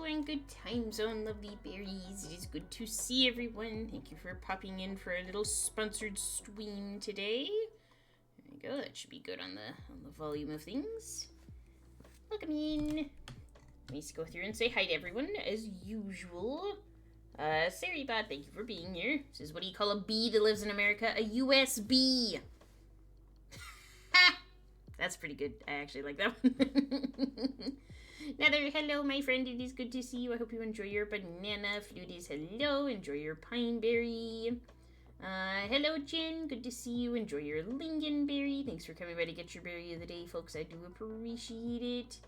and good times on lovely berries. It is good to see everyone. Thank you for popping in for a little sponsored stream today. There you go. That should be good on the volume of things. Welcome in. Let me just go through and say hi to everyone as usual. Sarybot, thank you for being here. This is what do you call a bee that lives in America? A USB. Ha! That's pretty good. I actually like that one. Nether, hello, my friend. It is good to see you. I hope you enjoy your banana. Fluties, hello. Enjoy your pine berry. Hello, Jen. Good to see you. Enjoy your lingonberry. Thanks for coming by to get your berry of the day, folks. I do appreciate it.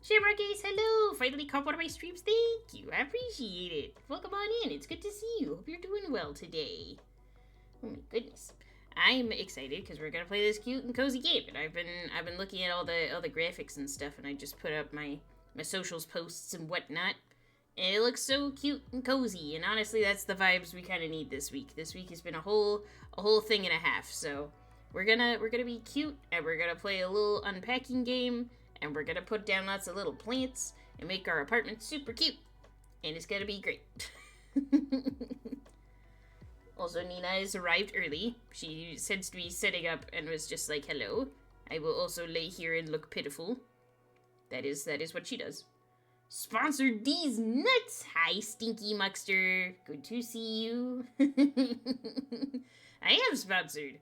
Shamrock Ace, hello. Finally caught one of my streams. Thank you. I appreciate it. Welcome on in. It's good to see you. Hope you're doing well today. Oh my goodness. I'm excited because we're gonna play this cute and cozy game, and I've been looking at all the graphics and stuff, and I just put up my socials posts and whatnot, and it looks so cute and cozy. And honestly, that's the vibes we kind of need this week. This week has been a whole thing and a half. So we're gonna be cute, and we're gonna play a little unpacking game, and we're gonna put down lots of little plants and make our apartment super cute, and it's gonna be great. Also, Nina has arrived early. She sensed me setting up and was just like, hello. I will also lay here and look pitiful. That is what she does. Sponsored these nuts! Hi, Stinky Muckster. Good to see you. I am sponsored.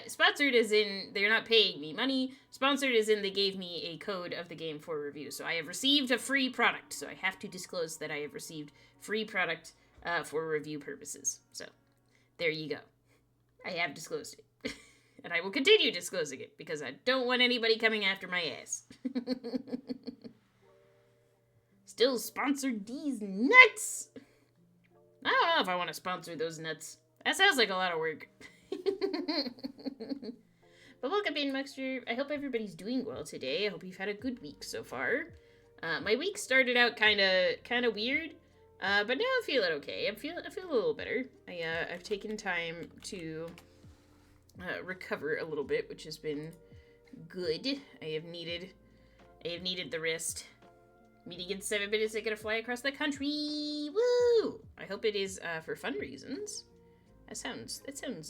Sponsored as in they're not paying me money. Sponsored as in they gave me a code of the game for review. So I have received a free product. So I have to disclose that I have received free product for review purposes. So there you go. I have disclosed it. And I will continue disclosing it because I don't want anybody coming after my ass. Still sponsored these nuts. I don't know if I want to sponsor those nuts. That sounds like a lot of work. But welcome in, Muckster. I hope everybody's doing well today. I hope you've had a good week so far. My week started out kind of weird. But now I'm feeling okay. I feel a little better. I've taken time to recover a little bit, which has been good. I have needed the rest. Meeting in 7 minutes, I'm gonna fly across the country. Woo! I hope it is for fun reasons. That sounds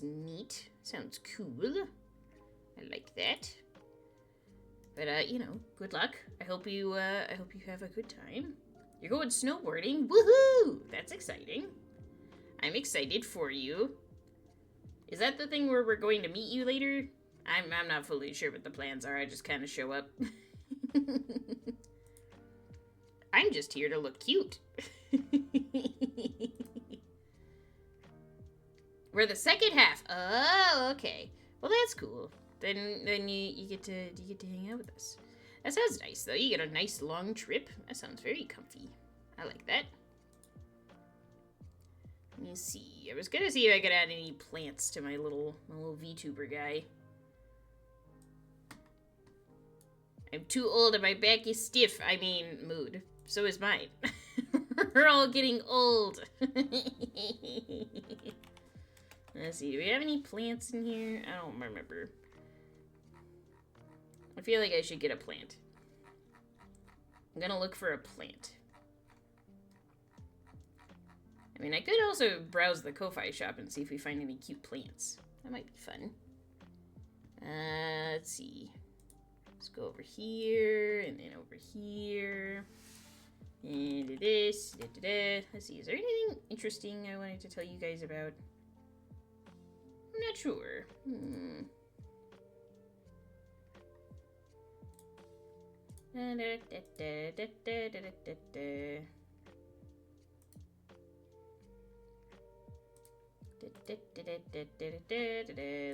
neat. Sounds cool. I like that. But good luck. I hope you have a good time. You're going snowboarding? Woohoo! That's exciting. I'm excited for you. Is that the thing where we're going to meet you later? I'm not fully sure what the plans are. I just kind of show up. I'm just here to look cute. We're the second half. Oh, okay. Well, that's cool. Then you get to hang out with us. That sounds nice, though. You get a nice long trip. That sounds very comfy. I like that. Let me see. I was gonna see if I could add any plants to my little VTuber guy. I'm too old and my back is stiff. I mean, mood. So is mine. We're all getting old. Let's see. Do we have any plants in here? I don't remember. I feel like I should get a plant. I'm gonna look for a plant. I mean, I could also browse the Ko-Fi shop and see if we find any cute plants. That might be fun. Let's see. Let's go over here, and then over here. And this. Let's see, is there anything interesting I wanted to tell you guys about? I'm not sure.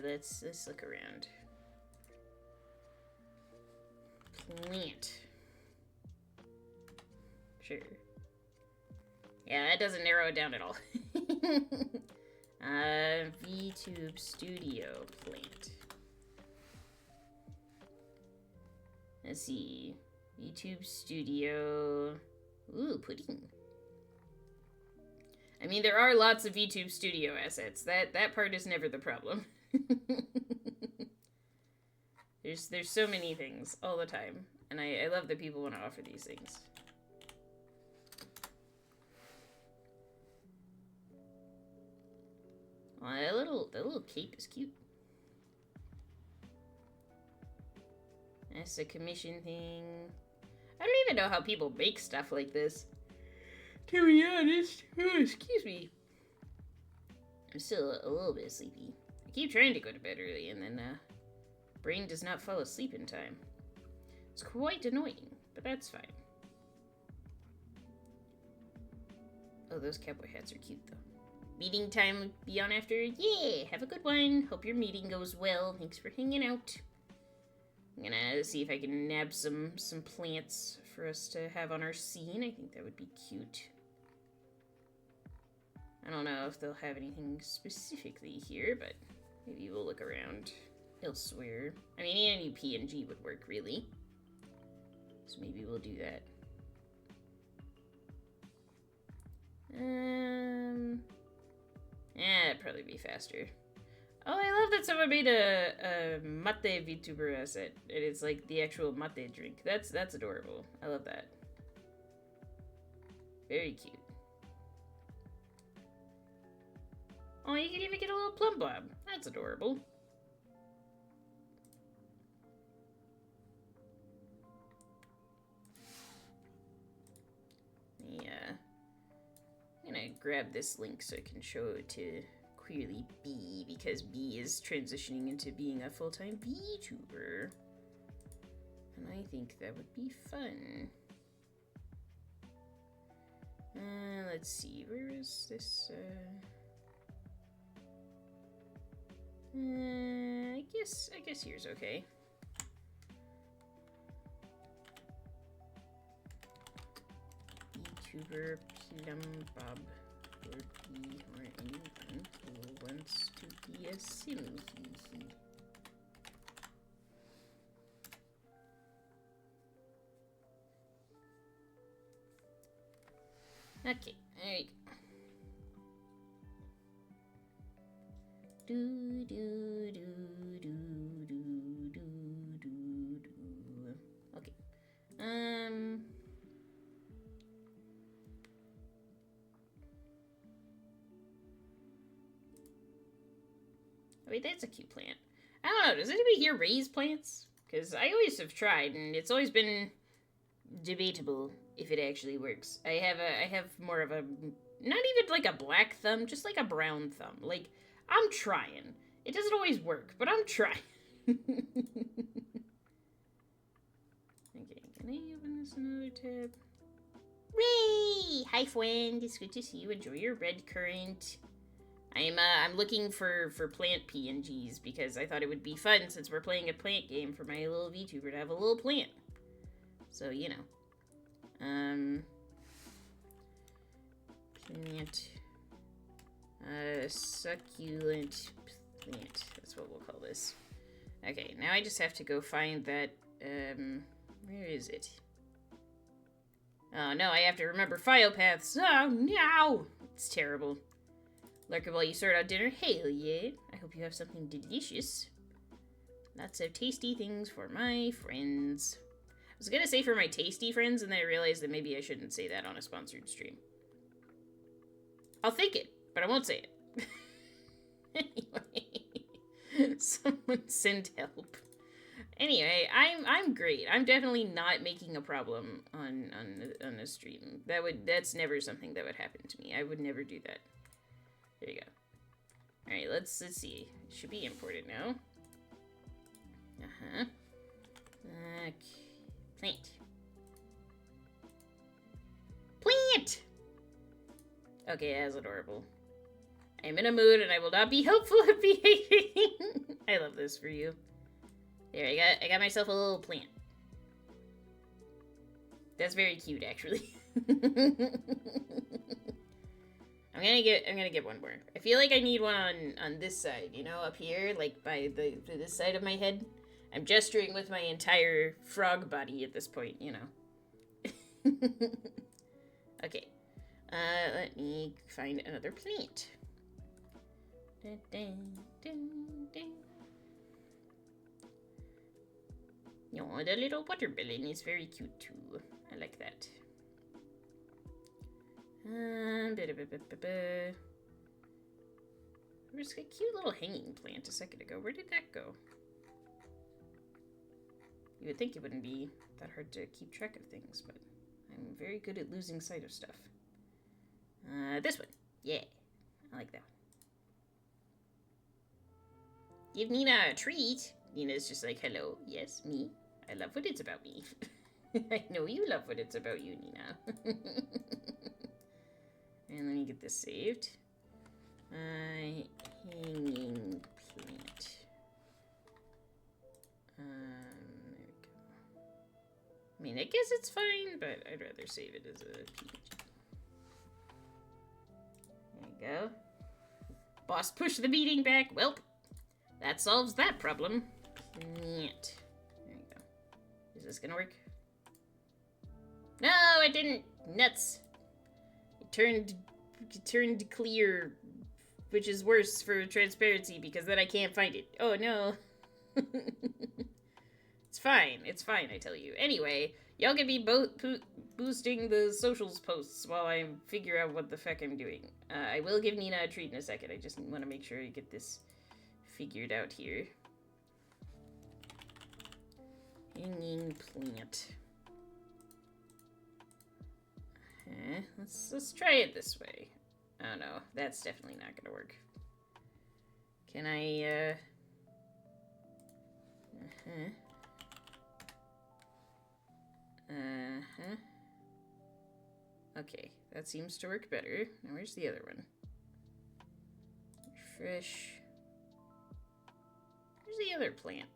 Let's look around. Plant. Sure. Yeah, that doesn't narrow it down at all. VTube Studio plant. Let's see. VTube Studio. Ooh, pudding. I mean, there are lots of VTube Studio assets. That part is never the problem. There's so many things all the time, and I love that people want to offer these things. cape is cute. That's a commission thing. I don't even know how people make stuff like this, to be honest. Oh, excuse me. I'm still a little bit sleepy. I keep trying to go to bed early, and then, brain does not fall asleep in time. It's quite annoying, but that's fine. Oh, those cowboy hats are cute, though. Meeting time be on after? Yeah, have a good one. Hope your meeting goes well. Thanks for hanging out. I'm gonna see if I can nab some plants for us to have on our scene. I think that would be cute. I don't know if they'll have anything specifically here, but maybe we'll look around elsewhere. I mean, any PNG would work, really. So maybe we'll do that. That'd probably be faster. Oh, I love that someone made a mate VTuber asset. And it's like the actual mate drink. That's adorable. I love that. Very cute. Oh, you can even get a little plum bob. That's adorable. Yeah. I'm gonna grab this link so I can show it to clearly B, because B is transitioning into being a full-time VTuber. And I think that would be fun. Let's see, where is this, I guess here's okay. VTuber Plum Bob, or B, or anyone who wants to be a sim. Okay, there you go. Do do do do do do do do. Okay. Wait, that's a cute plant. I don't know, does anybody here raise plants? Because I always have tried, and it's always been debatable if it actually works. I have more of a, not even like a black thumb, just like a brown thumb. Like, I'm trying. It doesn't always work, but I'm trying. Okay, can I open this another tab? Ray! Hi, friend. It's good to see you. Enjoy your red currant. I'm looking for plant PNGs because I thought it would be fun since we're playing a plant game for my little VTuber to have a little plant. So, you know. Plant. Succulent plant. That's what we'll call this. Okay, now I just have to go find that, where is it? Oh, no, I have to remember file paths. Oh, no! It's terrible. Lurker, while you sort out dinner? Hell yeah. I hope you have something delicious. Lots of tasty things for my friends. I was gonna say for my tasty friends, and then I realized that maybe I shouldn't say that on a sponsored stream. I'll think it, but I won't say it. Anyway, someone send help. Anyway, I'm great. I'm definitely not making a problem on a stream. That's never something that would happen to me. I would never do that. There you go. All right, let's see. It should be imported now. Okay. Plant. Plant! Okay, that's adorable. I am in a mood and I will not be helpful at behaving. I love this for you. There, I got myself a little plant. That's very cute, actually. I'm gonna get one more. I feel like I need one on this side, you know, up here, like by this side of my head. I'm gesturing with my entire frog body at this point, you know. Okay. Let me find another plant. Dun, dun, dun, dun. No, the little watermelon is very cute too. I like that. There was a cute little hanging plant a second ago. Where did that go? You would think it wouldn't be that hard to keep track of things, but I'm very good at losing sight of stuff. This one. Yeah. I like that one. Give Nina a treat. Nina's just like, hello. Yes, me. I love what it's about me. I know you love what it's about you, Nina. And let me get this saved. Hanging plant. There we go. I mean, I guess it's fine, but I'd rather save it as a PNG. There you go. Boss pushed the meeting back. Welp. That solves that problem. Plant. There you go. Is this gonna work? No, it didn't. Nuts. It turned clear, which is worse for transparency because then I can't find it. Oh no. It's fine. It's fine, I tell you. Anyway, y'all can be boosting the socials posts while I figure out what the fuck I'm doing. I will give Nina a treat in a second. I just want to make sure I get this figured out here. Hanging plant. Let's try it this way. Oh no, that's definitely not gonna work. Can I, Okay, that seems to work better. Now where's the other one? Refresh. Where's the other plant?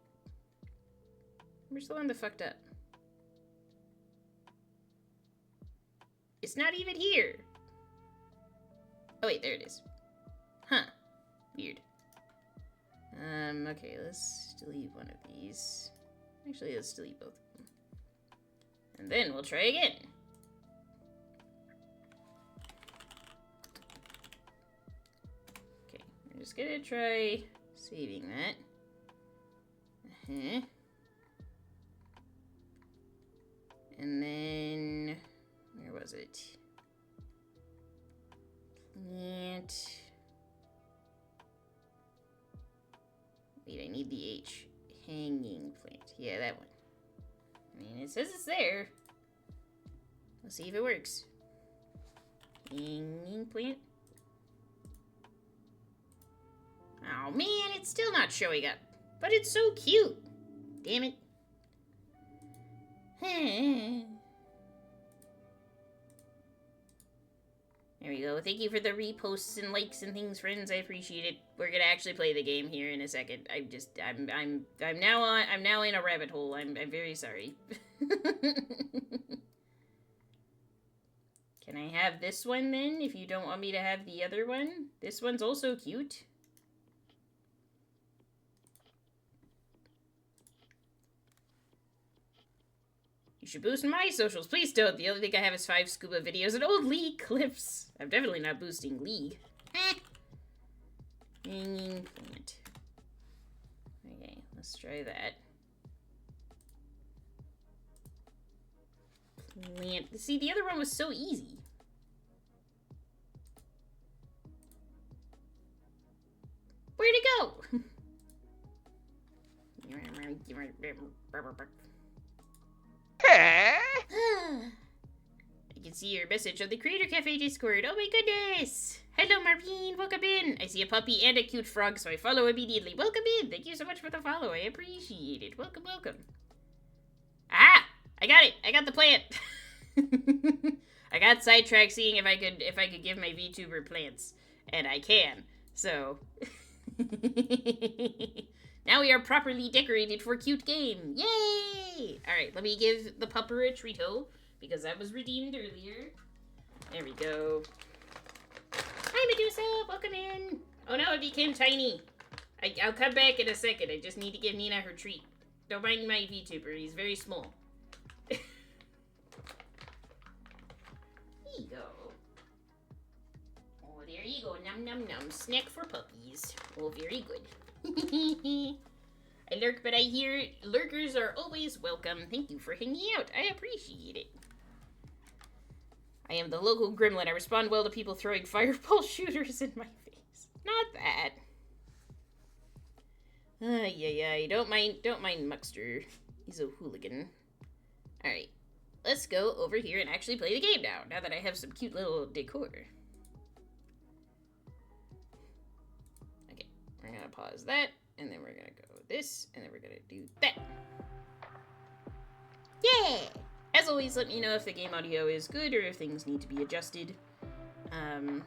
Where's the one that fucked up? It's not even here. Oh wait, there it is. Huh. Weird. Okay, let's delete one of these. Actually, let's delete both of them. And then we'll try again. Okay, we're just gonna try saving that. And then, where was it? Plant. Wait, I need the H. Hanging plant. Yeah, that one. I mean, it says it's there. Let's see if it works. Hanging plant. Oh man, it's still not showing up. But it's so cute. Damn it. There we go. Thank you for the reposts and likes and things, friends. I appreciate it. We're gonna actually play the game here in a second. I'm now in a rabbit hole. I'm very sorry. Can I have this one then, if you don't want me to have the other one? This one's also cute. You should boost my socials. Please don't. The only thing I have is 5 scuba videos and old League clips. I'm definitely not boosting League. Hanging plant. Okay, let's try that. Plant. See, the other one was so easy. Where'd it go? I can see your message on the Creator Cafe Discord. Oh my goodness! Hello, Marvin. Welcome in. I see a puppy and a cute frog, so I follow immediately. Welcome in. Thank you so much for the follow. I appreciate it. Welcome, welcome. Ah! I got it. I got the plant. I got sidetracked seeing if I could give my VTuber plants, and I can. So now we are properly decorated for cute game. Yay! All right, let me give the pupper a treato because that was redeemed earlier. There we go. Hi, Medusa. Welcome in. Oh no, it became tiny. I'll come back in a second. I just need to give Nina her treat. Don't mind my VTuber. He's very small. There you go. Oh, there you go. Num num num. Snack for puppies. Oh, very good. I lurk, but I hear lurkers are always welcome. Thank you for hanging out. I appreciate it. I am the local gremlin. I respond well to people throwing fireball shooters in my face. Not that. Yeah. Don't mind Muckster. He's a hooligan. Alright. Let's go over here and actually play the game now that I have some cute little decor. Okay, we're gonna pause that, and then we're gonna go this, and then we're gonna do that. Yeah! As always, let me know if the game audio is good or if things need to be adjusted. I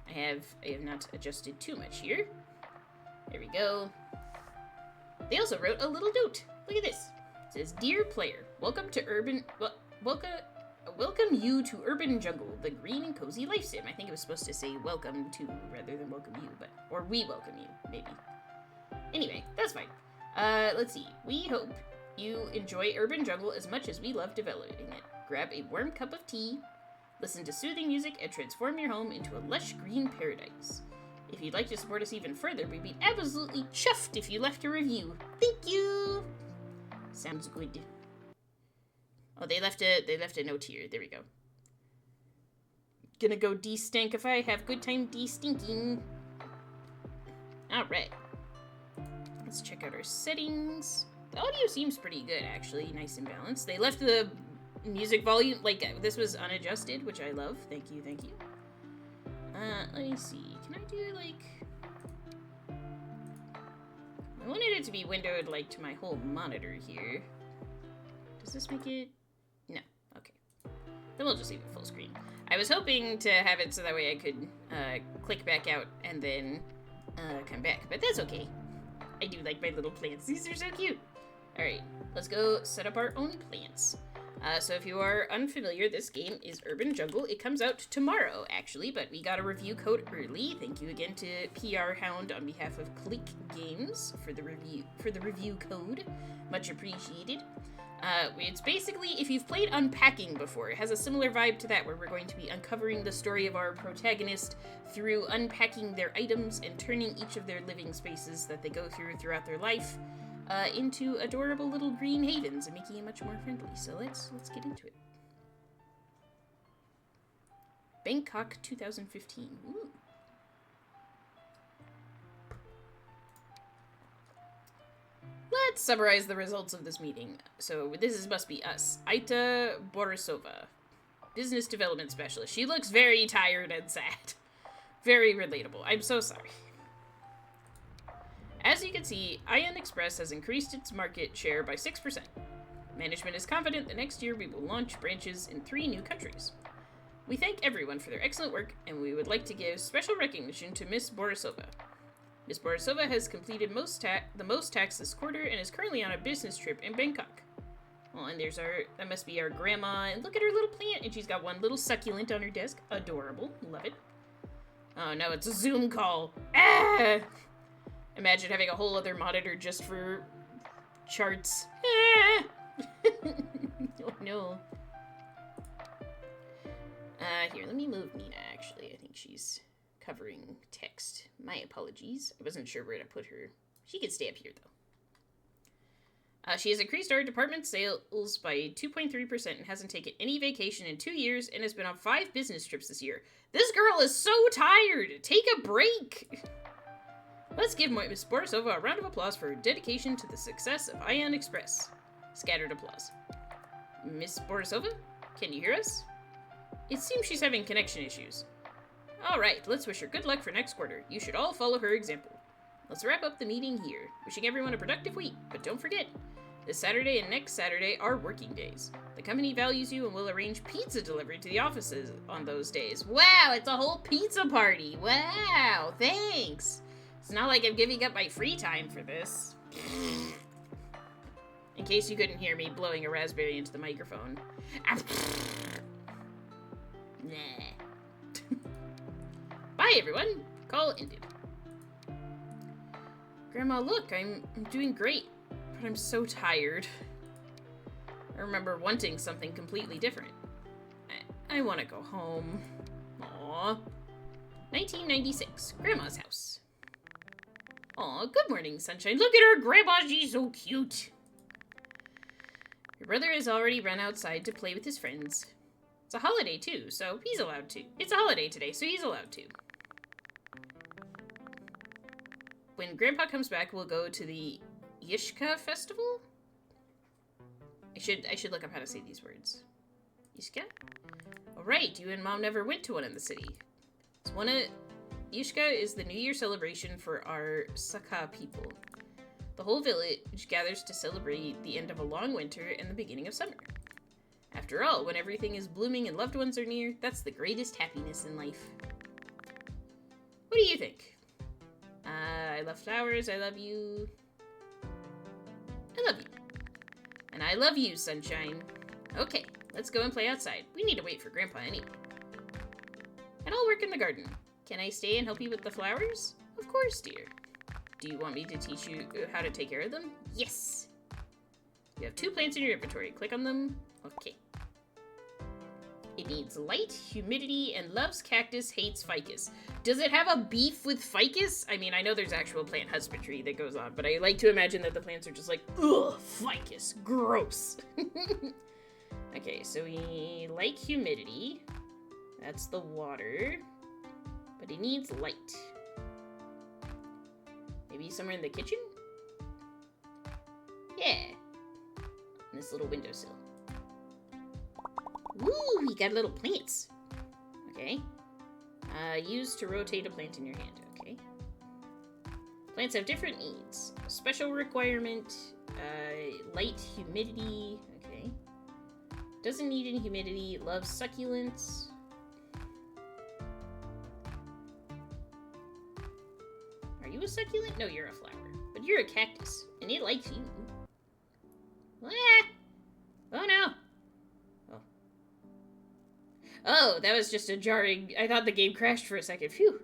have not adjusted too much here. There we go. They also wrote a little note. Look at this. It says, "Dear player, welcome you to Urban Jungle, the green and cozy life sim." I think it was supposed to say welcome to rather than welcome you, or we welcome you, maybe. Anyway, that's fine. Let's see. We hope you enjoy Urban Jungle as much as we love developing it. Grab a warm cup of tea, listen to soothing music, and transform your home into a lush green paradise. If you'd like to support us even further, we'd be absolutely chuffed if you left a review. Thank you! Sounds good. Oh, they left a note here. There we go. Gonna go de-stankify. Have good time de-stinking. Alright. Let's check out our settings. The audio seems pretty good, actually. Nice and balanced. They left the music volume, like, this was unadjusted, which I love. Thank you. Let me see. Can I do, like... I wanted it to be windowed, like, to my whole monitor here. Does this make it... No. Okay. Then we'll just leave it full screen. I was hoping to have it so that way I could click back out and then come back, but that's okay. I do like my little plants. These are so cute. Alright, let's go set up our own plants. So if you are unfamiliar, this game is Urban Jungle. It comes out tomorrow, actually, but we got a review code early. Thank you again to PR Hound on behalf of Kylyk Games for the review code. Much appreciated. It's basically, if you've played Unpacking before, it has a similar vibe to that, where we're going to be uncovering the story of our protagonist through unpacking their items and turning each of their living spaces that they go through throughout their life into adorable little green havens and making it much more friendly. So let's get into it. Bangkok 2015. Ooh. Let's summarize the results of this meeting. So must be us. Aita Borisova, business development specialist. She looks very tired and sad. Very relatable. I'm so sorry. As you can see, Ion Express has increased its market share by 6%. Management is confident that next year we will launch branches in 3 new countries. We thank everyone for their excellent work, and we would like to give special recognition to Miss Borisova. Miss Borisova has completed the most tax this quarter and is currently on a business trip in Bangkok. Oh, and that must be our grandma, and look at her little plant, and she's got one little succulent on her desk. Adorable. Love it. Oh no, it's a Zoom call. Ah! Imagine having a whole other monitor just for charts. Ah! Oh no. Here, let me move Nina, actually. I think she's covering text. My apologies. I wasn't sure where to put her. She can stay up here, though. She has increased our department sales by 2.3% and hasn't taken any vacation in 2 years and has been on 5 business trips this year. This girl is so tired! Take a break! Let's give Miss Borisova a round of applause for her dedication to the success of Ion Express. Scattered applause. Miss Borisova, can you hear us? It seems she's having connection issues. Alright, let's wish her good luck for next quarter. You should all follow her example. Let's wrap up the meeting here. Wishing everyone a productive week, but don't forget, this Saturday and next Saturday are working days. The company values you and will arrange pizza delivery to the offices on those days. Wow, it's a whole pizza party. Wow, thanks. It's not like I'm giving up my free time for this. In case you couldn't hear me blowing a raspberry into the microphone. Nah. Bye, everyone. Call ended. Grandma, look, I'm doing great, but I'm so tired. I remember wanting something completely different. I want to go home. Aww. 1996, Grandma's house. Aw, good morning, Sunshine. Look at her, Grandma, she's so cute. Your brother has already run outside to play with his friends. It's a holiday, too, so he's allowed to. It's a holiday today, so he's allowed to. when Grandpa comes back, we'll go to the Yishka Festival? I should look up how to say these words. Yishka? Oh, right, you and Mom never went to one in the city. Yishka is the New Year celebration for our Saka people. The whole village gathers to celebrate the end of a long winter and the beginning of summer. After all, when everything is blooming and loved ones are near, that's the greatest happiness in life. What do you think? I love flowers, I love you. I love you. And I love you, sunshine. Okay, let's go and play outside. We need to wait for Grandpa anyway. And I'll work in the garden. Can I stay and help you with the flowers? Of course, dear. Do you want me to teach you how to take care of them? Yes! You have 2 plants in your inventory. Click on them. Okay. It needs light, humidity, and loves cactus, hates ficus. Does it have a beef with ficus? I mean, I know there's actual plant husbandry that goes on, but I like to imagine that the plants are just like, ugh, ficus, gross. Okay, so we like humidity. That's the water. But it needs light. Maybe somewhere in the kitchen? Yeah. On this little windowsill. Ooh, we got little plants. Okay. Use to rotate a plant in your hand. Okay. Plants have different needs. Special requirement, light, humidity. Okay. Doesn't need any humidity. Loves succulents. Are you a succulent? No, you're a flower. But you're a cactus, and it likes you. Ah! Oh no! Oh. Oh, that was just a jarring... I thought the game crashed for a second. Phew.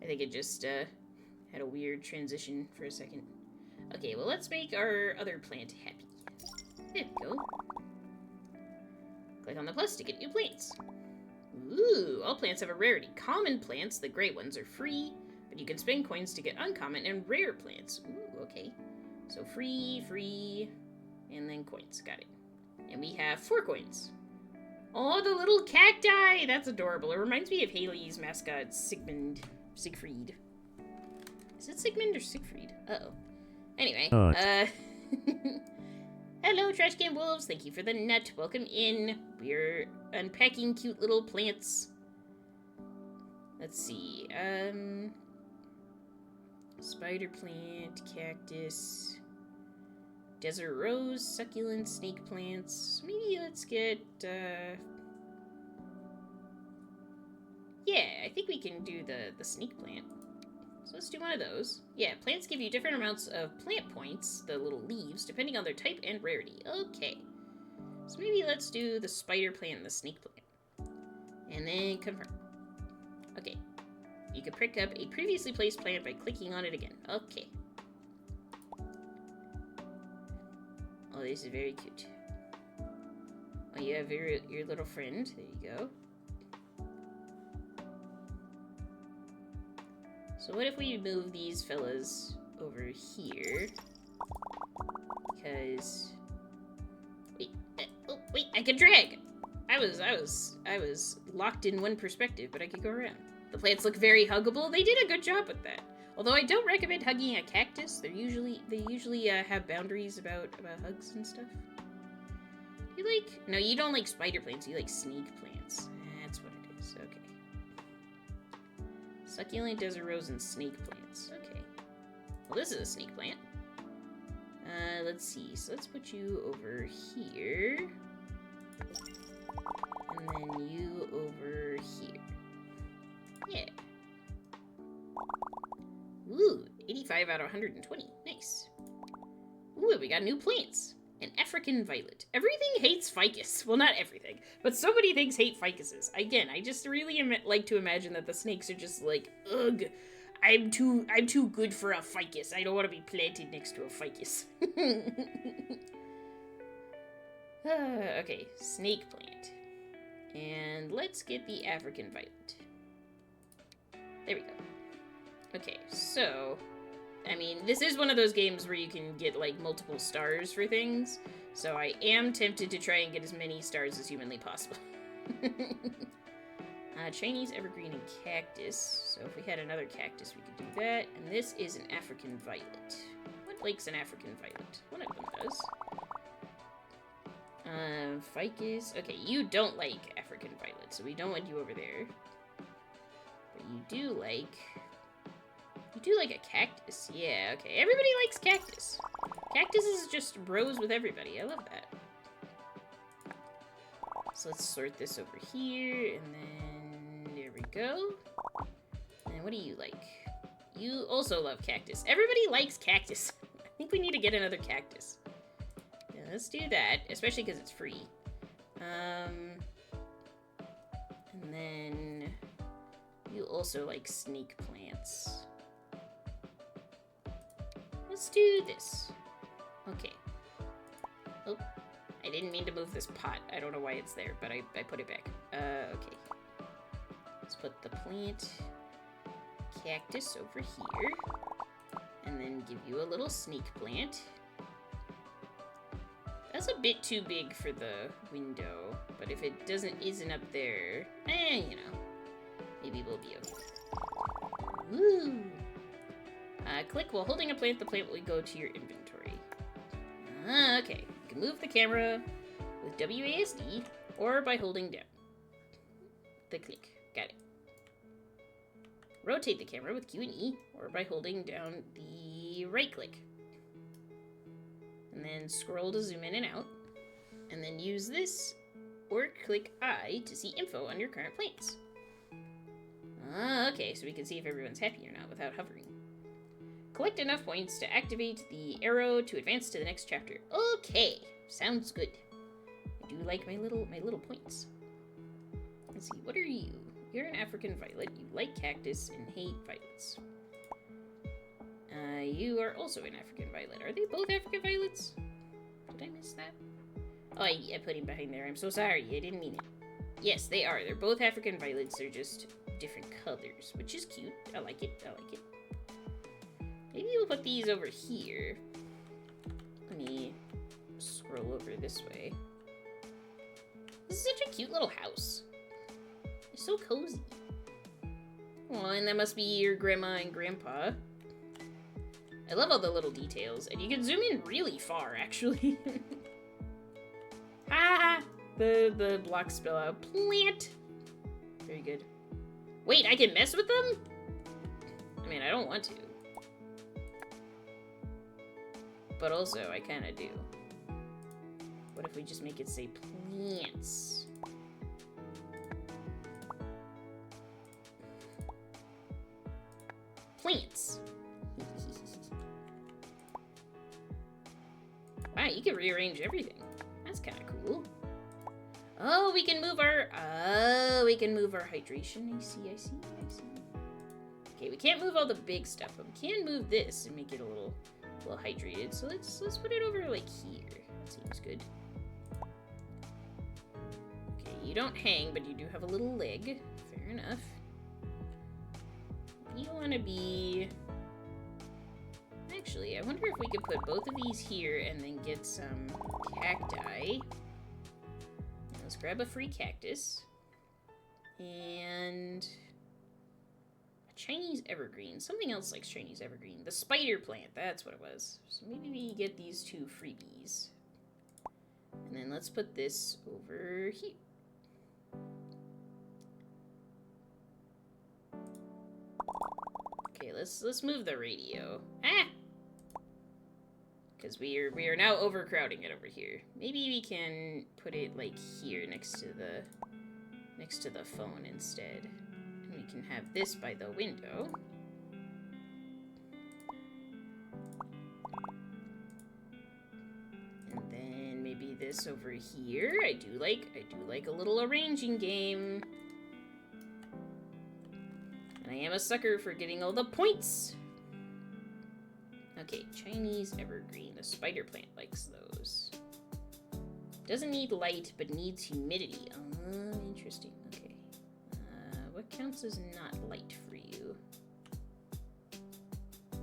I think it just had a weird transition for a second. Okay, well, let's make our other plant happy. There we go. Click on the plus to get new plants. Ooh, all plants have a rarity. Common plants, the gray ones, are free, but you can spend coins to get uncommon and rare plants. Ooh, okay. So free, and then coins. Got it. And we have 4 coins. Oh, the little cacti! That's adorable. It reminds me of Haley's mascot, Siegfried. Is it Sigmund or Siegfried? Uh-oh. Anyway, hello, Trash Can Wolves. Thank you for the nut. Welcome in. We're unpacking cute little plants. Let's see. Spider plant, cactus, desert rose, succulent, snake plants. Maybe let's get, yeah, I think we can do the snake plant. So let's do one of those. Yeah, plants give you different amounts of plant points, the little leaves, depending on their type and rarity. Okay. So maybe let's do the spider plant and the snake plant. And then confirm. Okay. You can pick up a previously placed plant by clicking on it again. Okay. Oh, this is very cute. Oh, you have your little friend. There you go. So what if we move these fellas over here? Because... Wait, oh, wait, I can drag! I was locked in one perspective, but I could go around. The plants look very huggable. They did a good job with that. Although I don't recommend hugging a cactus. They usually have boundaries about hugs and stuff. You like... No, you don't like spider plants. You like snake plants. That's what it is. Okay. Succulent, desert rose, and snake plants. Okay. Well, this is a snake plant. Let's see. So let's put you over here. And then you over here. Yeah. Ooh, 85 out of 120. Nice. Ooh, we got new plants. An African violet. Everything hates ficus. Well, not everything, but so many things hate ficuses. Again, I just really like to imagine that the snakes are just like, ugh, I'm too good for a ficus. I don't want to be planted next to a ficus. Okay, snake plant. And let's get the African violet. There we go. Okay, so, I mean, this is one of those games where you can get, like, multiple stars for things, so I am tempted to try and get as many stars as humanly possible. Chinese evergreen and cactus. So if we had another cactus, we could do that. And this is an African violet. What likes an African violet? One of them does. Ficus. Okay, you don't like African violet, so we don't want you over there. But you do like a cactus. Yeah, okay. Everybody likes cactus. Cactus is just bros with everybody. I love that. So let's sort this over here, and then there we go. And what do you like? You also love cactus. Everybody likes cactus. I think we need to get another cactus. Yeah, let's do that, especially because it's free. And then you also like snake plants. Let's do this. Okay. Oh, I didn't mean to move this pot. I don't know why it's there, but I put it back. Okay. Let's put the plant cactus over here. And then give you a little snake plant. That's a bit too big for the window, but if it isn't up there, you know, maybe we'll be okay. Woo! Click while holding a plant. The plant will go to your inventory. Okay. You can move the camera with WASD or by holding down the click. Got it. Rotate the camera with Q and E or by holding down the right click. And then scroll to zoom in and out. And then use this or click I to see info on your current plants. Okay, so we can see if everyone's happy or not without hovering. Collect enough points to activate the arrow to advance to the next chapter. Okay, sounds good. I do like my little points. Let's see, what are you? You're an African violet. You like cactus and hate violets. You are also an African violet. Are they both African violets? Did I miss that? Oh, I put him behind there. I'm so sorry. I didn't mean it. Yes, they are. They're both African violets. They're just different colors, which is cute. I like it. I like it. Maybe we'll put these over here. Let me scroll over this way. This is such a cute little house. It's so cozy. Oh, and that must be your grandma and grandpa. I love all the little details, and you can zoom in really far, actually. Ha! The blocks spill out. Plant! Very good. Wait, I can mess with them? I mean, I don't want to. But also, I kind of do. What if we just make it say plants? Plants. Wow, you can rearrange everything. That's kind of cool. Oh, we can move our hydration. I see. Okay, we can't move all the big stuff, but we can move this and make it a little hydrated. So let's put it over like here. That seems good. Okay, you don't hang, but you do have a little leg. Fair enough. You want to be... Actually, I wonder if we could put both of these here and then get some cacti. Let's grab a free cactus. And... a Chinese evergreen. Something else likes Chinese evergreen. The spider plant, that's what it was. So maybe we get these two freebies. And then let's put this over here. Okay, let's move the radio. Ah! Because we are now overcrowding it over here. Maybe we can put it like here next to the phone instead. And we can have this by the window. And then maybe this over here. I do like a little arranging game. And I am a sucker for getting all the points. Okay, Chinese evergreen. The spider plant likes those. Doesn't need light, but needs humidity. Interesting. Okay. What counts as not light for you? I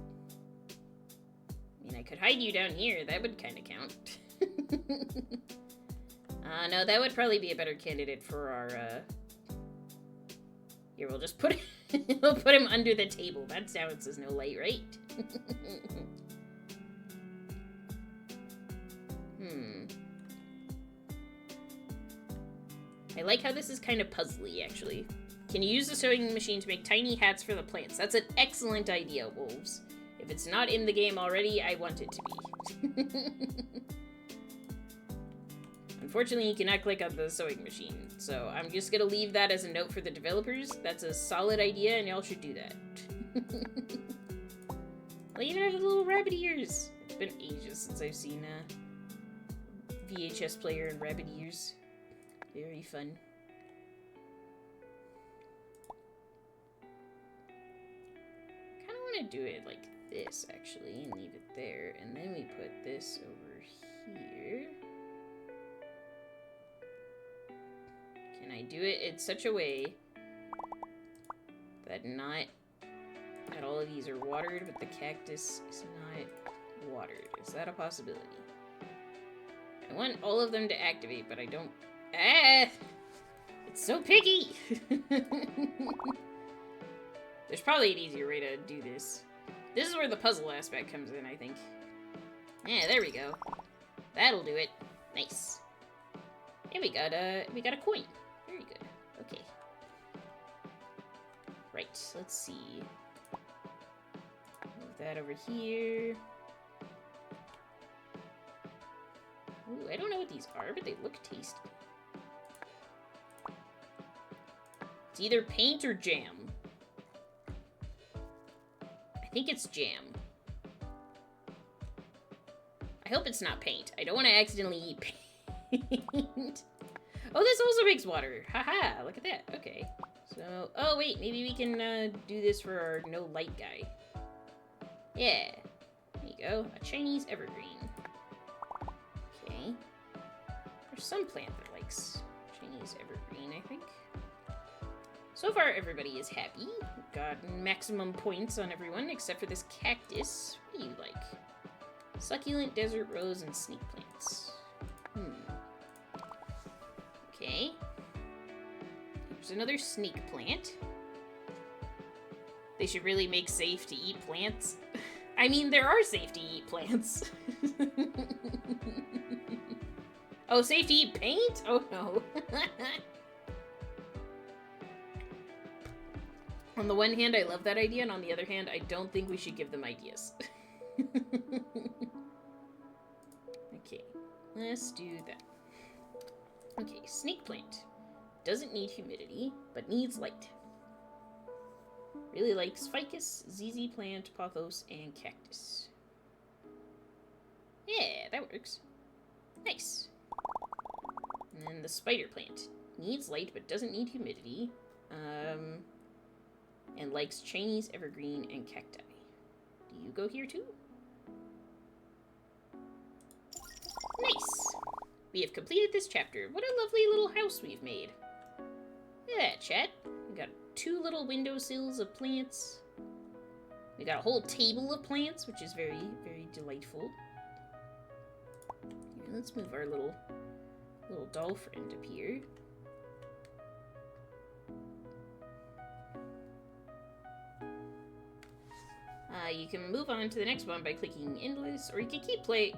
mean, I could hide you down here. That would kind of count. No, that would probably be a better candidate for Here, we'll just put we'll put him under the table. That's how it says no light, right? I like how this is kind of puzzly, actually. Can you use the sewing machine to make tiny hats for the plants? That's an excellent idea, wolves. If it's not in the game already, I want it to be. Unfortunately, you cannot click on the sewing machine, so I'm just gonna leave that as a note for the developers. That's a solid idea, and y'all should do that. Well, even have the little rabbit ears. It's been ages since I've seen a VHS player and rabbit ears. Very fun. Kind of want to do it like this, actually, and leave it there, and then we put this over here. Can I do it in such a way that not all of these are watered, but the cactus is not watered? Is that a possibility? I want all of them to activate, but I don't... Ah! It's so picky! There's probably an easier way to do this. This is where the puzzle aspect comes in, I think. Yeah, there we go. That'll do it. Nice. And we got a coin. Very good. Okay. Right, let's see. Move that over here. Ooh, I don't know what these are, but they look tasty. It's either paint or jam. I think it's jam. I hope it's not paint. I don't want to accidentally eat paint. Oh, this also makes water. Haha, look at that. Okay. So, oh wait, maybe we can do this for our no light guy. Yeah. There you go. A Chinese evergreen. Okay. There's some plant that likes Chinese evergreen, I think. So far, everybody is happy. We've got maximum points on everyone, except for this cactus. What do you like? Succulent, desert rose, and snake plants. Okay. There's another snake plant. They should really make safe to eat plants. I mean, there are safe to eat plants. Oh, safe to eat paint? Oh no. On the one hand, I love that idea, and on the other hand, I don't think we should give them ideas. Okay, let's do that. Okay, snake plant. Doesn't need humidity, but needs light. Really likes ficus, ZZ plant, pothos, and cactus. Yeah, that works. Nice. And then the spider plant. Needs light, but doesn't need humidity. And likes Chinese evergreen and cacti. Do you go here too? Nice! We have completed this chapter. What a lovely little house we've made. Look at that, chat. We got 2 little windowsills of plants. We got a whole table of plants, which is very, very delightful. Here, let's move our little doll friend up here. You can move on to the next one by clicking endless, or you can keep play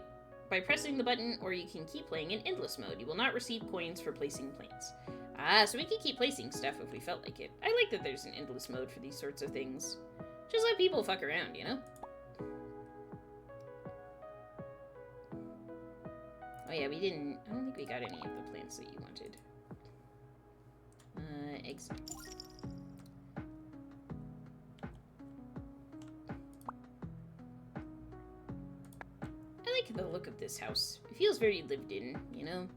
by pressing the button, or you can keep playing in endless mode. You will not receive coins for placing plants. So we can keep placing stuff if we felt like it. I like that there's an endless mode for these sorts of things. Just let people fuck around, you know? Oh yeah, I don't think we got any of the plants that you wanted. Exit. I like the look of this house. It feels very lived in, you know?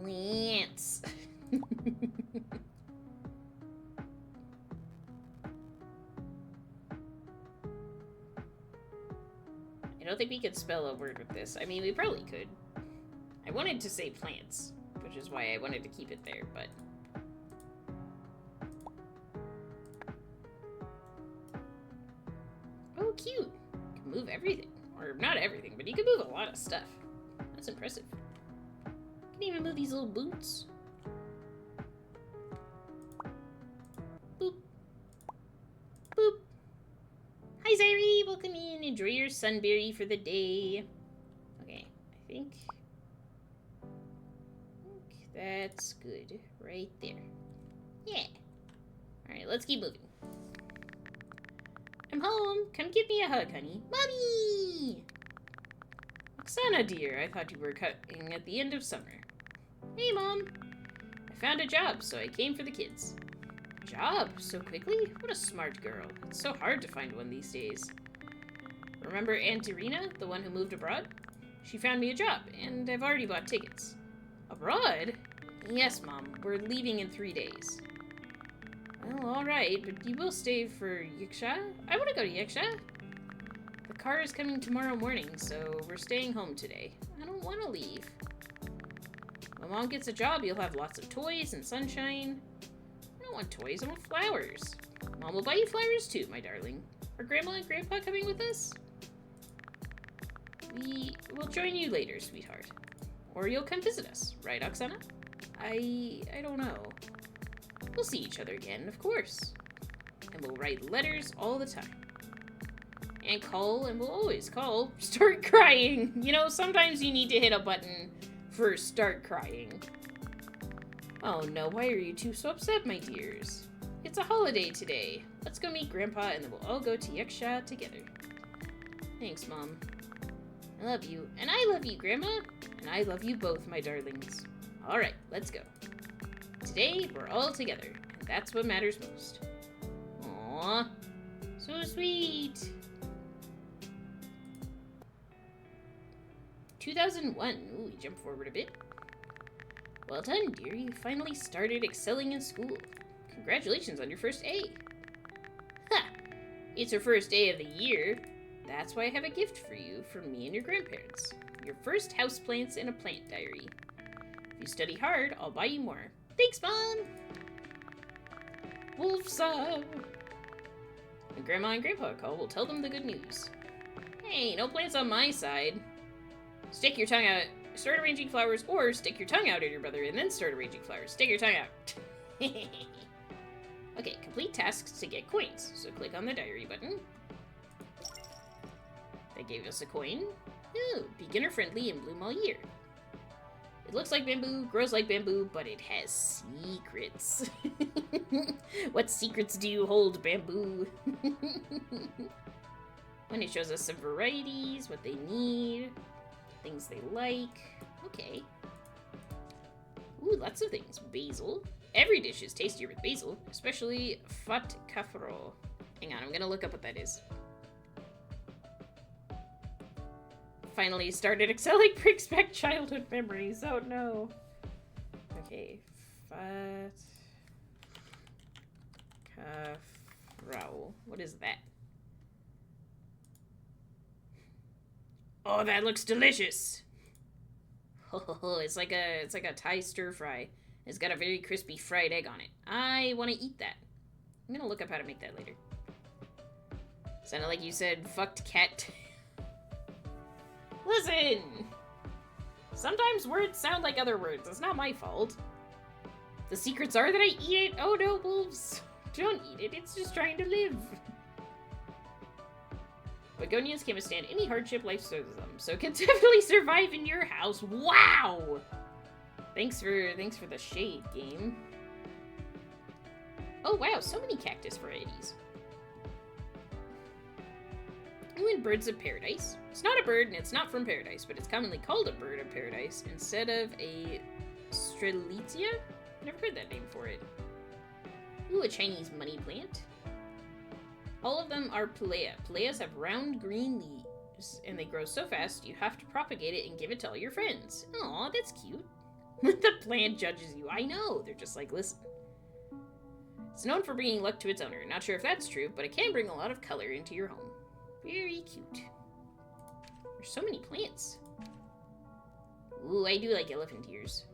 Plants. I don't think we could spell a word with this. I mean, we probably could. I wanted to say plants, which is why I wanted to keep it there, but... Oh, cute! You can move everything. Or not everything, but you can move a lot of stuff. That's impressive. You can even move these little boots. welcome in. Enjoy your sunberry for the day. Okay, I think that's good right there. Yeah. Alright, let's keep moving. I'm home. Come give me a hug, honey. Mommy! Oksana, dear, I thought you were cutting at the end of summer. Hey, Mom. I found a job, so I came for the kids. Job? So quickly? What a smart girl. It's so hard to find one these days. Remember Aunt Irina, the one who moved abroad? She found me a job, and I've already bought tickets. Abroad? Yes, Mom. We're leaving in 3 days. Well, alright, but you will stay for Yiksha? I want to go to Yiksha. The car is coming tomorrow morning, so we're staying home today. I don't want to leave. When Mom gets a job, you'll have lots of toys and sunshine. I don't want toys, I want flowers. Mom will buy you flowers too, my darling. Are Grandma and Grandpa coming with us? We will join you later, sweetheart. Or you'll come visit us, right, Oksana? I don't know. We'll see each other again, of course. And we'll write letters all the time. And call, and we'll always call. Start crying! You know, sometimes you need to hit a button for start crying. Oh no, why are you two so upset, my dears? It's a holiday today. Let's go meet Grandpa, and then we'll all go to Yiksha together. Thanks, Mom. I love you. And I love you, Grandma. And I love you both, my darlings. Alright, let's go. Today, we're all together, and that's what matters most. Aww. So sweet. 2001. Ooh, we jump forward a bit. Well done, dear. You finally started excelling in school. Congratulations on your first A. Ha! It's your first A of the year. That's why I have a gift for you from me and your grandparents. Your first houseplants and a plant diary. If you study hard, I'll buy you more. Thanks, Mom! Wolf's up! When Grandma and Grandpa call, we'll tell them the good news. Hey, no plants on my side. Stick your tongue out, start arranging flowers, or stick your tongue out at your brother and then start arranging flowers. Stick your tongue out. Okay, complete tasks to get coins. So click on the diary button. That gave us a coin. Ooh, beginner friendly and bloom all year. It looks like bamboo, grows like bamboo, but it has secrets. What secrets do you hold, bamboo? When it shows us some varieties, what they need, things they like. Okay. Ooh, lots of things. Basil. Every dish is tastier with basil, especially fat kafro. Hang on, I'm gonna look up what that is. Finally started excelling, brings back childhood memories. Oh no. Okay. Fat kafro. What is that? Oh, that looks delicious. Oh, it's like a Thai stir fry. It's got a very crispy fried egg on it. I want to eat that. I'm gonna look up how to make that later. Sounded like you said fucked cat. Listen! Sometimes words sound like other words. It's not my fault. The secrets are that I eat it. Oh no, wolves. Don't eat it. It's just trying to live. Begonias can't withstand any hardship life throws them, so can definitely survive in your house. Wow! Thanks for the shade, game. Oh wow, so many cactus varieties. Ooh, and birds of paradise. It's not a bird and it's not from paradise, but it's commonly called a bird of paradise instead of a strelitzia. Never heard that name for it. Ooh, a Chinese money plant. All of them are Pilea. Pileas have round green leaves, and they grow so fast you have to propagate it and give it to all your friends. Aw, that's cute. The plant judges you. I know. They're just like, listen. It's known for bringing luck to its owner. Not sure if that's true, but it can bring a lot of color into your home. Very cute. There's so many plants. Ooh, I do like elephant ears.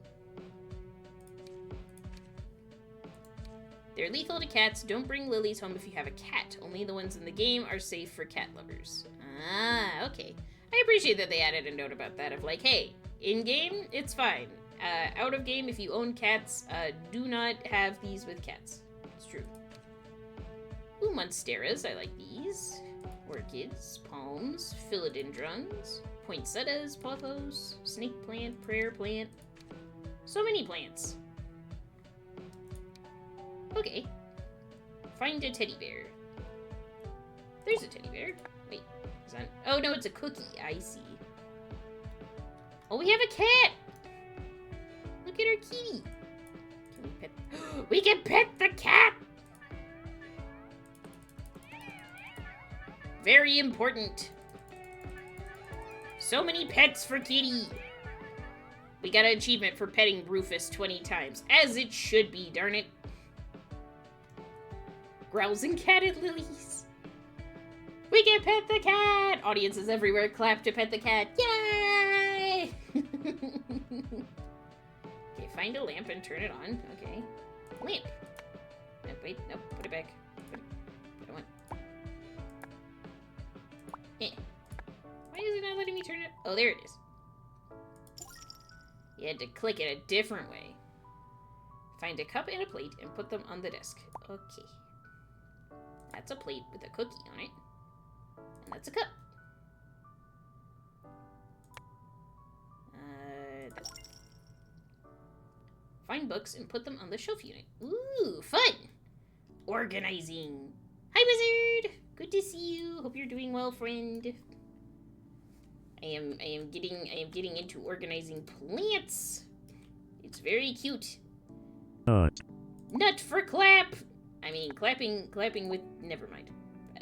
They're lethal to cats. Don't bring lilies home if you have a cat. Only the ones in the game are safe for cat lovers. Ah, okay. I appreciate that they added a note about that of like, hey, in-game, it's fine. Out of game, if you own cats, do not have these with cats. It's true. Ooh, monsteras. I like these. orchids, palms, philodendrons, poinsettias, pothos, snake plant, prayer plant. So many plants. Okay. Find a teddy bear. There's a teddy bear. Wait, is that... Oh, no, it's a cookie. I see. Oh, we have a cat! Look at our kitty. Can we pet... We can pet the cat! Very important. So many pets for kitty. We got an achievement for petting Rufus 20 times. As it should be, darn it. Growls and catted lilies. We can pet the cat! Audiences everywhere clap to pet the cat. Yay! Okay, find a lamp and turn it on. Okay. Lamp. Wait, nope, put it back. Put it on. Eh. Why is it not letting me turn it? Oh, there it is. You had to click it a different way. Find a cup and a plate and put them on the desk. Okay. That's a plate with a cookie on it. And that's a cup. Find books and put them on the shelf unit. Ooh, fun! Organizing. Hi, Wizard! Good to see you. Hope you're doing well, friend. I am getting into organizing plants. It's very cute. Nut for clap. I mean, clapping with... Never mind.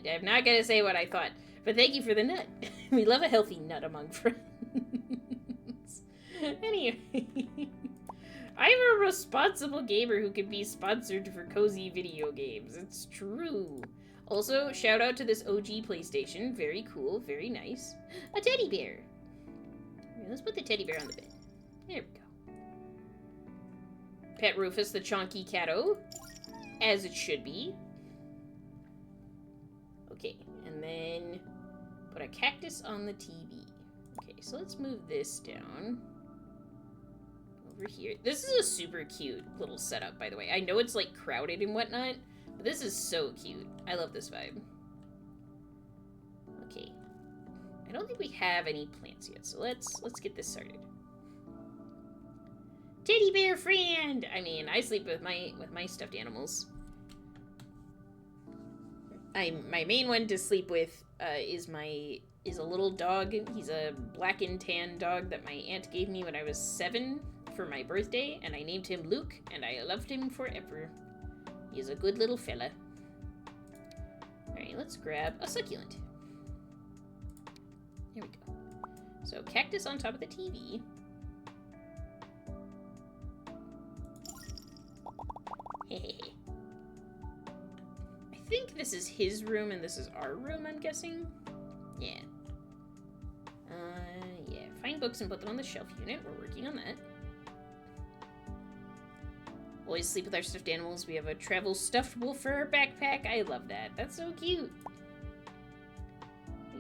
I'm not gonna say what I thought. But thank you for the nut. We love a healthy nut among friends. Anyway. I'm a responsible gamer who can be sponsored for cozy video games. It's true. Also, shout out to this OG PlayStation. Very cool, very nice. A teddy bear. Here, let's put the teddy bear on the bed. There we go. Pet Rufus the chonky catto. As it should be. Okay, and then put a cactus on the TV. Okay, so let's move this down. Over here. This is a super cute little setup, by the way. I know it's, like, crowded and whatnot, but this is so cute. I love this vibe. Okay. I don't think we have any plants yet, so let's get this started. Teddy bear friend! I mean, I sleep with my stuffed animals. My main one to sleep with is a little dog. He's a black and tan dog that my aunt gave me when I was 7 for my birthday, and I named him Luke, and I loved him forever. He's a good little fella. Alright, let's grab a succulent. Here we go. So, cactus on top of the TV. Hehehe. I think this is his room and this is our room, I'm guessing. Yeah. Yeah. Find books and put them on the shelf unit. We're working on that. Always sleep with our stuffed animals. We have a travel stuffed wolf for our backpack. I love that. That's so cute.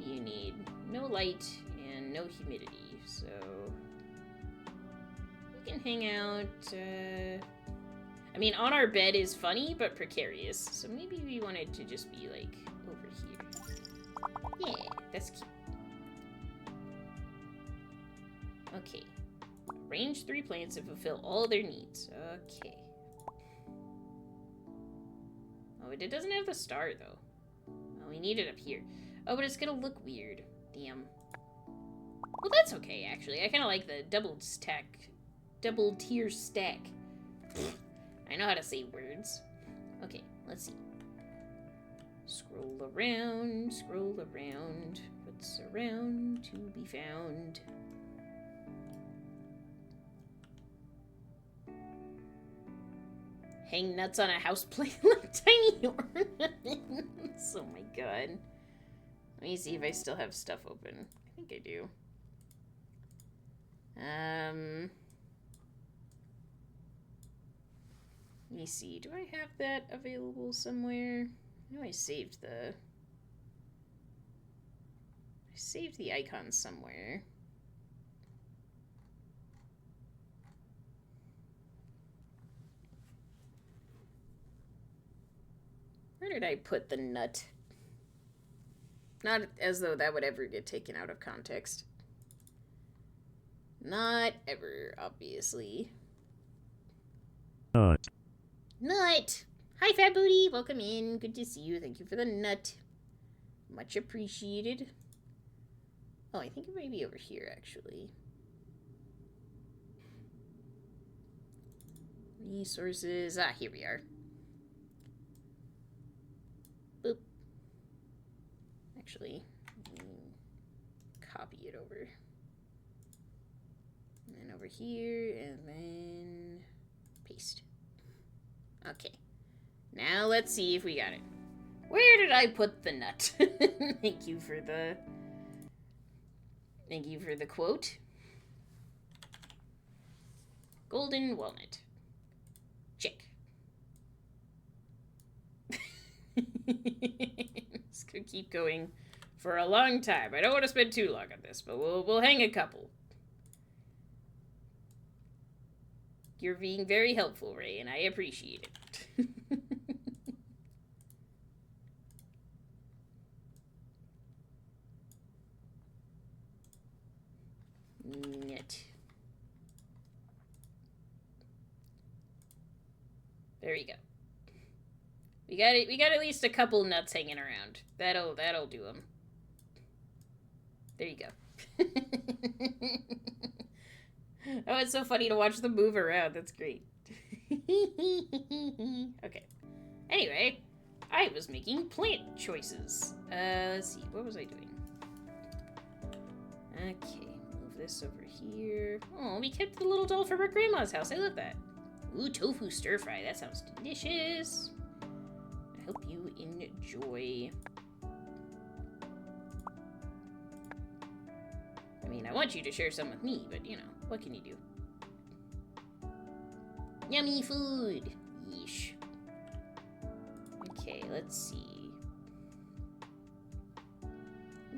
You need no light and no humidity, so you can hang out. I mean, on our bed is funny, but precarious. So maybe we wanted to just be, like, over here. Yeah, that's cute. Okay. Arrange 3 plants and fulfill all their needs. Okay. Oh, it doesn't have the star, though. Oh, we need it up here. Oh, but it's gonna look weird. Damn. Well, that's okay, actually. I kind of like the double tier stack. I know how to say words. Okay, let's see. Scroll around, what's around to be found? Hang nuts on a house plate like tiny ornaments. Oh my god. Let me see if I still have stuff open. I think I do. Let me see. Do I have that available somewhere? I know I saved the icon somewhere. Where did I put the nut? Not as though that would ever get taken out of context. Not ever, obviously. Nut. Nut! Hi, Fat Booty! Welcome in. Good to see you. Thank you for the nut. Much appreciated. Oh, I think it may be over here, actually. Resources. Ah, here we are. Boop. Actually, copy it over. And then over here, and then paste. Okay. Now let's see if we got it. Where did I put the nut? Thank you for the quote. Golden walnut. Check. It's gonna keep going for a long time. I don't want to spend too long on this, but we'll hang a couple. You're being very helpful, Ray, and I appreciate it. Nut. There you go. We got at least a couple nuts hanging around. That'll do them. There you go. Oh, it's so funny to watch them move around. That's great. Okay. Anyway, I was making plant choices. Let's see. What was I doing? Okay, move this over here. Oh, we kept the little doll from our grandma's house. I love that. Ooh, tofu stir fry. That sounds delicious. I hope you enjoy. I mean, I want you to share some with me, but you know, what can you do? Yummy food! Yeesh. Okay, let's see.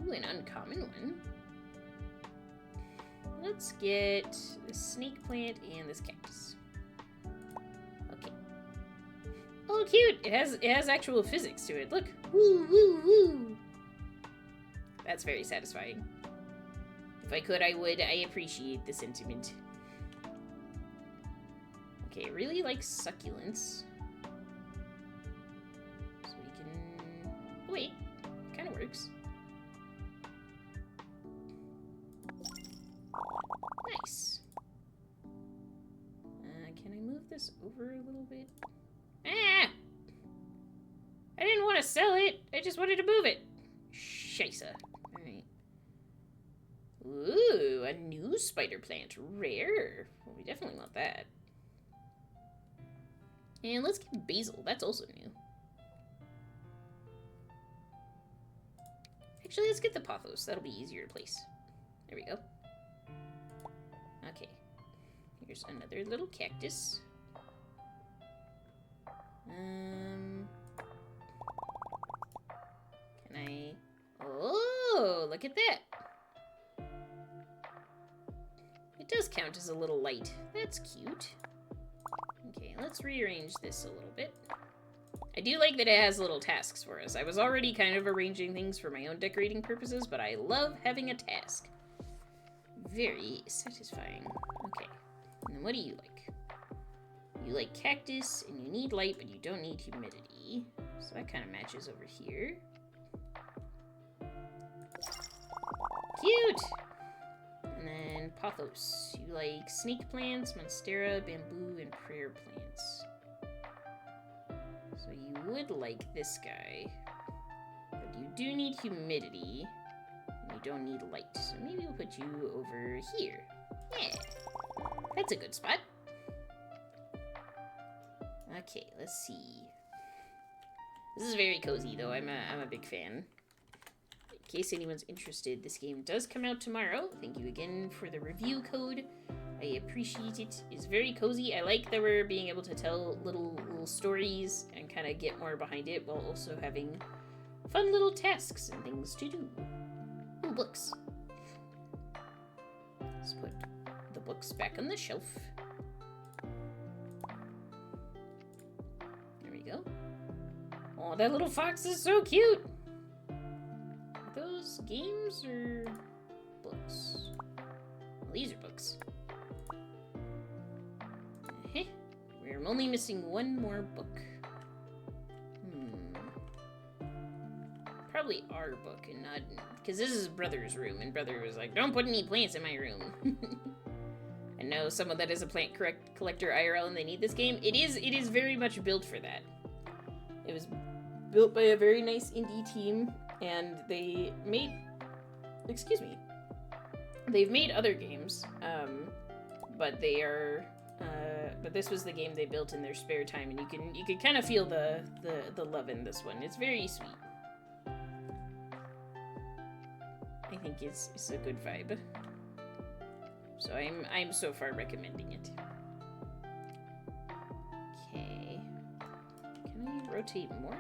Ooh, an uncommon one. Let's get this snake plant and this cactus. Okay. Oh, cute! It has actual physics to it. Look! Woo, woo, woo! That's very satisfying. If I could, I would. I appreciate the sentiment. Okay, I really like succulents. So we can... Oh, wait. Kind of works. Nice. Can I move this over a little bit? Ah! I didn't want to sell it. I just wanted to move it. Scheisse. Alright. Ooh, a new spider plant. Rare. Well, we definitely want that. And let's get basil. That's also new. Actually, let's get the pothos. That'll be easier to place. There we go. Okay. Here's another little cactus. Can I... Oh, look at that. It does count as a little light. That's cute. Okay, let's rearrange this a little bit. I do like that it has little tasks for us. I was already kind of arranging things for my own decorating purposes, but I love having a task. Very satisfying. Okay, and then what do you like? You like cactus, and you need light, but you don't need humidity. So that kind of matches over here. Cute! And then pothos. You like snake plants, monstera, bamboo, and prayer plants. So you would like this guy. But you do need humidity. And you don't need light. So maybe we'll put you over here. Yeah. That's a good spot. Okay, let's see. This is very cozy, though. I'm a big fan. In case anyone's interested, this game does come out tomorrow. Thank you again for the review code. I appreciate it. It's very cozy. I like that we're being able to tell little stories and kind of get more behind it while also having fun little tasks and things to do. Ooh, books. Let's put the books back on the shelf. There we go. Oh, that little fox is so cute. Are this games or books? Well, these are books. We're only missing one more book. Probably our book and not... Because this is Brother's room, and Brother was like, don't put any plants in my room. I know someone that is a plant collector IRL and they need this game. It is very much built for that. It was built by a very nice indie team, and they made... Excuse me. They've made other games, but they are... but this was the game they built in their spare time, and you can kind of feel the love in this one. It's very sweet. I think it's a good vibe. So I'm so far recommending it. Okay. Can I rotate more?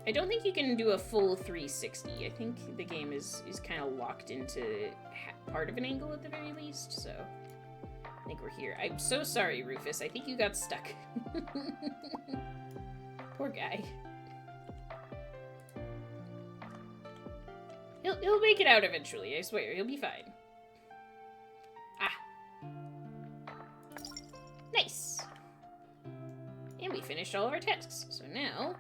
I don't think you can do a full 360. I think the game is kind of locked into part of an angle at the very least, so I think we're here. I'm so sorry, Rufus. I think you got stuck. Poor guy. He'll make it out eventually, I swear. He'll be fine. Ah. Nice. And we finished all of our tasks. So now,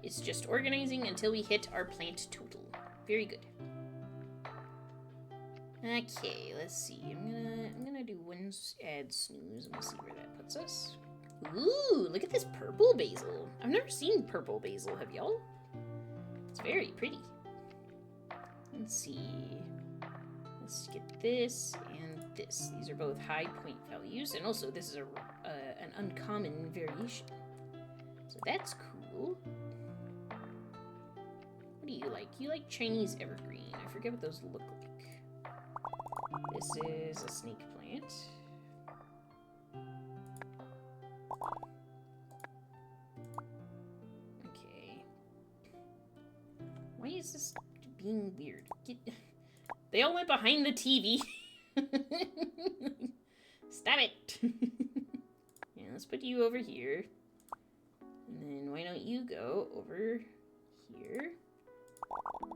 it's just organizing until we hit our plant total. Very good. Okay, let's see. I'm gonna do one add snooze and we'll see where that puts us. Ooh, look at this purple basil. I've never seen purple basil, have y'all? It's very pretty. Let's see. Let's get this and this. These are both high point values, and also this is an uncommon variation. So that's cool. What do you like? You like Chinese evergreen. I forget what those look like. This is a snake plant. Okay. Why is this being weird? They all went behind the TV. Stop it. Yeah, let's put you over here. And then why don't you go over here?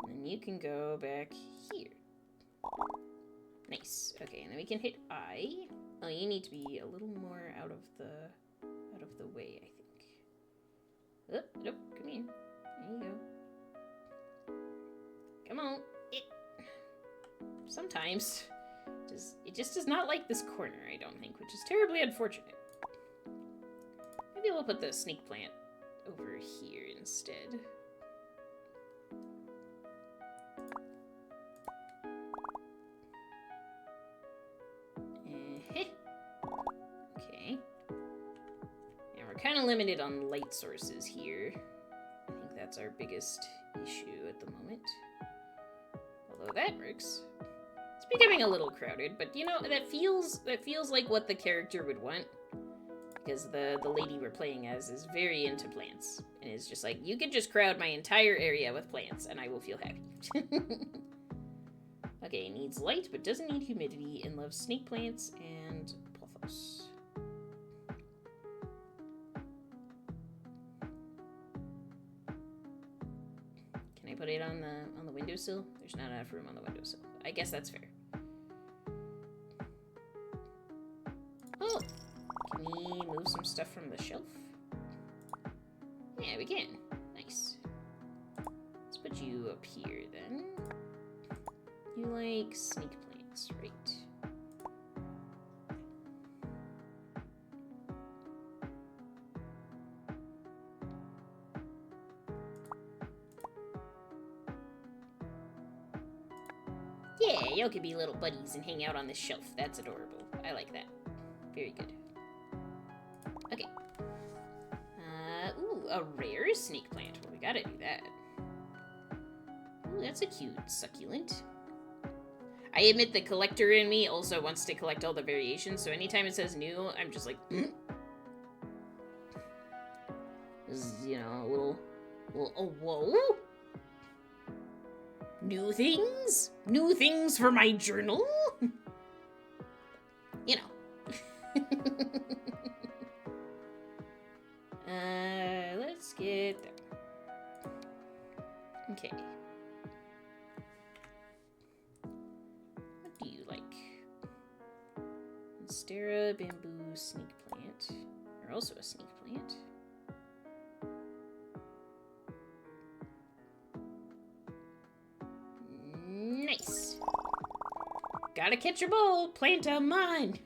And then you can go back here. Nice. Okay, and then we can hit I. Oh, you need to be a little more out of the way, I think. Oh, nope, come here. There you go. Come on. Sometimes it just does not like this corner, I don't think, which is terribly unfortunate. Maybe we'll put the snake plant over here instead. Okay. And we're kind of limited on light sources here. I think that's our biggest issue at the moment. Although that works. It's becoming a little crowded, but you know, that feels like what the character would want. Because the lady we're playing as is very into plants. And is just like, you can just crowd my entire area with plants and I will feel happy. Okay, needs light but doesn't need humidity and loves snake plants and pothos. Can I put it on the windowsill? There's not enough room on the windowsill. I guess that's fair. Oh! Can we move some stuff from the shelf? Yeah, we can. Nice. Let's put you up here then. You like snake plants, right? Yeah, y'all could be little buddies and hang out on this shelf. That's adorable. I like that. Very good. Okay. Ooh, a rare snake plant. Well, we gotta do that. Ooh, that's a cute succulent. I admit the collector in me also wants to collect all the variations, so anytime it says new, I'm just like, This is, you know, a little, oh, whoa? New things? New things for my journal? You know. Let's get there. Okay. Monstera, bamboo, snake plant. Or also a snake plant. Nice. Gotta catch a bull, plant a mine.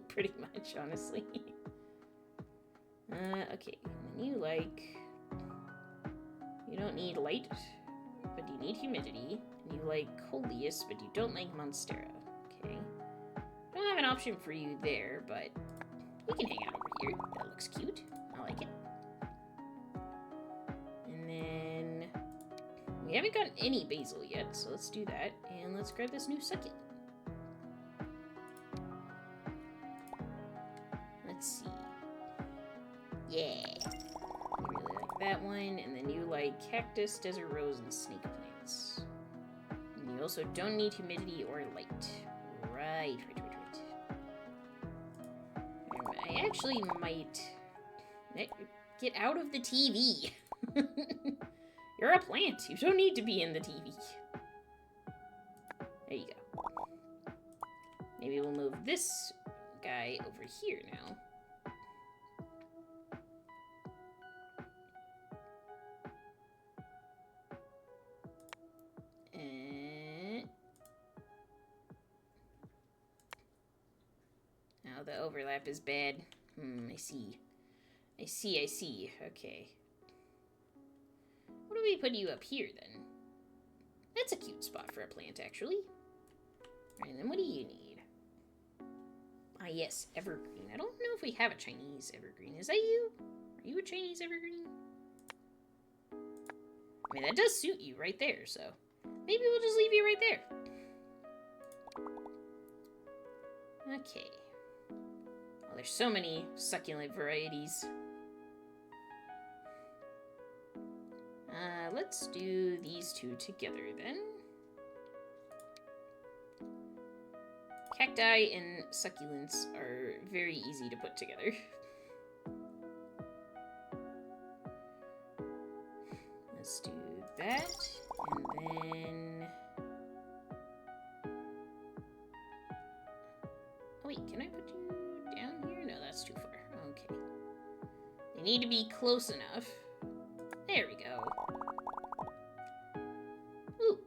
Pretty much, honestly. Okay. And you don't need light, but you need humidity. And you like coleus, but you don't like monstera. Okay. Don't have an option for you there, but you can hang out over here. That looks cute. I like it. And then we haven't gotten any basil yet, so let's do that. And let's grab this new succulent. Let's see. Yeah. You really like that one. And then you like cactus, desert rose, and snake plants. And you also don't need humidity or light. Right. I actually might get out of the TV. You're a plant. You don't need to be in the TV. There you go. Maybe we'll move this guy over here now. Oh, the overlap is bad. I see. I see. Okay. What do we put you up here, then? That's a cute spot for a plant, actually. And then what do you need? Ah, yes, evergreen. I don't know if we have a Chinese evergreen. Is that you? Are you a Chinese evergreen? I mean, that does suit you right there, so maybe we'll just leave you right there. Okay. Well, there's so many succulent varieties. Let's do these two together, then. Cacti and succulents are very easy to put together. Let's do that, and then... Oh wait, can I put you down here? No, that's too far. Okay. They need to be close enough. There we go. Ooh.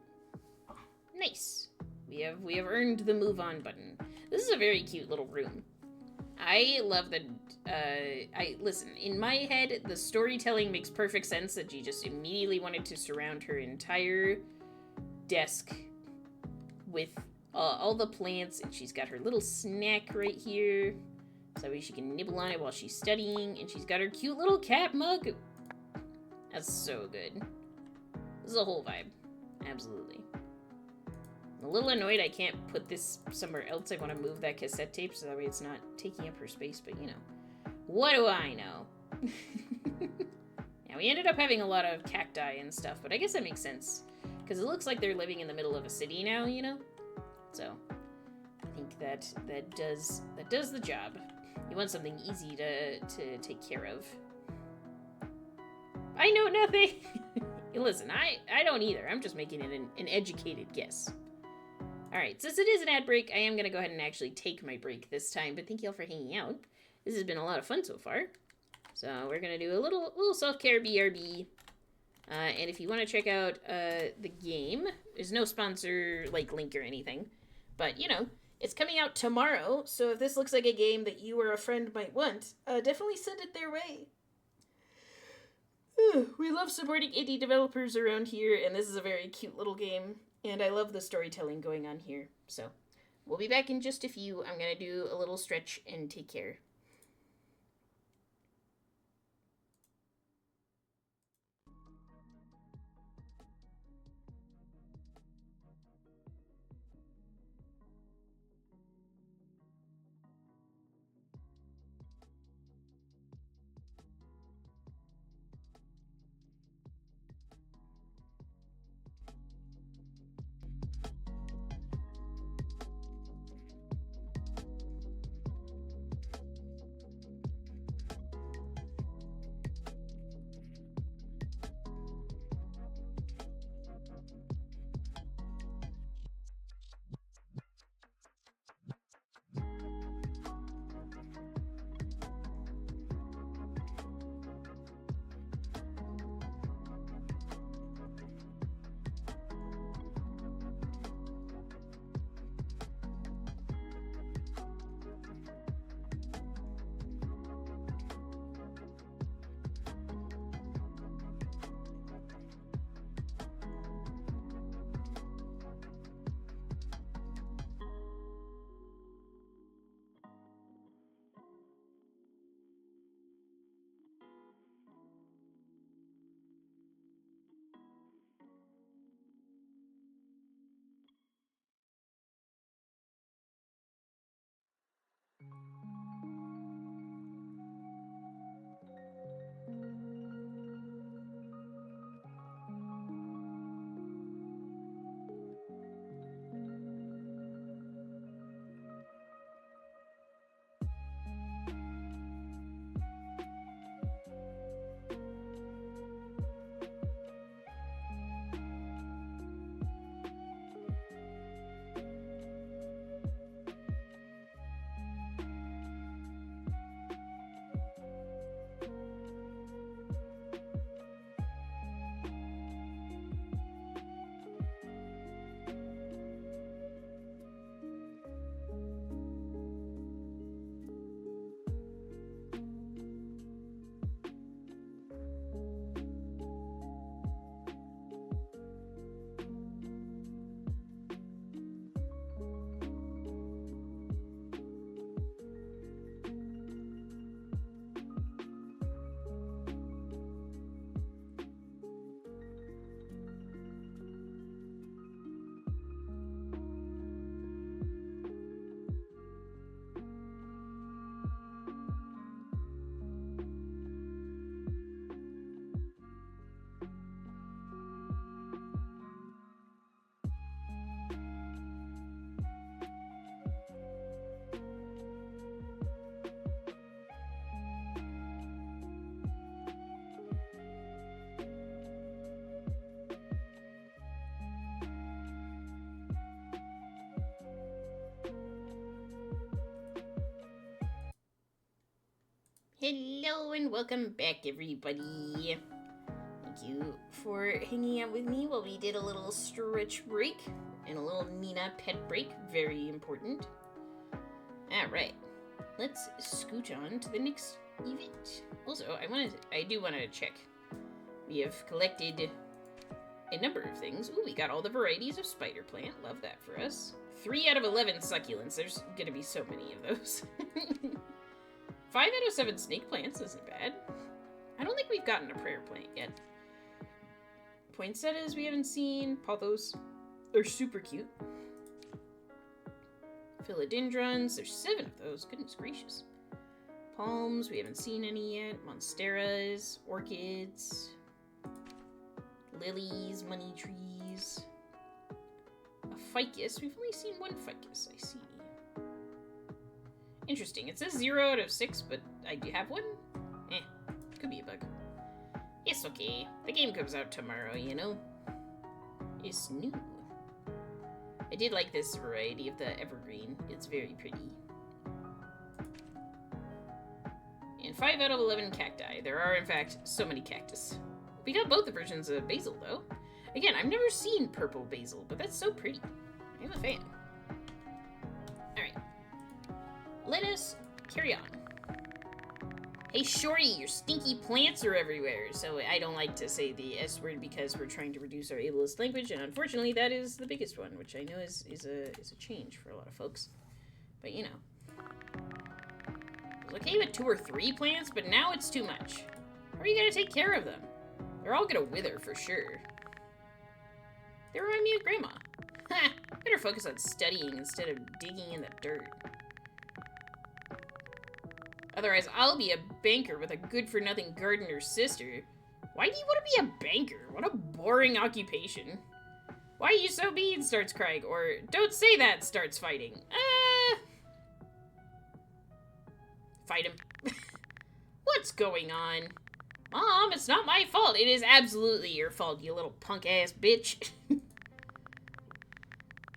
Nice. We have earned the move on button. This is a very cute little room. I love the listen, in my head, the storytelling makes perfect sense that she just immediately wanted to surround her entire desk with all the plants, and she's got her little snack right here, so that way she can nibble on it while she's studying, and she's got her cute little cat mug. That's so good. This is a whole vibe. Absolutely. I'm a little annoyed I can't put this somewhere else. I want to move that cassette tape so that way it's not taking up her space, but you know. What do I know? Yeah, we ended up having a lot of cacti and stuff, but I guess that makes sense. Because it looks like they're living in the middle of a city now, you know? So, I think that does the job. You want something easy to take care of. I know nothing! Listen, I don't either. I'm just making it an educated guess. Alright, since it is an ad break, I am going to go ahead and actually take my break this time, but thank you all for hanging out. This has been a lot of fun so far. So we're going to do a little self-care BRB. And if you want to check out the game, there's no sponsor link or anything. But, you know, it's coming out tomorrow, so if this looks like a game that you or a friend might want, definitely send it their way. We love supporting indie developers around here, and this is a very cute little game. And I love the storytelling going on here. So, we'll be back in just a few. I'm going to do a little stretch and take care. Hello and welcome back, everybody. Thank you for hanging out with me while we did a little stretch break and a little Nina pet break. Very important. Alright, let's scooch on to the next event. Also, I do want to check. We have collected a number of things. Ooh, we got all the varieties of spider plant. Love that for us. 3 out of 11 succulents. There's gonna be so many of those. 5 out of 7 snake plants isn't bad. I don't think we've gotten a prayer plant yet. Poinsettias we haven't seen. Pothos are super cute. Philodendrons, there's 7 of those. Goodness gracious. Palms, we haven't seen any yet. Monsteras, orchids, lilies, money trees. A ficus. We've only seen 1 ficus, I see. Interesting. It says 0 out of 6, but I do have 1. Could be a bug. It's okay. The game comes out tomorrow, you know? It's new. I did like this variety of the evergreen. It's very pretty. And 5 out of 11 cacti. There are, in fact, so many cactus. We got both the versions of basil, though. Again, I've never seen purple basil, but that's so pretty. I'm a fan. Alright. Let us carry on. Hey, Shorty, your stinky plants are everywhere. So I don't like to say the S word because we're trying to reduce our ableist language, and unfortunately that is the biggest one, which I know is a change for a lot of folks. But, you know. I was okay with 2 or 3 plants, but now it's too much. How are you gonna take care of them? They're all gonna wither for sure. They remind me of Grandma. Ha! Better focus on studying instead of digging in the dirt. Otherwise, I'll be a banker with a good-for-nothing gardener's sister. Why do you want to be a banker? What a boring occupation. Why are you so mean? Starts crying. Or, don't say that, starts fighting. Fight him. What's going on? Mom, it's not my fault. It is absolutely your fault, you little punk-ass bitch. It's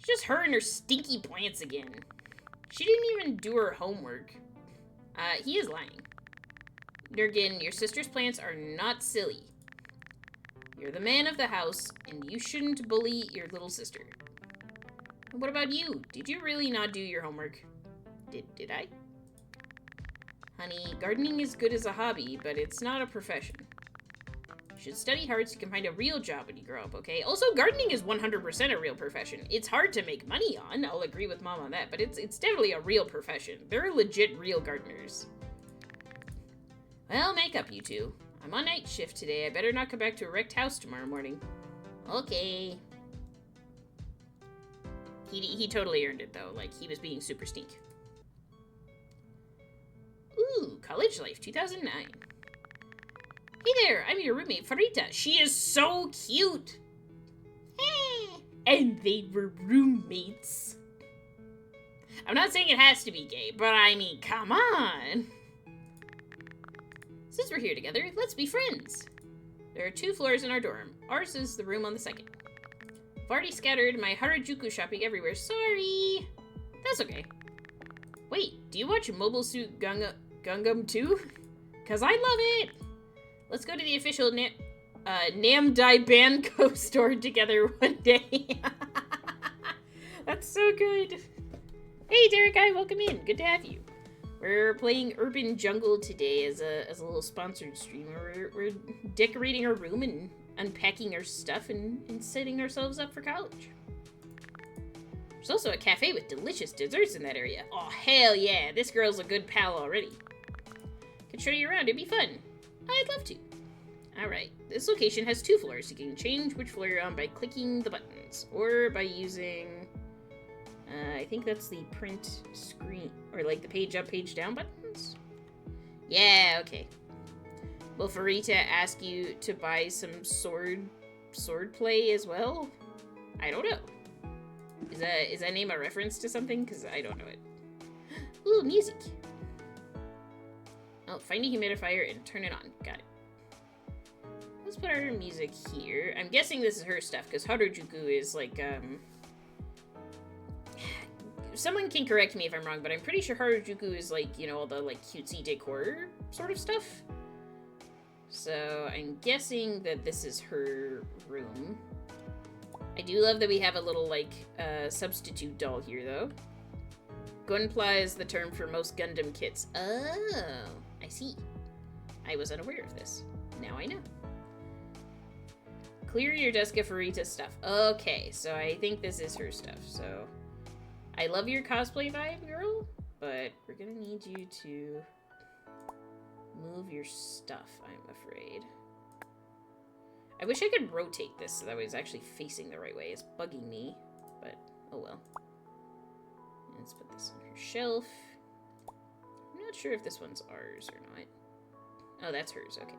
just her and her stinky plants again. She didn't even do her homework. He is lying. Nurgen, your sister's plants are not silly. You're the man of the house, and you shouldn't bully your little sister. And what about you? Did you really not do your homework? Did I? Honey, gardening is good as a hobby, but it's not a profession. You should study hard so you can find a real job when you grow up, okay? Also, gardening is 100% a real profession. It's hard to make money on, I'll agree with Mom on that, but it's definitely a real profession. There are legit real gardeners. Well, make up, you two. I'm on night shift today. I better not come back to a wrecked house tomorrow morning. Okay. He totally earned it, though. Like, he was being super stink. Ooh, college life, 2009. Hey there, I'm your roommate, Farita. She is so cute. And they were roommates. I'm not saying it has to be gay, but I mean, come on. Since we're here together, let's be friends. There are 2 floors in our dorm. Ours is the room on the 2nd. I've already scattered my Harajuku shopping everywhere. Sorry. That's okay. Wait, do you watch Mobile Suit Gundam 2? Cause I love it. Let's go to the official Namdai Banco store together one day. That's so good. Hey, Derek, welcome in. Good to have you. We're playing Urban Jungle today as a little sponsored stream. We're decorating our room and unpacking our stuff and setting ourselves up for college. There's also a cafe with delicious desserts in that area. Oh, hell yeah. This girl's a good pal already. Could show you around. It'd be fun. I'd love to. Alright, this location has 2 floors. You can change which floor you're on by clicking the buttons, or by using, I think that's the print screen, or like the page up, page down buttons? Yeah, okay. Will Farita ask you to buy some sword play as well? I don't know. Is that name a reference to something? Because I don't know it. Ooh, music. Oh, find a humidifier and turn it on. Got it. Let's put our music here. I'm guessing this is her stuff, because Harajuku is like, someone can correct me if I'm wrong, but I'm pretty sure Harajuku is like, you know, all the like cutesy decor sort of stuff. So I'm guessing that this is her room. I do love that we have a little like substitute doll here though. Gunpla is the term for most Gundam kits. Oh, I see. I was unaware of this. Now I know. Clear your desk of Farita's stuff. Okay, so I think this is her stuff. So I love your cosplay vibe, girl, but we're gonna need you to move your stuff, I'm afraid. I wish I could rotate this so that way it's actually facing the right way. It's bugging me, but oh well. Let's put this on her shelf. I'm not sure if this one's ours or not. Oh, that's hers, okay.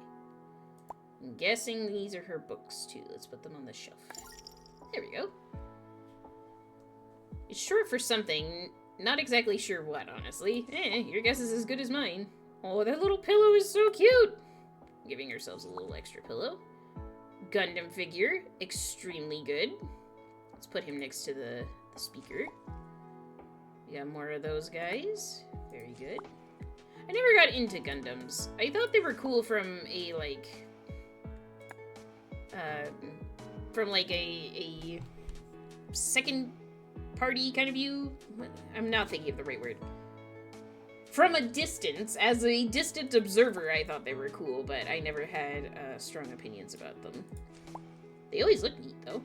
I'm guessing these are her books too. Let's put them on the shelf. There we go. It's short for something. Not exactly sure what, honestly. Your guess is as good as mine. Oh, that little pillow is so cute! Giving ourselves a little extra pillow. Gundam figure. Extremely good. Let's put him next to the speaker. We got more of those guys. Very good. I never got into Gundams. I thought they were cool from a, like... a second party kind of view. I'm not thinking of the right word. From a distance, as a distant observer, I thought they were cool, but I never had strong opinions about them. They always look neat, though.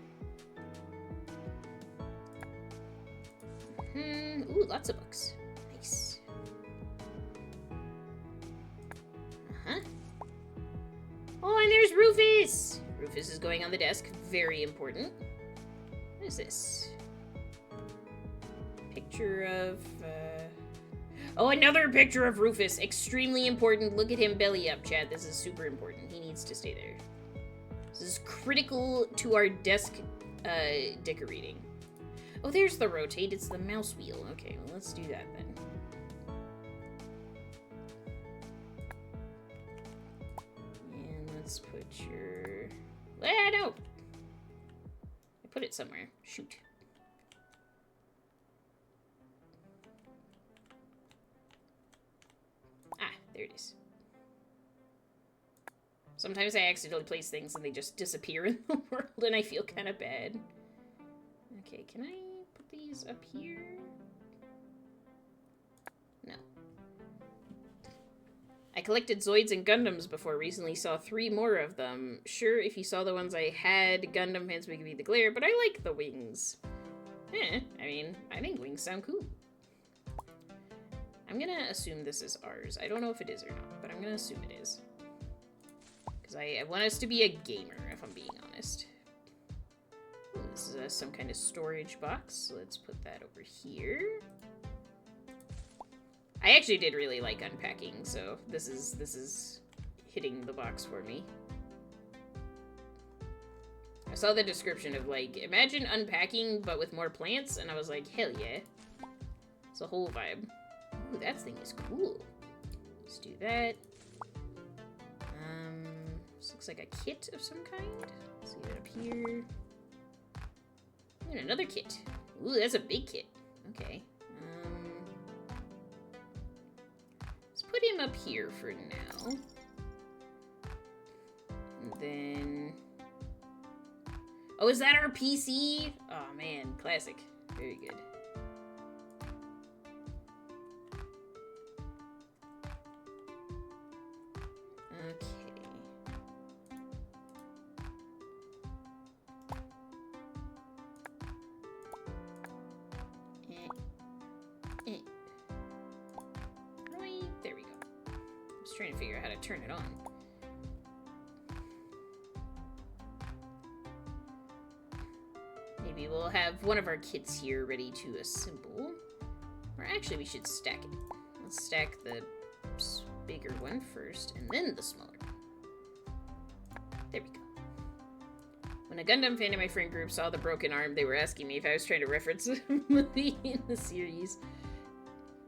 Ooh, lots of books. Nice. Uh-huh. Oh, and there's Rufus! Rufus is going on the desk. Very important. What is this? Picture of, Oh, another picture of Rufus. Extremely important. Look at him belly up, chat. This is super important. He needs to stay there. This is critical to our desk, decorating. Oh, there's the rotate. It's the mouse wheel. Okay, well, let's do that then. And let's put your... Ah, no! I put it somewhere. Shoot. Ah, there it is. Sometimes I accidentally place things and they just disappear in the world and I feel kind of bad. Okay, can I put these up here? No. I collected Zoids and Gundams before, recently saw 3 more of them. Sure, if you saw the ones I had, Gundam fans would give me the glare, but I like the wings. I mean, I think wings sound cool. I'm gonna assume this is ours. I don't know if it is or not, but I'm gonna assume it is. Because I want us to be a gamer, if I'm being honest. Ooh, this is some kind of storage box, so let's put that over here. I actually did really like unpacking, so this is hitting the box for me. I saw the description of, like, imagine unpacking, but with more plants, and I was like, hell yeah. It's a whole vibe. Ooh, that thing is cool. Let's do that. This looks like a kit of some kind. Let's see that up here. And another kit. Ooh, that's a big kit. Okay. Let's put him up here for now. And then... Oh, is that our PC? Oh, man. Classic. Very good. Trying to figure out how to turn it on. Maybe we'll have one of our kits here ready to assemble. Or actually, we should stack it. Let's stack the bigger one first, and then the smaller one. There we go. When a Gundam fan in my friend group saw the broken arm, they were asking me if I was trying to reference a movie in the series.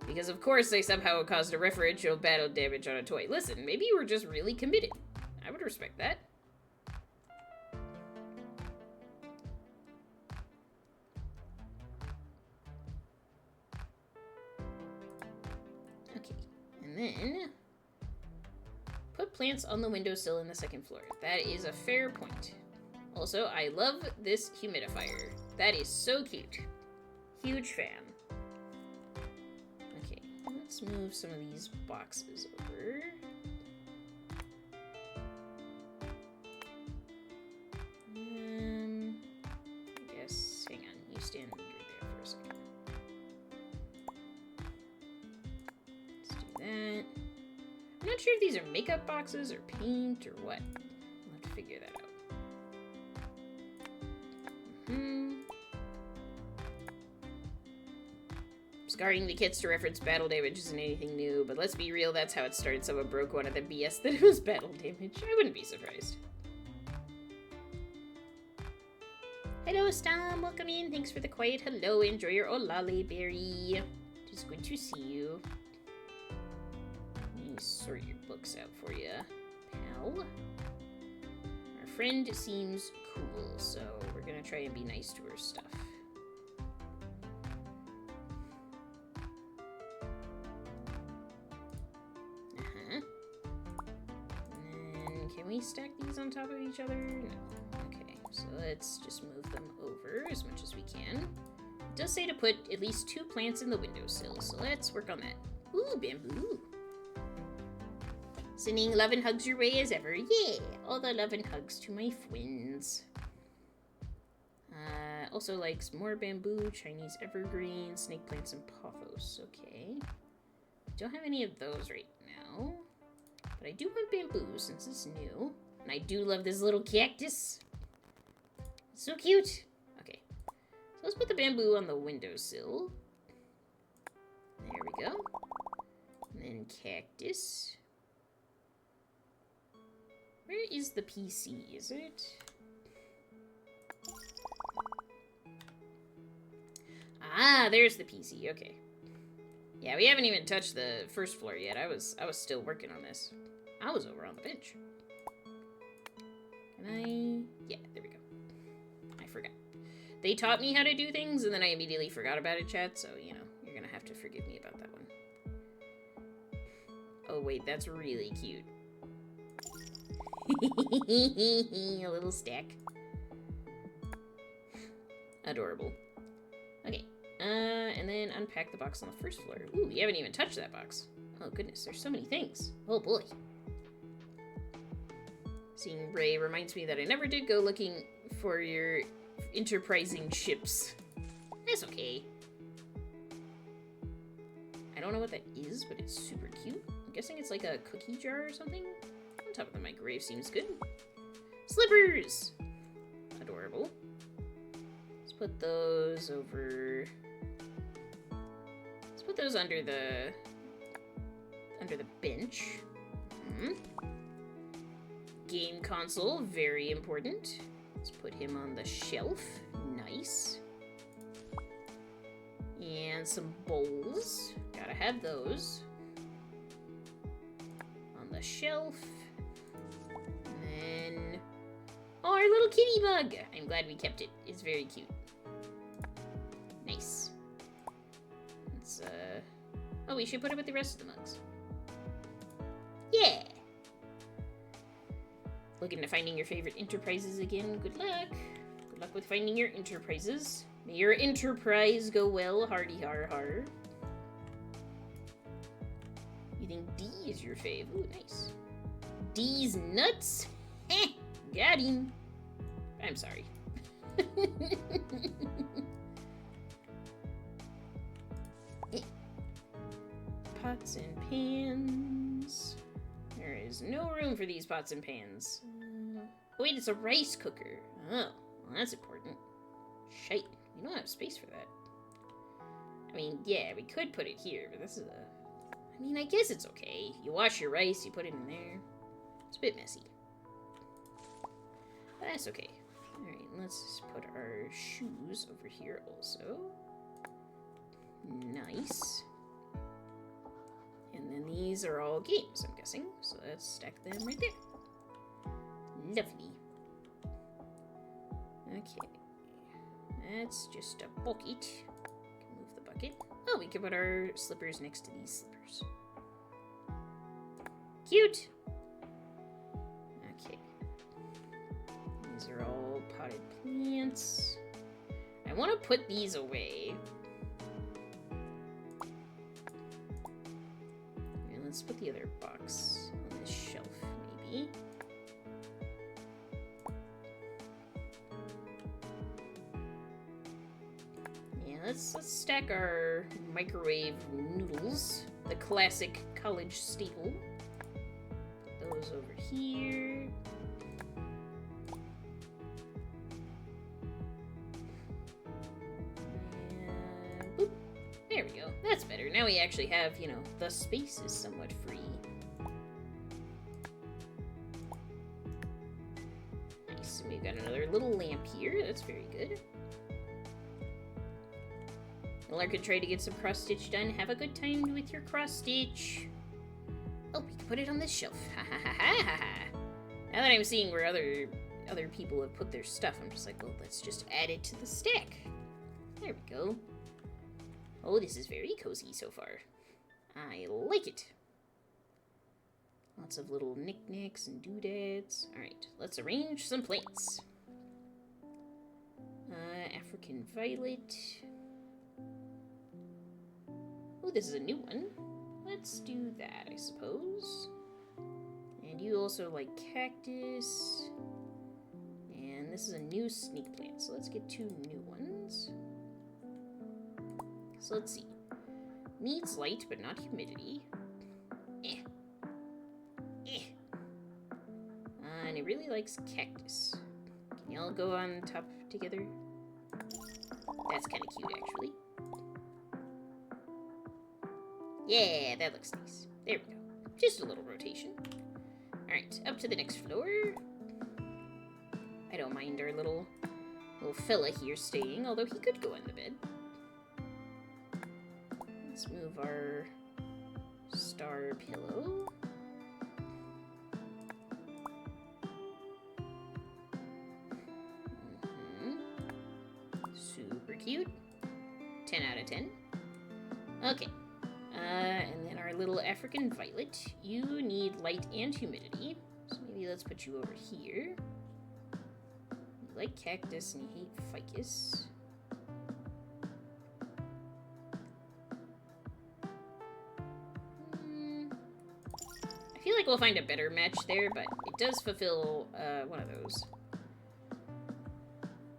Because, of course, they somehow caused a referential battle damage on a toy. Listen, maybe you were just really committed. I would respect that. Okay, and then put plants on the windowsill in the second floor. That is a fair point. Also, I love this humidifier. That is so cute. Huge fan. Okay, let's move some of these boxes over. I guess, hang on, you stand right there for a second. Let's do that. I'm not sure if these are makeup boxes or paint or what. I'll have to figure that out. Scarring the kits to reference battle damage isn't anything new, but let's be real, that's how it started. Someone broke one of the BS that it was battle damage. I wouldn't be surprised. Hello, Stam. Welcome in. Thanks for the quiet hello. Enjoy your olale berry. It is good to see you. Let me sort your books out for you, pal. Our friend seems cool, so we're gonna try and be nice to her stuff. Can we stack these on top of each other? No. Okay, so let's just move them over as much as we can. It does say to put at least 2 plants in the windowsill, so let's work on that. Ooh, bamboo. Sending love and hugs your way as ever. Yeah, all the love and hugs to my twins. Also likes more bamboo, Chinese evergreen, snake plants, and pothos. Okay. Don't have any of those right now. But I do want bamboo since it's new. And I do love this little cactus. It's so cute. Okay. So let's put the bamboo on the windowsill. There we go. And then cactus. Where is the PC? Is it? Ah, there's the PC. Okay. Yeah, we haven't even touched the first floor yet. I was still working on this. I was over on the bench. Can I? Yeah, there we go. I forgot. They taught me how to do things, and then I immediately forgot about it, chat, so, you know, you're gonna have to forgive me about that one. Oh, wait, that's really cute. A little stack. Adorable. Okay. And then unpack the box on the first floor. Ooh, we haven't even touched that box. Oh, goodness, there's so many things. Oh, boy. Seeing Ray reminds me that I never did go looking for your enterprising ships. That's okay. I don't know what that is, but it's super cute. I'm guessing it's like a cookie jar or something. On top of the microwave seems good. Slippers! Adorable. Let's put those over... Let's put those under the bench. Game console, very important. Let's put him on the shelf. Nice. And some bowls. Gotta have those. On the shelf. And then... Oh, our little kitty mug! I'm glad we kept it. It's very cute. Nice. Let's, Oh, we should put it with the rest of the mugs. Yeah! Looking to finding your favorite enterprises again. Good luck. Good luck with finding your enterprises. May your enterprise go well, hardy har har. You think D is your fave? Ooh, nice. D's nuts? Eh, got him. I'm sorry. Pots and pans. There is no room for these pots and pans. Wait, it's a rice cooker. Oh, well, that's important. Shite. We don't have space for that. I mean, yeah, we could put it here, but this is a... I mean, I guess it's okay. You wash your rice, you put it in there. It's a bit messy. But that's okay. Alright, let's put our shoes over here also. Nice. And then these are all games, I'm guessing. So let's stack them right there. Lovely. Okay. That's just a bucket. Can move the bucket. Oh, we can put our slippers next to these slippers. Cute! Okay. These are all potted plants. I want to put these away. And let's put the other box on this shelf, maybe. Yeah, let's stack our microwave noodles, the classic college staple. Put those over here. And boop. There we go. That's better. Now we actually have, you know, the space is somewhat free. Nice. And we've got another little lamp here. That's very good. Miller could try to get some cross-stitch done. Have a good time with your cross-stitch. Oh, we can put it on this shelf. Ha ha ha ha ha ha. Now that I'm seeing where other people have put their stuff, I'm just like, well, let's just add it to the stack. There we go. Oh, this is very cozy so far. I like it. Lots of little knickknacks and doodads. Alright, let's arrange some plates. African violet. Oh, this is a new one. Let's do that, I suppose. And you also like cactus. And this is a new snake plant, so let's get 2 new ones. So let's see. Needs light, but not humidity. And it really likes cactus. Can y'all go on top together? That's kind of cute, actually. Yeah, that looks nice. There we go. Just a little rotation. Alright, up to the next floor. I don't mind our little fella here staying, although he could go in the bed. Let's move our star pillow. Super cute. 10 out of 10. Okay. And then our little African violet. You need light and humidity. So maybe let's put you over here. You like cactus and you hate ficus. I feel like we'll find a better match there, but it does fulfill one of those.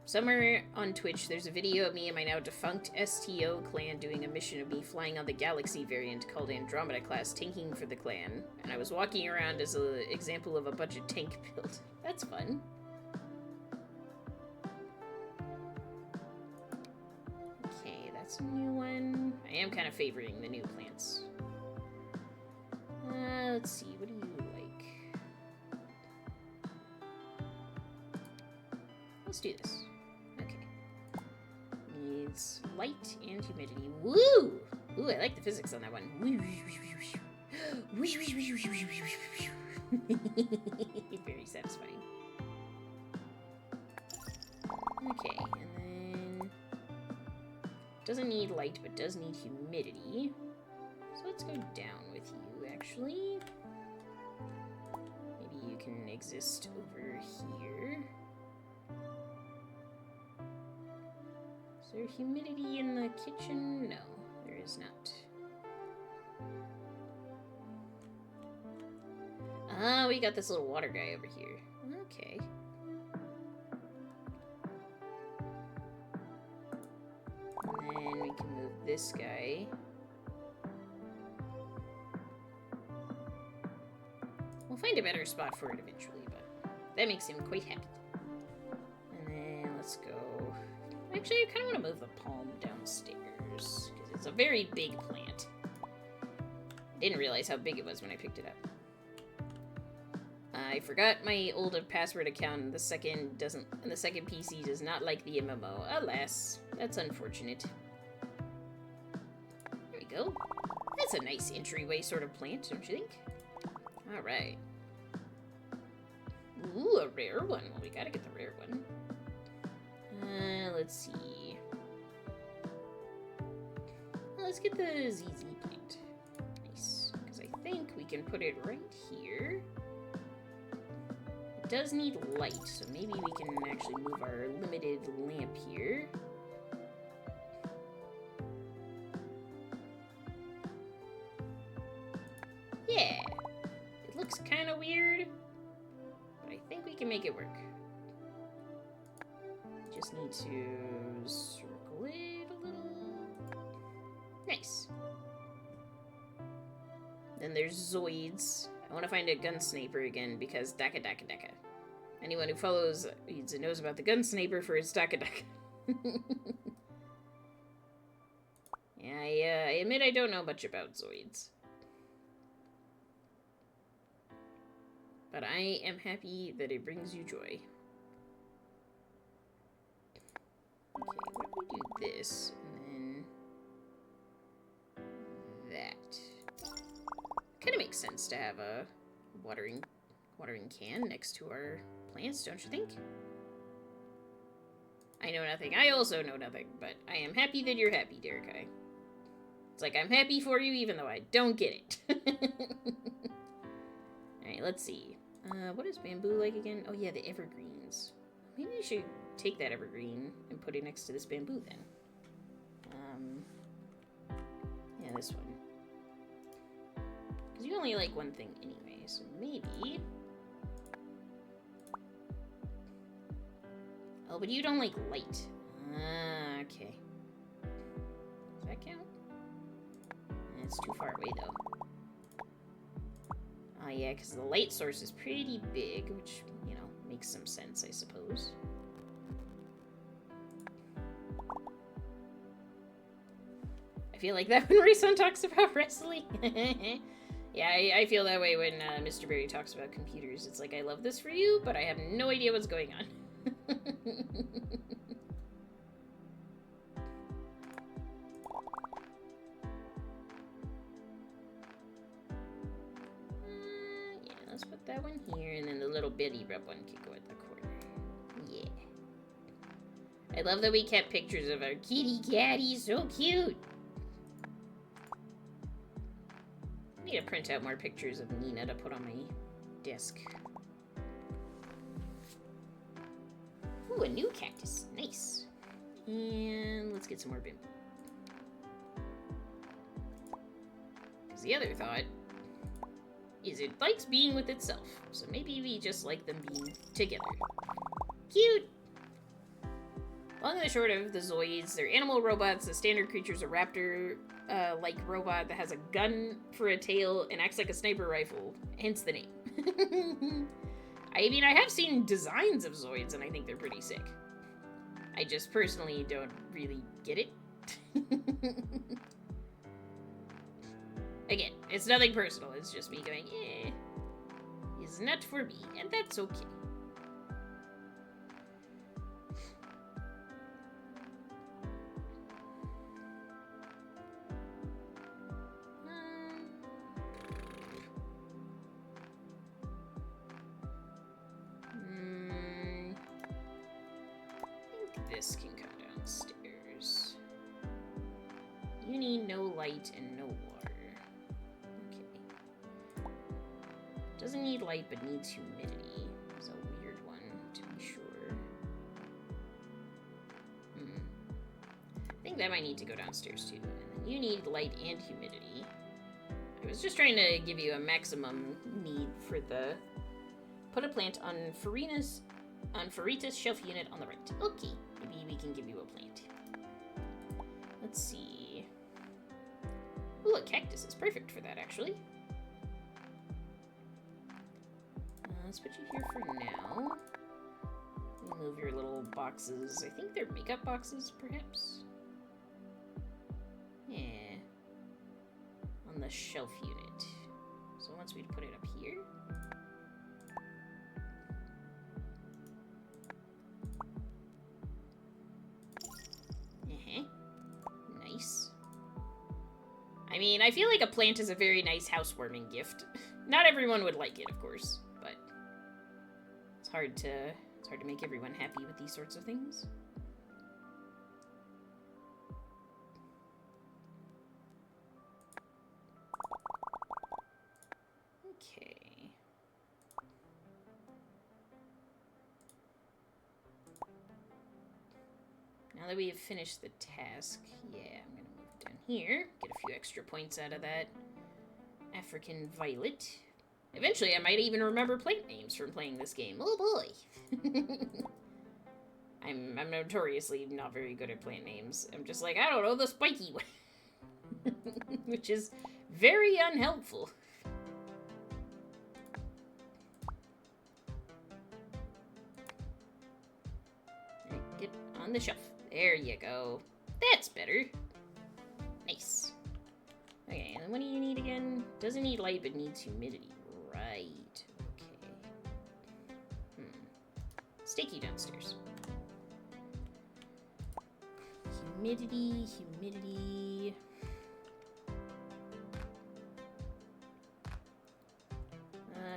Somewhere on Twitch, there's a video of me and my now defunct STO clan doing a mission of me flying on the Galaxy variant called Andromeda class, tanking for the clan. And I was walking around as an example of a budget tank build. That's fun. Okay, that's a new one. I am kind of favoring the new plants. Let's see, what do you like? Let's do this. Needs light and humidity. Woo! Ooh, I like the physics on that one. Very satisfying. Okay, and then doesn't need light, but does need humidity. So let's go down with you, actually. Maybe you can exist over here. Is there humidity in the kitchen? No, there is not. Ah, we got this little water guy over here. Okay. And then we can move this guy. We'll find a better spot for it eventually, but that makes him quite happy. And then let's go... Actually, I kind of want to move the palm downstairs, because it's a very big plant. Didn't realize how big it was when I picked it up. I forgot my old password account, and the second PC does not like the MMO. Alas, that's unfortunate. There we go. That's a nice entryway sort of plant, don't you think? Alright. Ooh, a rare one. Well, we gotta get the rare one. Let's see. Let's get the ZZ plant. Nice. Because I think we can put it right here. It does need light, so maybe we can actually move our limited lamp here. Yeah, it looks kind of weird, but I think we can make it work. Just need to circle it a little. Nice. Then there's Zoids. I want to find a gun sniper again because Daka Daka Daka. Anyone who follows knows about the gun sniper for its Daka Daka. Yeah, I admit I don't know much about Zoids. But I am happy that it brings you joy. Okay, what if we do this, and then that? Kind of makes sense to have a watering can next to our plants, don't you think? I know nothing. I also know nothing, but I am happy that you're happy, Derekai. It's like I'm happy for you even though I don't get it. Alright, let's see. What is bamboo like again? Oh yeah, the evergreens. Maybe I should take that evergreen and put it next to this bamboo then. Yeah, this one. Because you only like one thing anyway, so maybe... Oh, but you don't like light. Ah, okay. Does that count? It's too far away though. Oh yeah, because the light source is pretty big, which, you know, makes some sense, I suppose. I feel like that when Rayson talks about wrestling. Yeah, I feel that way when Mr. Berry talks about computers. It's like, I love this for you, but I have no idea what's going on. Yeah, let's put that one here, and then the little bitty rub one can go at the corner. Yeah. I love that we kept pictures of our kitty catty, so cute. I need to print out more pictures of Nina to put on my desk. Ooh, a new cactus. Nice. And let's get some more bamboo. Because the other thought is it likes being with itself. So maybe we just like them being together. Cute! Long and the short of the Zoids, they're animal robots. The standard creature's a raptor like robot that has a gun for a tail and acts like a sniper rifle, hence the name. I mean, I have seen designs of Zoids, and I think they're pretty sick. I just personally don't really get it. Again, it's nothing personal, it's just me going, eh, it's not for me, and that's okay. This can come downstairs. You need no light and no water. Okay. Doesn't need light, but needs humidity. It's a weird one, to be sure. I think that might need to go downstairs, too. And then you need light and humidity. I was just trying to give you a maximum need for the... Put a plant on Farita's shelf unit on the right. Okay. Maybe we can give you a plant. Let's see. Ooh, a cactus is perfect for that, actually. Let's put you here for now. Move your little boxes. I think they're makeup boxes, perhaps? Yeah. On the shelf unit. So once we put it up here... Nice. I mean, I feel like a plant is a very nice housewarming gift. Not everyone would like it, of course, but it's hard to make everyone happy with these sorts of things. that we have finished the task, yeah, I'm gonna move down here, get a few extra points out of that African violet. Eventually, I might even remember plant names from playing this game. Oh boy! I'm notoriously not very good at plant names. I'm just like, I don't know, the spiky one. Which is very unhelpful. Get on the shelf. There you go. That's better. Nice. Okay, and then what do you need again? Doesn't need light, but needs humidity. Right. Okay. Stake you downstairs. Humidity, humidity.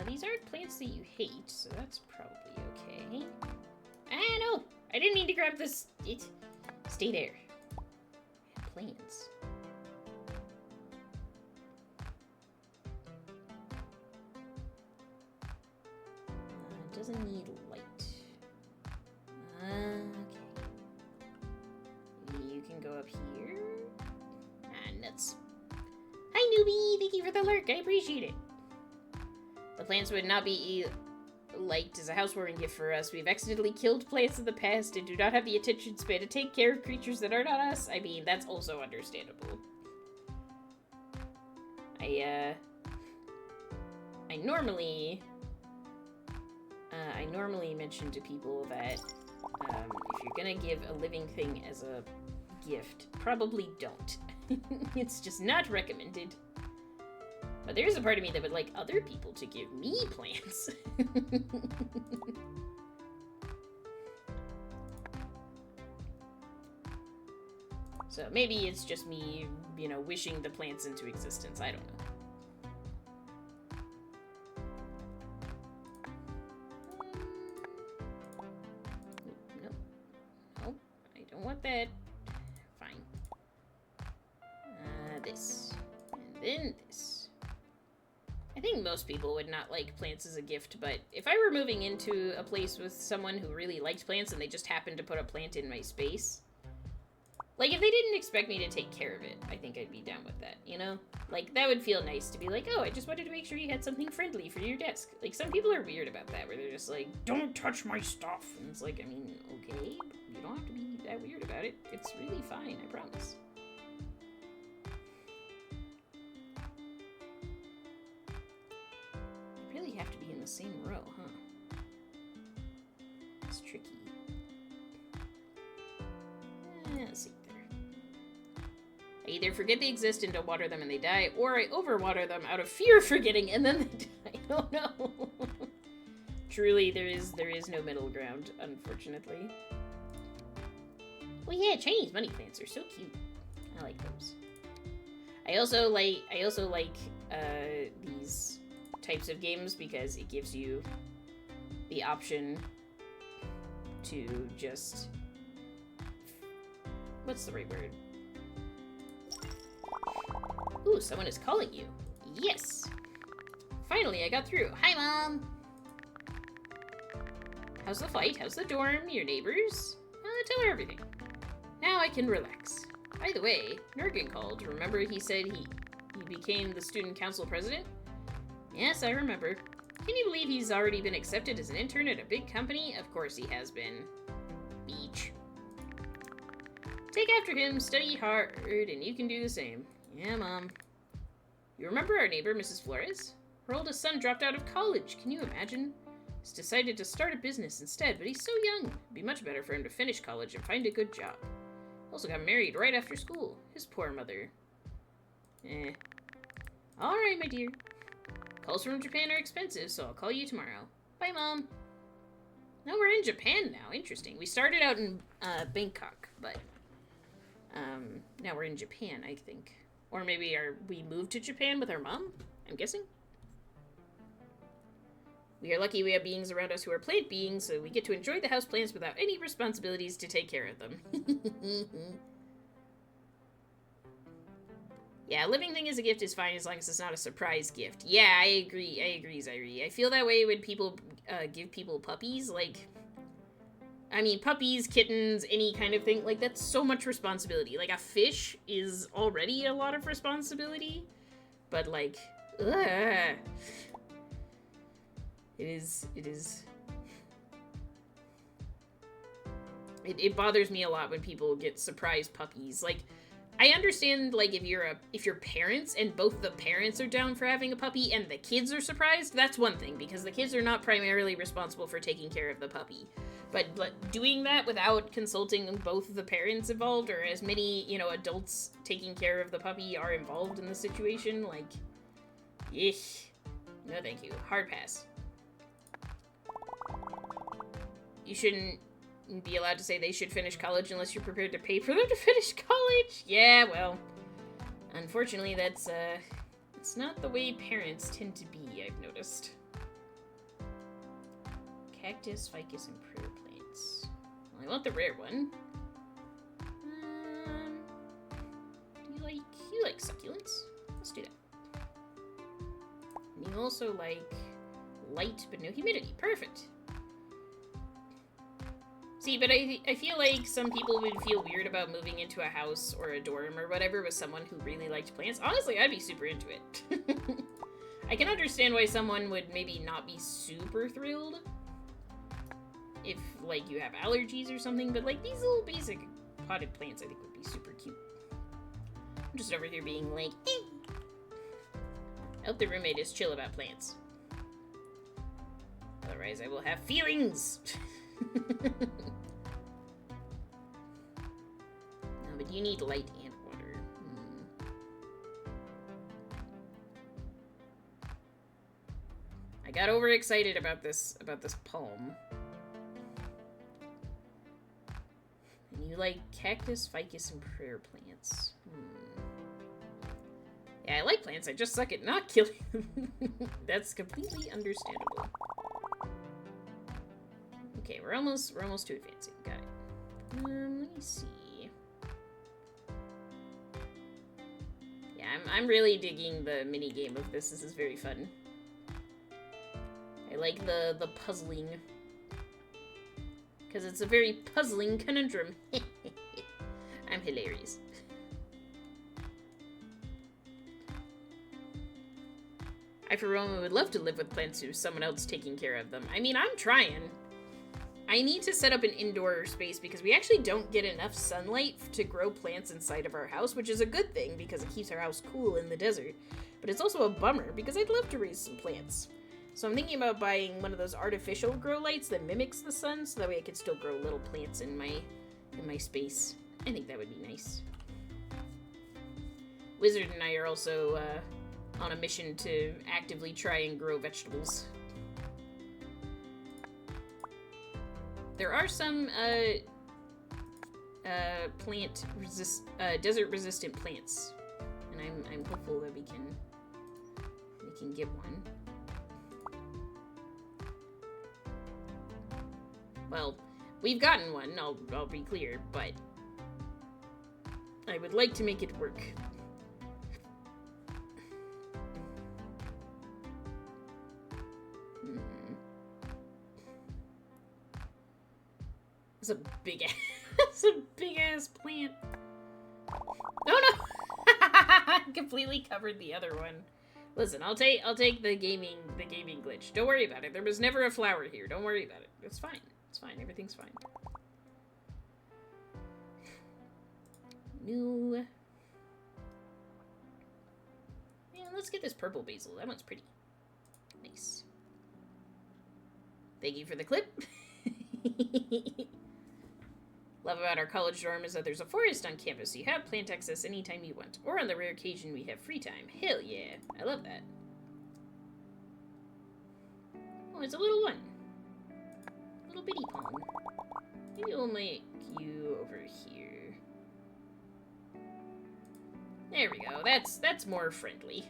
These aren't plants that you hate, so that's probably okay. Ah, no! I didn't mean to grab this. Stay there. Plants. Doesn't need light. Okay. You can go up here. Ah, nuts. Hi, newbie! Thank you for the lurk. I appreciate it. The plants would not be liked as a housewarming gift for us. We've accidentally killed plants in the past and do not have the attention span to take care of creatures that are not us. I mean, that's also understandable. I normally mention to people that if you're gonna give a living thing as a gift, probably don't. It's just not recommended. But there's a part of me that would like other people to give me plants. So maybe it's just me, you know, wishing the plants into existence. I don't know. Nope. I don't want that. Fine. This. And then this. I think most people would not like plants as a gift, but if I were moving into a place with someone who really liked plants and they just happened to put a plant in my space, like, if they didn't expect me to take care of it, I think I'd be down with that, you know? Like, that would feel nice to be like, oh, I just wanted to make sure you had something friendly for your desk. Like, some people are weird about that, where they're just like, don't touch my stuff. And it's like, I mean, okay, you don't have to be that weird about it. It's really fine, I promise. You really have to be in the same row, huh? It's tricky. Let's see. I either forget they exist and don't water them and they die, or I overwater them out of fear of forgetting and then they die. Oh no. Truly, there is no middle ground, unfortunately. Well, yeah, Chinese money plants are so cute. I like those. I also like these types of games because it gives you the option to just... What's the right word? Ooh, someone is calling you. Yes! Finally, I got through. Hi, Mom! How's the fight? How's the dorm? Your neighbors? Tell her everything. Now I can relax. By the way, Nergen called. Remember he said he became the student council president? Yes, I remember. Can you believe he's already been accepted as an intern at a big company? Of course he has been. Beach. Take after him, study hard, and you can do the same. Yeah, Mom. You remember our neighbor, Mrs. Flores? Her oldest son dropped out of college. Can you imagine? He's decided to start a business instead, but he's so young. It'd be much better for him to finish college and find a good job. Also got married right after school. His poor mother. Alright, my dear. Calls from Japan are expensive, so I'll call you tomorrow. Bye, Mom. Now we're in Japan now. Interesting. We started out in Bangkok, but now we're in Japan, I think. Or maybe we moved to Japan with our mom? I'm guessing. We are lucky we have beings around us who are plant beings, so we get to enjoy the houseplants without any responsibilities to take care of them. Yeah, a living thing as a gift is fine as long as it's not a surprise gift. Yeah, I agree, Zairi. I feel that way when people give people puppies. Like, I mean, puppies, kittens, any kind of thing, like, that's so much responsibility. Like, a fish is already a lot of responsibility, but, like, ugh. It bothers me a lot when people get surprise puppies. Like, I understand, like, if you're parents and both the parents are down for having a puppy and the kids are surprised, that's one thing, because the kids are not primarily responsible for taking care of the puppy. But doing that without consulting both the parents involved, or as many, you know, adults taking care of the puppy are involved in the situation, like, eesh. No thank you. Hard pass. You shouldn't be allowed to say they should finish college unless you're prepared to pay for them to finish college. Yeah, well, unfortunately, that's, it's not the way parents tend to be, I've noticed. Cactus, ficus, and prayer plants. Well, I want the rare one. Do you like succulents? Let's do that. And you also like light but no humidity. Perfect. See, but I feel like some people would feel weird about moving into a house or a dorm or whatever with someone who really liked plants. Honestly, I'd be super into it. I can understand why someone would maybe not be super thrilled if, like, you have allergies or something, but, like, these little basic potted plants I think would be super cute. I'm just over here being like, eh. I hope the roommate is chill about plants. Otherwise, I will have feelings! No, but you need light and water. I got overexcited about this palm. And you like cactus, ficus, and prayer plants. Yeah, I like plants, I just suck at not killing them. That's completely understandable. Okay, we're almost to advancing. Got it. Let me see. Yeah, I'm really digging the mini game of this. This is very fun. I like the puzzling, because it's a very puzzling conundrum. I'm hilarious. I, for one, would love to live with plants who's someone else taking care of them. I mean, I'm trying. I need to set up an indoor space because we actually don't get enough sunlight to grow plants inside of our house, which is a good thing because it keeps our house cool in the desert. But it's also a bummer because I'd love to raise some plants. So I'm thinking about buying one of those artificial grow lights that mimics the sun, so that way I could still grow little plants in my space. I think that would be nice. Wizard and I are also on a mission to actively try and grow vegetables. There are some desert-resistant plants, and I'm hopeful that we can get one. Well, we've gotten one. I'll be clear, but I would like to make it work. It's a big ass, it's a big ass plant. Oh no! Completely covered the other one. Listen, I'll take the gaming glitch. Don't worry about it. There was never a flower here. Don't worry about it. It's fine. It's fine. Everything's fine. New. Yeah, let's get this purple basil. That one's pretty. Nice. Thank you for the clip. Love about our college dorm is that there's a forest on campus, so you have plant access anytime you want. Or on the rare occasion we have free time. Hell yeah. I love that. Oh, it's a little one. Little bitty palm. Maybe we'll make you over here. There we go. That's more friendly.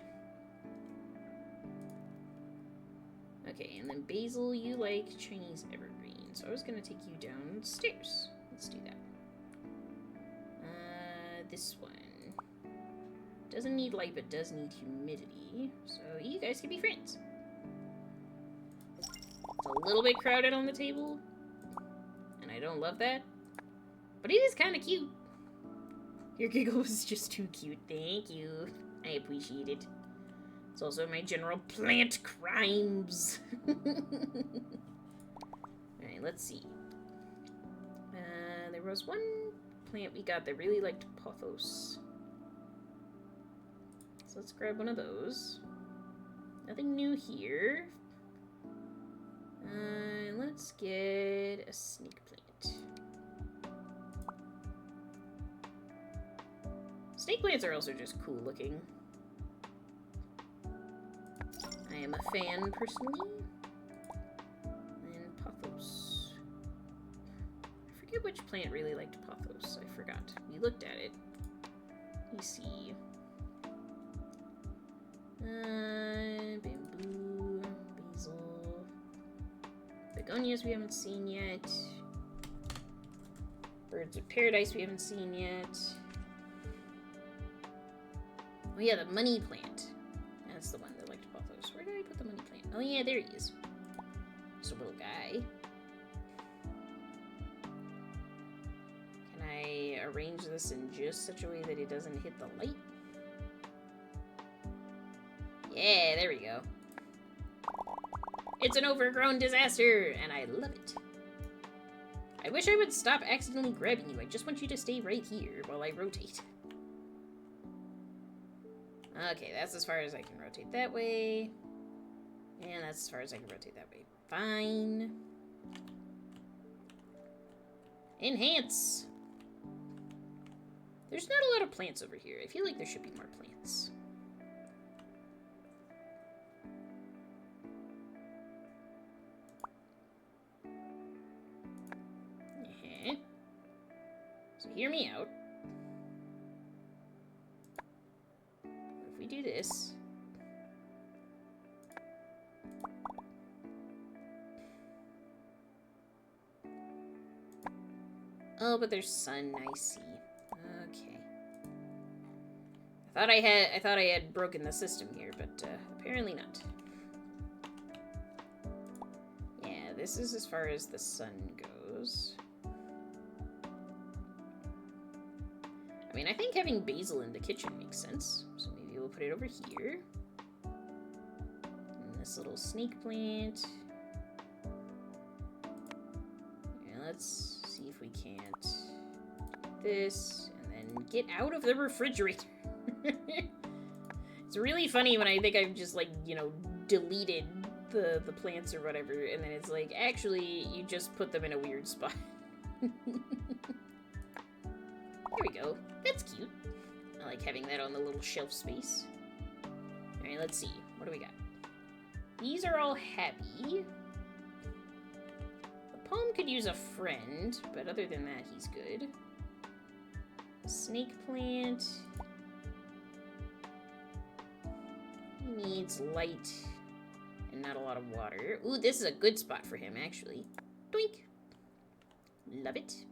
Okay, and then basil, you like Chinese evergreen. So I was gonna take you downstairs. Let's do that. This one doesn't need light, but does need humidity. So you guys can be friends. It's a little bit crowded on the table. and I don't love that. But it is kind of cute. Your giggle was just too cute. Thank you. I appreciate it. It's also my general plant crimes. Alright, let's see. There was one plant we got that really liked pothos. So let's grab one of those. Nothing new here. Let's get a snake plant. Snake plants are also just cool looking. I am a fan, personally. And pothos. I forget which plant really liked pothos. I forgot. We looked at it. Let me see. Bamboo, basil. Begonias we haven't seen yet. Birds of paradise we haven't seen yet. Oh yeah, the money plant. That's the one that liked pothos. Where did I put the money plant? Oh yeah, there he is. Just a little guy. Can I arrange this in just such a way that it doesn't hit the light? Yeah, there we go. It's an overgrown disaster, and I love it. I wish I would stop accidentally grabbing you. I just want you to stay right here while I rotate. Okay, that's as far as I can rotate that way. And that's as far as I can rotate that way. Fine. Enhance! There's not a lot of plants over here. I feel like there should be more plants. So hear me out. If we do this... Oh, but there's sun, I see. Okay. I thought I had broken the system here, but apparently not. Yeah, this is as far as the sun goes. I mean, I think having basil in the kitchen makes sense. So maybe we'll put it over here. And this little snake plant. Yeah, let's see if we can't do this. And then get out of the refrigerator. It's really funny when I think I've just, like, you know, deleted the plants or whatever. And then it's like, actually, you just put them in a weird spot. There we go. That's cute. I like having that on the little shelf space. Alright, let's see. What do we got? These are all happy. The palm could use a friend, but other than that, he's good. Snake plant. He needs light and not a lot of water. Ooh, this is a good spot for him, actually. Doink! Love it.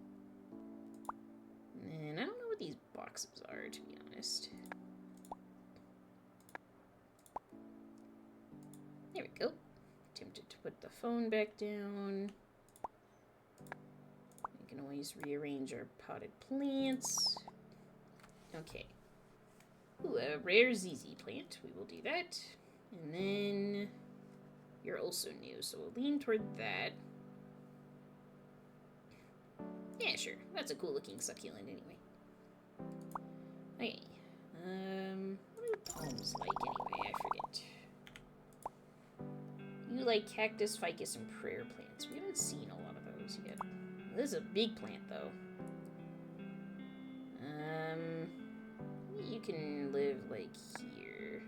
And I don't know what these boxes are, to be honest. There we go. Tempted to put the phone back down. We can always rearrange our potted plants. Okay. Ooh, a rare ZZ plant. We will do that. And then you're also new, so we'll lean toward that. Yeah, sure. That's a cool looking succulent anyway. Okay. What do palms like anyway? I forget. You like cactus, ficus, and prayer plants. We haven't seen a lot of those yet. This is a big plant, though. You can live, like, here.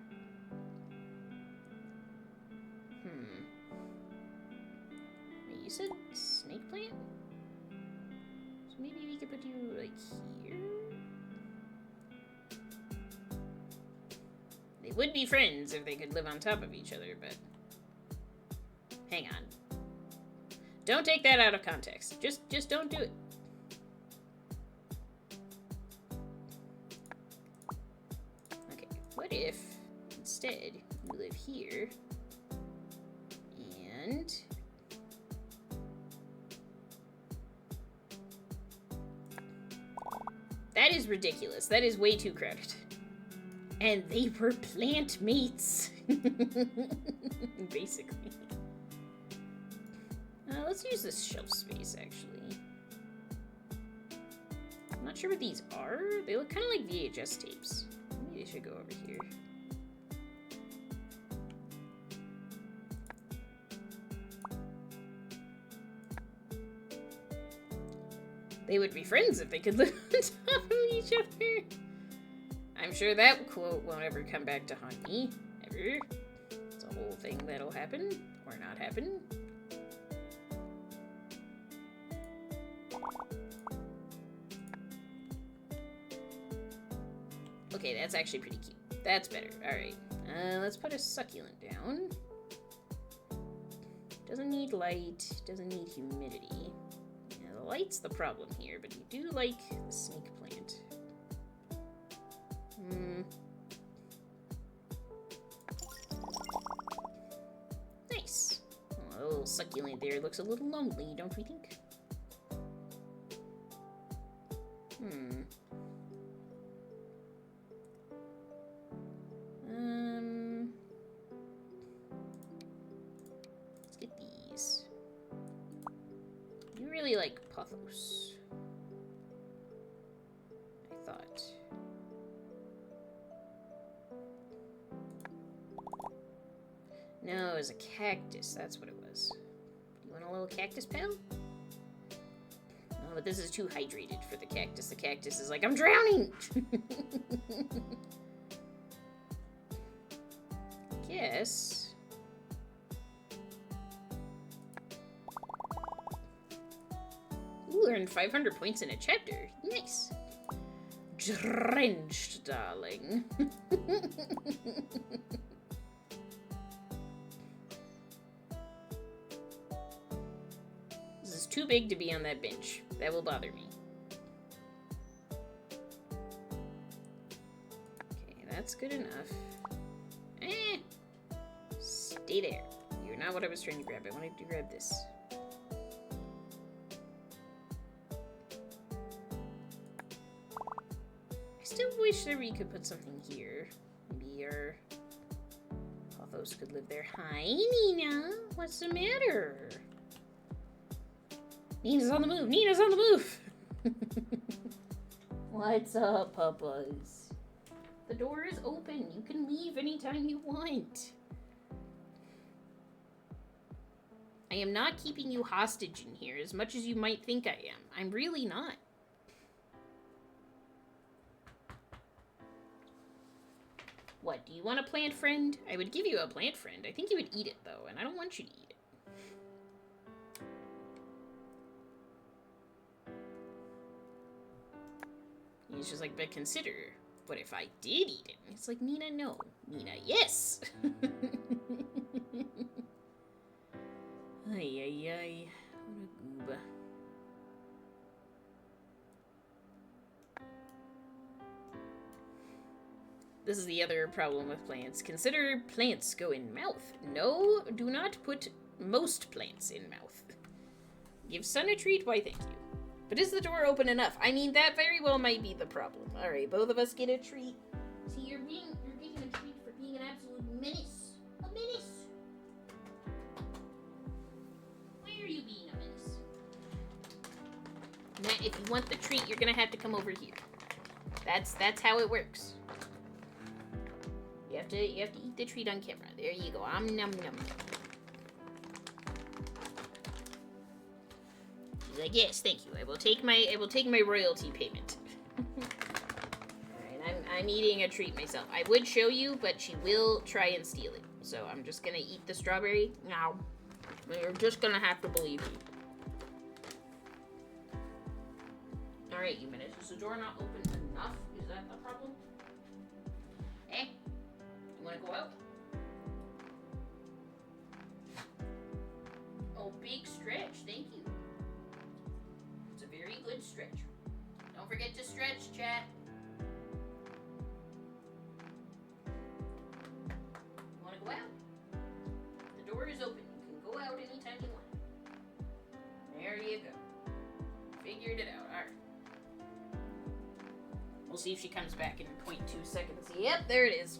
Wait, you said snake plant? So maybe we could put you, like, here? They would be friends if they could live on top of each other, but... Hang on. Don't take that out of context. Just don't do it. Okay, what if, instead, you live here, and... That is ridiculous. That is way too crowded. And they were plant mates. Basically. Let's use this shelf space, actually. I'm not sure what these are. They look kind of like VHS tapes. Maybe they should go over here. They would be friends if they could live on top of each other. I'm sure that quote won't ever come back to haunt me. Ever. It's a whole thing that'll happen. Or not happen. Okay, that's actually pretty cute. That's better. Alright. Let's put a succulent down. Doesn't need light. Doesn't need humidity. Yeah, the light's the problem here, but you do like the snake plant. Nice. Oh, a little succulent there looks a little lonely, don't we think? Let's get these. You really like pothos. I thought. No, it was a cactus. That's what it was. You want a little cactus, pal? Oh, but this is too hydrated for the cactus. The cactus is like, I'm drowning! Guess. Ooh, earned 500 points in a chapter. Nice. Drenched, darling. This is too big to be on that bench. That will bother me. Okay, that's good enough. Stay there. You're not what I was trying to grab. I wanted to grab this. I still wish that we could put something here. Maybe our pothos could live there. Hi, Nina. What's the matter? Nina's on the move. Nina's on the move. What's up, Papas? The door is open. You can leave anytime you want. I am not keeping you hostage in here as much as you might think I am. I'm really not. What, do you want a plant friend? I would give you a plant friend. I think you would eat it, though, and I don't want you to eat it. He's just like, but consider, what if I did eat it? It's like, Nina, no. Nina, yes! Ay, ay, ay. What a gooba. This is the other problem with plants. Consider plants go in mouth. No, do not put most plants in mouth. Give Sun a treat? Why, thank you. But is the door open enough? I mean, that very well might be the problem. Alright, both of us get a treat. See, you're getting a treat for being an absolute menace. A menace! Why are you being a menace? Matt, if you want the treat, you're gonna have to come over here. That's how it works. You have to eat the treat on camera. There you go. Nom nom. She's like, yes, thank you. I will take my royalty payment. Alright, I'm eating a treat myself. I would show you, but she will try and steal it. So I'm just gonna eat the strawberry. Now, you're just gonna have to believe me. Alright, you minutes. Is the door not open enough? Is that the problem? Eh? You wanna go out? Oh, big stretch. Thank you. It's a very good stretch. Don't forget to stretch, chat. You wanna go out? The door is open. You can go out anytime you want. There you go. Figured it out. Alright. We'll see if she comes back in 0.2 seconds. Yep, there it is.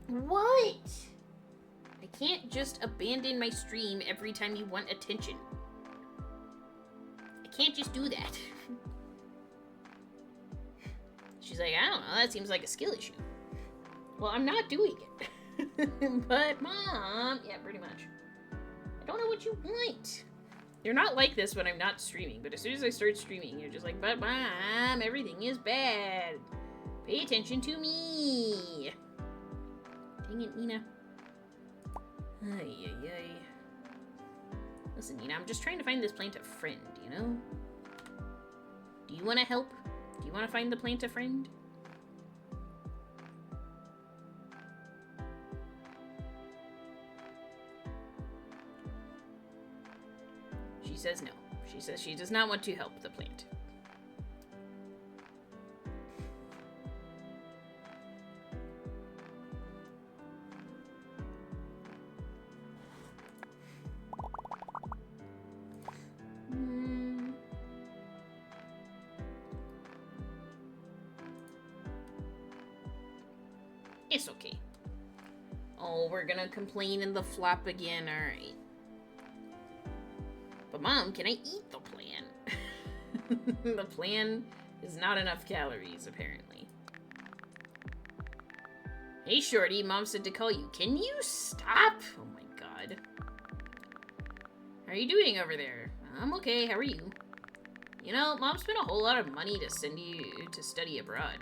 What? I can't just abandon my stream every time you want attention. I can't just do that. She's like, I don't know, that seems like a skill issue. Well, I'm not doing it. But, Mom... Yeah, pretty much. I don't know what you want. You're not like this when I'm not streaming, but as soon as I start streaming, you're just like, but Mom, everything is bad. Pay attention to me. Dang it, Nina. Ay, ay, ay. Listen, Nina, I'm just trying to find this plaintiff friend, you know? Do you want to help? Do you want to find the plaintiff friend? She says no. She says she does not want to help the plant. It's okay. Oh, we're gonna complain in the flop again, alright. But Mom, can I eat the plan? The plan is not enough calories, apparently. Hey, Shorty, Mom said to call you. Can you stop? Oh my god. How are you doing over there? I'm okay, how are you? You know, Mom spent a whole lot of money to send you to study abroad.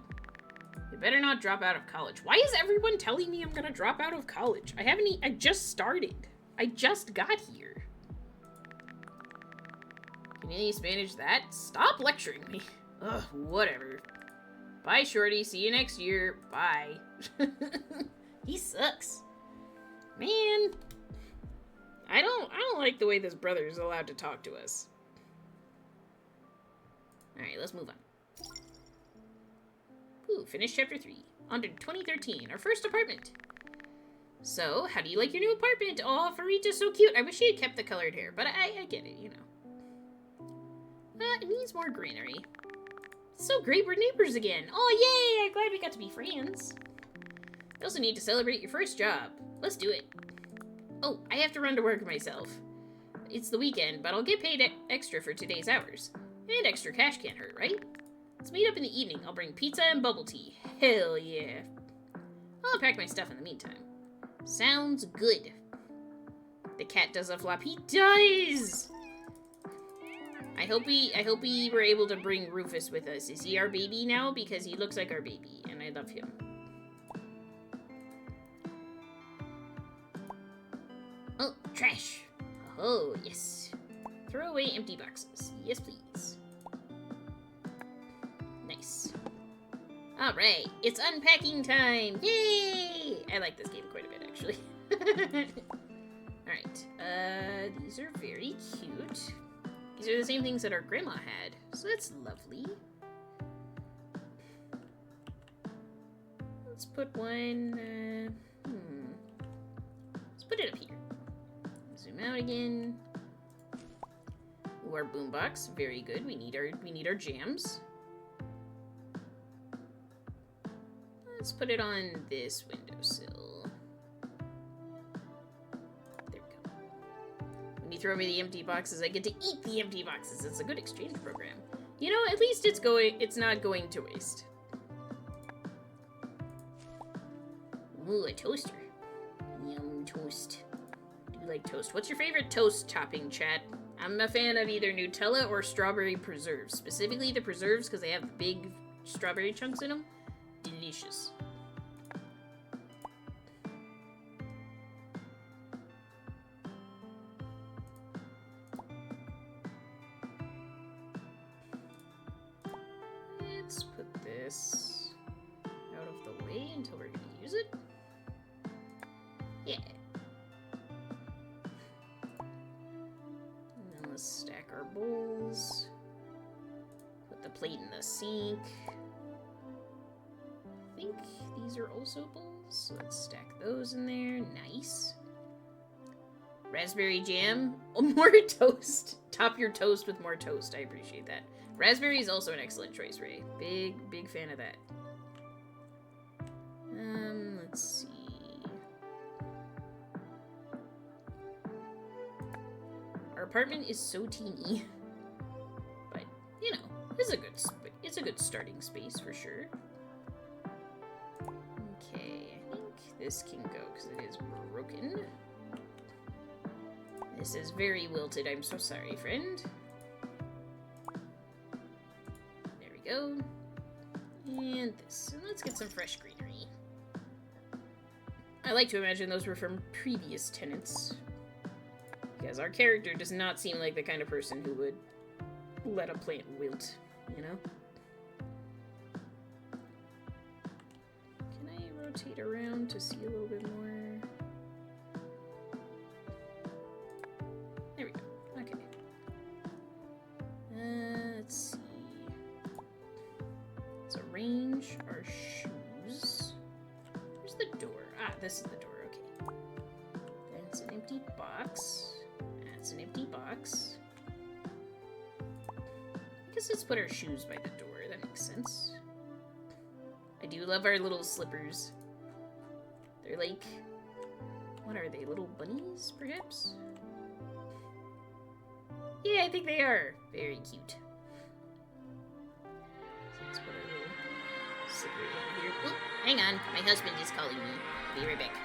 You better not drop out of college. Why is everyone telling me I'm gonna drop out of college? I just started. I just got here. Can you at least manage that? Stop lecturing me. Ugh, whatever. Bye, Shorty. See you next year. Bye. He sucks. Man. I don't like the way this brother is allowed to talk to us. Alright, let's move on. Ooh, finished chapter 3. On to 2013, our first apartment. So, how do you like your new apartment? Oh, Farita's so cute. I wish she had kept the colored hair, but I get it, you know. It needs more greenery. So great, we're neighbors again. Oh, yay! I'm glad we got to be friends. I also need to celebrate your first job. Let's do it. Oh, I have to run to work myself. It's the weekend, but I'll get paid extra for today's hours. And extra cash can't hurt, right? Let's meet up in the evening. I'll bring pizza and bubble tea. Hell yeah. I'll pack my stuff in the meantime. Sounds good. The cat does a flop. He does! I hope we were able to bring Rufus with us. Is he our baby now? Because he looks like our baby, and I love him. Oh, trash. Oh, yes. Throw away empty boxes. Yes, please. Nice. Alright, it's unpacking time! Yay! I like this game quite a bit, actually. Alright, these are very cute. These are the same things that our grandma had, so that's lovely. Let's put one, let's put it up here. Zoom out again. Ooh, our boombox, very good. We need our jams. Let's put it on this windowsill. There we go. When you throw me the empty boxes, I get to eat the empty boxes. It's a good exchange program. You know, at least it's not going to waste. Ooh, a toaster. Yum, toast. Do you like toast? What's your favorite toast topping, chat? I'm a fan of either Nutella or strawberry preserves. Specifically the preserves, because they have the big strawberry chunks in them. Delicious. Let's put this out of the way until we're going to use it. Yeah. And then let's stack our bowls. Put the plate in the sink. I think these are also bowls, so let's stack those in there. Nice. Raspberry jam. Oh, more toast. Top your toast with more toast. I appreciate that. Raspberry is also an excellent choice, Ray. Big fan of that. Let's see. Our apartment is so teeny, but you know, it's a good starting space for sure. Okay, I think this can go because it is broken. This is very wilted. I'm so sorry, friend. There we go. And this. And let's get some fresh greenery. I like to imagine those were from previous tenants. Because our character does not seem like the kind of person who would let a plant wilt, you know? Can I rotate around to see a little bit more? There we go. Okay. Let's see. Let's arrange our shoes. Where's the door? Ah, this is the door. Okay. That's an empty box. That's an empty box. I guess let's put our shoes by the door. That makes sense. I do love our little slippers. They're like... what are they? Little bunnies, perhaps? Yeah, I think they are. Very cute. So let's put our little slippers over here. Oop, hang on. My husband is calling me. I'll be right back.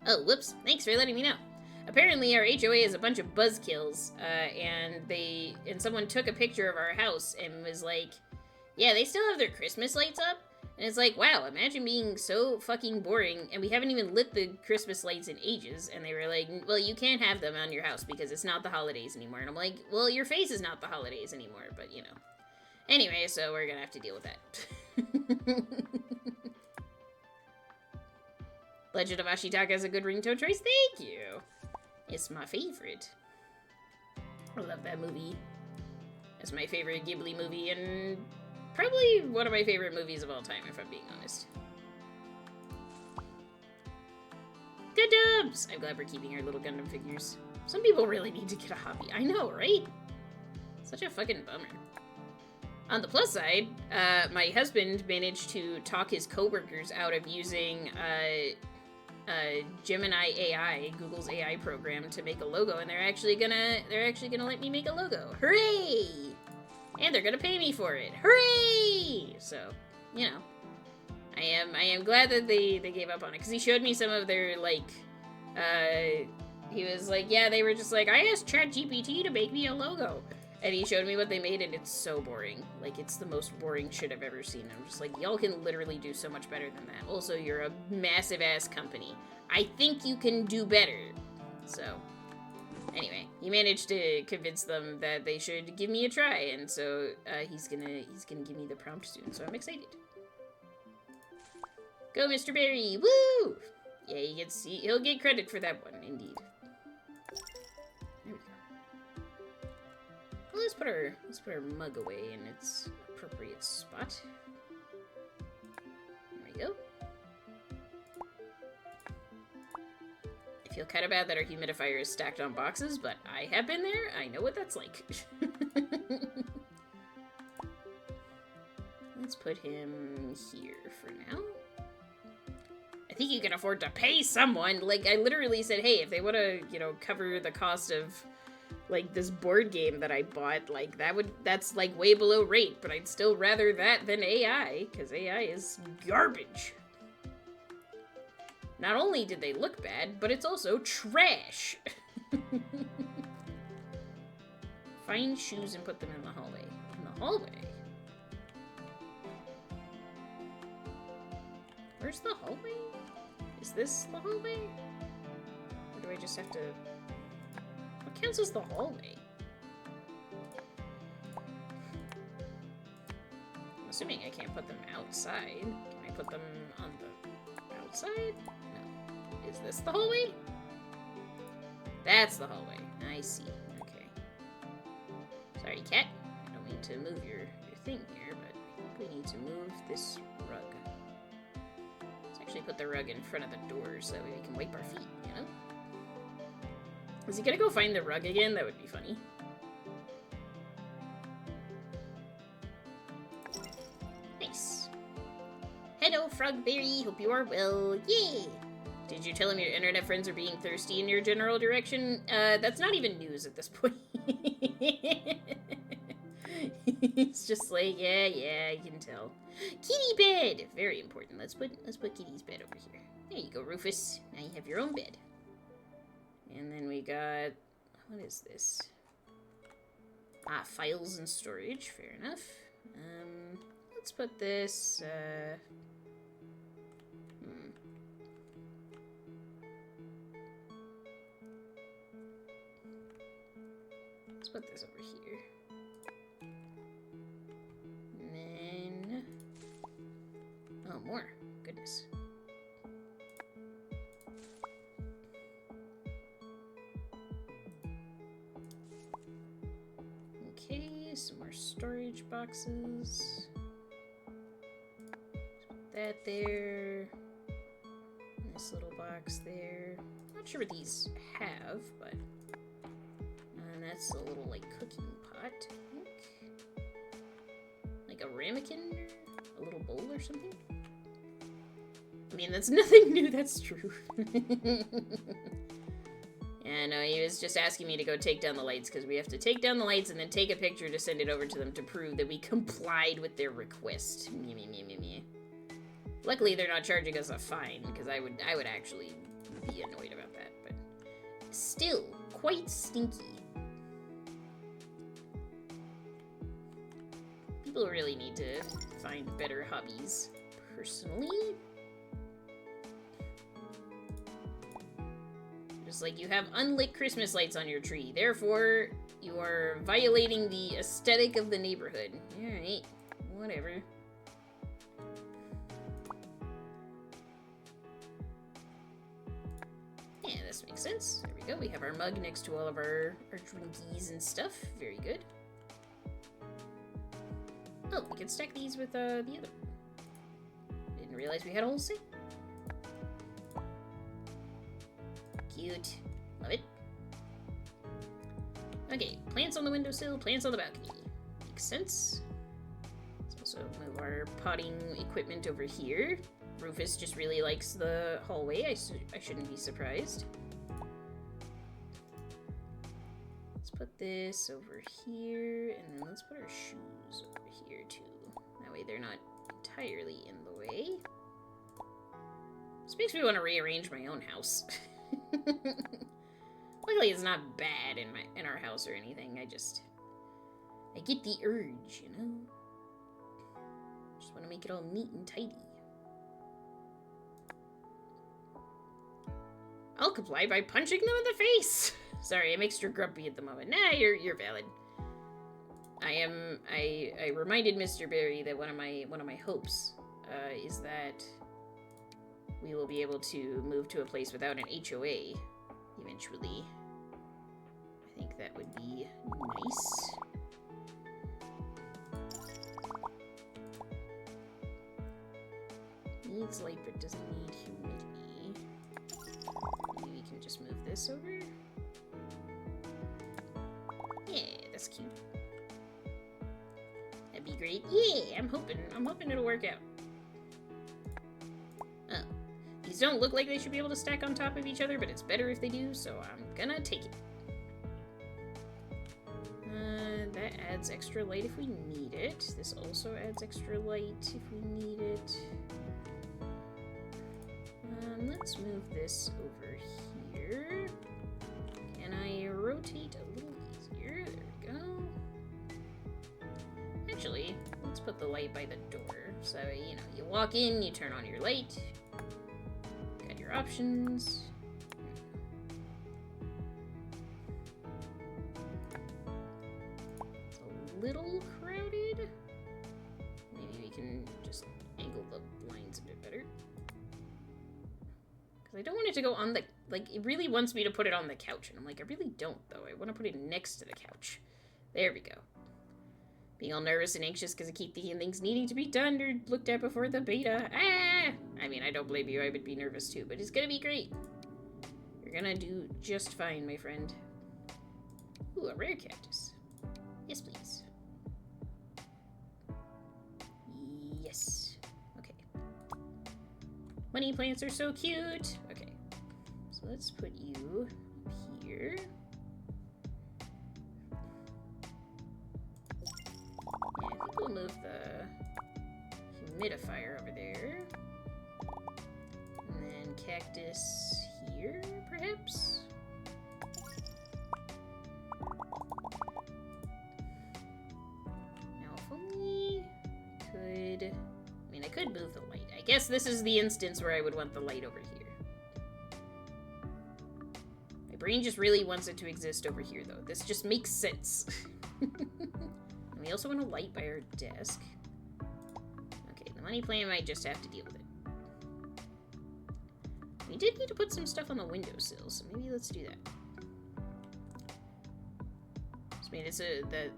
Oh, whoops. Thanks for letting me know. Apparently, our HOA is a bunch of buzzkills, and someone took a picture of our house and was like, yeah, they still have their Christmas lights up? And it's like, wow, imagine being so fucking boring, and we haven't even lit the Christmas lights in ages. And they were like, well, you can't have them on your house because it's not the holidays anymore. And I'm like, well, your face is not the holidays anymore, but you know. Anyway, so we're gonna have to deal with that. Legend of Ashitaka is a good ringtone choice. Thank you. It's my favorite. I love that movie. It's my favorite Ghibli movie, and probably one of my favorite movies of all time, if I'm being honest. Gundams! I'm glad we're keeping our little Gundam figures. Some people really need to get a hobby. I know, right? Such a fucking bummer. On the plus side, my husband managed to talk his coworkers out of using Gemini AI, Google's AI program, to make a logo, and they're actually gonna let me make a logo. Hooray! And they're gonna pay me for it. Hooray! So, you know, I am glad that they gave up on it, because he showed me some of their, like, he was like, yeah, they were just like, I asked ChatGPT to make me a logo. And he showed me what they made, and it's so boring. Like, it's the most boring shit I've ever seen. I'm just like, y'all can literally do so much better than that. Also, you're a massive-ass company. I think you can do better. So, anyway, he managed to convince them that they should give me a try, and so he's gonna give me the prompt soon. So I'm excited. Go, Mr. Berry! Woo! Yeah, he'll get credit for that one, indeed. Well, let's put our mug away in its appropriate spot. There we go. I feel kind of bad that our humidifier is stacked on boxes, but I have been there. I know what that's like. Let's put him here for now. I think you can afford to pay someone. Like, I literally said, hey, if they want to, you know, cover the cost of, like, this board game that I bought, like, that's, like, way below rate, but I'd still rather that than AI, because AI is garbage. Not only did they look bad, but it's also trash. Find shoes and put them in the hallway. In the hallway? Where's the hallway? Is this the hallway? Or do I just have to... What counts as the hallway? I'm assuming I can't put them outside. Can I put them on the outside? No. Is this the hallway? That's the hallway. I see. Okay. Sorry, cat. I don't mean to move your thing here, but I think we need to move this rug. Let's actually put the rug in front of the door so that way we can wipe our feet, you know? Is he gonna go find the rug again? That would be funny. Nice. Hello, Frogberry. Hope you are well. Yay! Did you tell him your internet friends are being thirsty in your general direction? That's not even news at this point. He's just like, yeah, I can tell. Kitty bed! Very important. Let's put Kitty's bed over here. There you go, Rufus. Now you have your own bed. And then we got... What is this? Ah, files and storage. Fair enough. Let's put this... Let's put this over here. And then... Oh, more. Goodness. Okay, some more storage boxes. Put that there. This little box there. Not sure what these have, but... And that's a little, like, cooking pot, I think. Like a ramekin? A little bowl or something? I mean, that's nothing new, that's true. Yeah, no, he was just asking me to go take down the lights, because we have to take down the lights and then take a picture to send it over to them to prove that we complied with their request. Meh. Luckily, they're not charging us a fine, because I would actually be annoyed about that, but still quite stinky. People really need to find better hobbies, personally. Just like you have unlit Christmas lights on your tree, therefore you are violating the aesthetic of the neighborhood. Alright, whatever. Yeah, this makes sense. There we go. We have our mug next to all of our drinkies and stuff. Very good. Oh, we can stack these with the other. Didn't realize we had a whole set. Cute. Love it. Okay, plants on the windowsill, plants on the balcony. Makes sense. Let's also move our potting equipment over here. Rufus just really likes the hallway. I shouldn't be surprised. Let's put this over here, and then let's put our shoes over here too. That way they're not entirely in the way. This makes me want to rearrange my own house. Luckily, it's not bad in our house or anything. I get the urge, you know. Just want to make it all neat and tidy. I'll comply by punching them in the face. Sorry, I'm extra grumpy at the moment. Nah, you're valid. I reminded Mr. Berry that one of my hopes is that we will be able to move to a place without an HOA eventually. I think that would be nice. Needs light but doesn't need humidity. Maybe we can just move this over. Yeah, that's cute. That'd be great. Yeah, I'm hoping it'll work out. Oh. These don't look like they should be able to stack on top of each other, but it's better if they do, so I'm gonna take it. That adds extra light if we need it. This also adds extra light if we need it. Let's move this over here. Can I rotate a little easier? There we go. Actually, let's put the light by the door. So, you know, you walk in, you turn on your light. Got your options. It's a little crowded. Maybe we can just angle the blinds a bit better. I don't want it to go on the, like, it really wants me to put it on the couch, and I'm like, I really don't, though. I want to put it next to the couch. There we go. Being all nervous and anxious because I keep thinking things needing to be done or looked at before the beta. Ah! I mean, I don't blame you. I would be nervous, too, but it's gonna be great. You're gonna do just fine, my friend. Ooh, a rare cactus. Yes, please. Yes. Okay. Money plants are so cute. Okay, so let's put you up here. Yeah, I think we'll move the humidifier over there. And then cactus here, perhaps? Now, if only could... I mean, I could move the light. I guess this is the instance where I would want the light over here. My brain just really wants it to exist over here, though. This just makes sense. And we also want a light by our desk. Okay, the money plant might just have to deal with it. We did need to put some stuff on the windowsill, so maybe let's do that.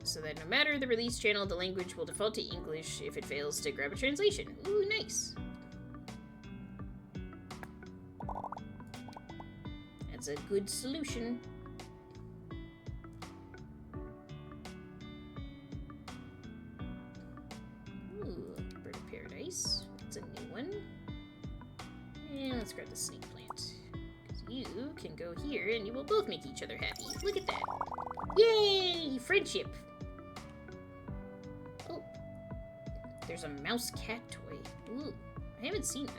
So that no matter the release channel, the language will default to English if it fails to grab a translation. Ooh, nice. That's a good solution. Ooh, bird of paradise. That's a new one. And let's grab the snake plant. Because you can go here and you will both make each other happy. Look at that. Yay! Friendship! Oh. There's a mouse cat toy. Ooh, I haven't seen that.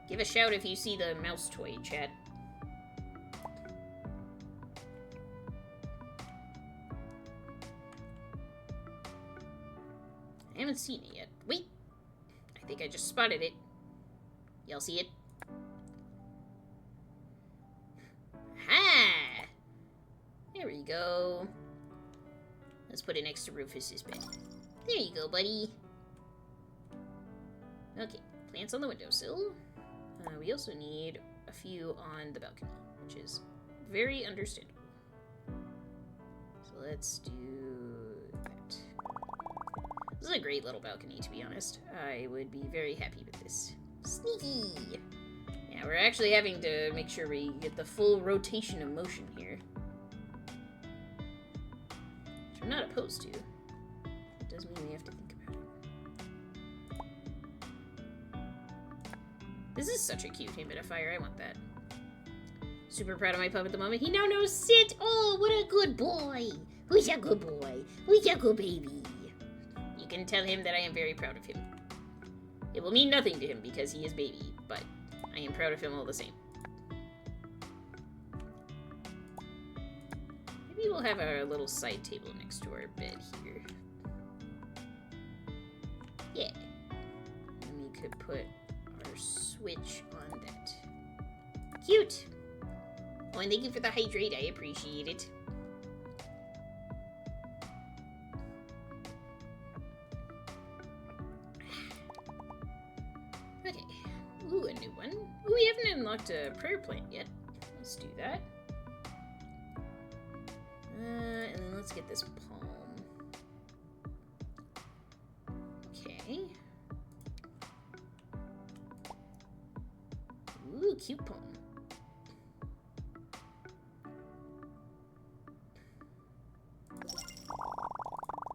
Give a shout if you see the mouse toy, chat. I haven't seen it yet. Wait! I think I just spotted it. Y'all see it? Ha! There we go. Let's put it next to Rufus's bed. There you go, buddy. Okay, plants on the windowsill. We also need a few on the balcony, which is very understandable. So let's do that. This is a great little balcony, to be honest. I would be very happy with this. Sneaky! Yeah, we're actually having to make sure we get the full rotation of motion here. Which I'm not opposed to. It does mean we have to think about it. This is such a cute humidifier. I want that. Super proud of my pup at the moment. He now knows sit! Oh, what a good boy! Who's a good boy? Who's a good baby? You can tell him that I am very proud of him. It will mean nothing to him because he is baby, but I am proud of him all the same. Maybe we'll have our little side table next to our bed here. Yeah. And we could put our switch on that. Cute! Oh, and thank you for the hydrate. I appreciate it. Okay. Ooh, a new one. Ooh, we haven't unlocked a prayer plant yet. Let's do that. And then let's get this palm. Okay. Ooh, cute palm.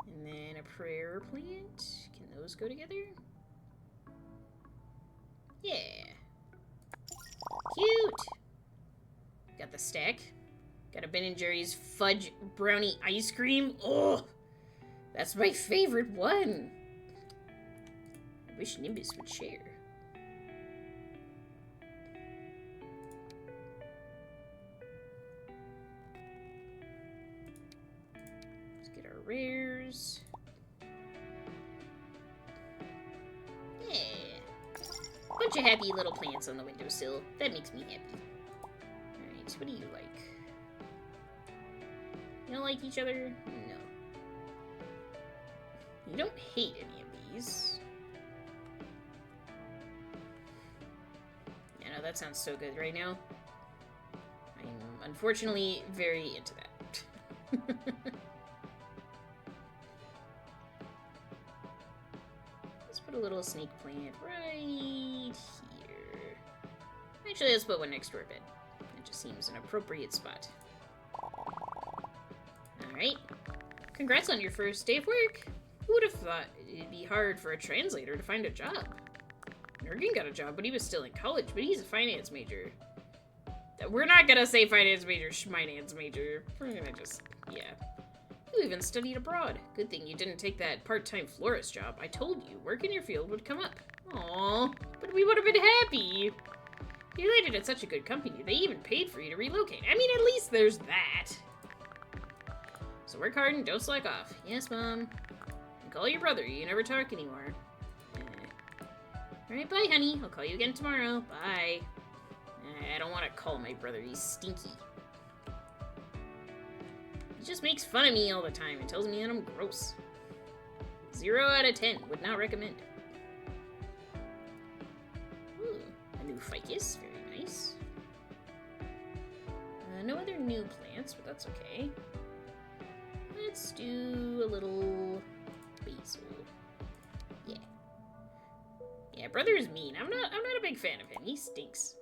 And then a prayer plant. Can those go together? Yeah. Cute. Got the stack. Got a Ben & Jerry's fudge brownie ice cream. Oh, that's my favorite one. I wish Nimbus would share. Let's get our rares. Yeah. Bunch of happy little plants on the windowsill. That makes me happy. Alright, what do you like? You don't like each other? No. You don't hate any of these. Yeah, no, that sounds so good right now. I'm unfortunately very into that. Let's put a little snake plant right here. Actually, let's put one next to our bed. It just seems an appropriate spot. Alright. Congrats on your first day of work. Who would have thought it'd be hard for a translator to find a job? Nergin got a job, but he was still in college, but he's a finance major. We're not gonna say finance major, schminance major. We're gonna just, yeah. You even studied abroad. Good thing you didn't take that part-time florist job. I told you, work in your field would come up. Aww, but we would have been happy. You landed at such a good company, they even paid for you to relocate. I mean, at least there's that. So work hard and don't slack off. Yes, Mom. And call your brother. You never talk anymore. Alright, bye, honey. I'll call you again tomorrow. Bye. I don't want to call my brother. He's stinky. He just makes fun of me all the time and tells me that I'm gross. 0 out of 10. Would not recommend. Ooh, a new ficus. Very nice. No other new plants, but that's okay. Let's do a little basil. Yeah. Yeah, brother is mean. I'm not a big fan of him. He stinks.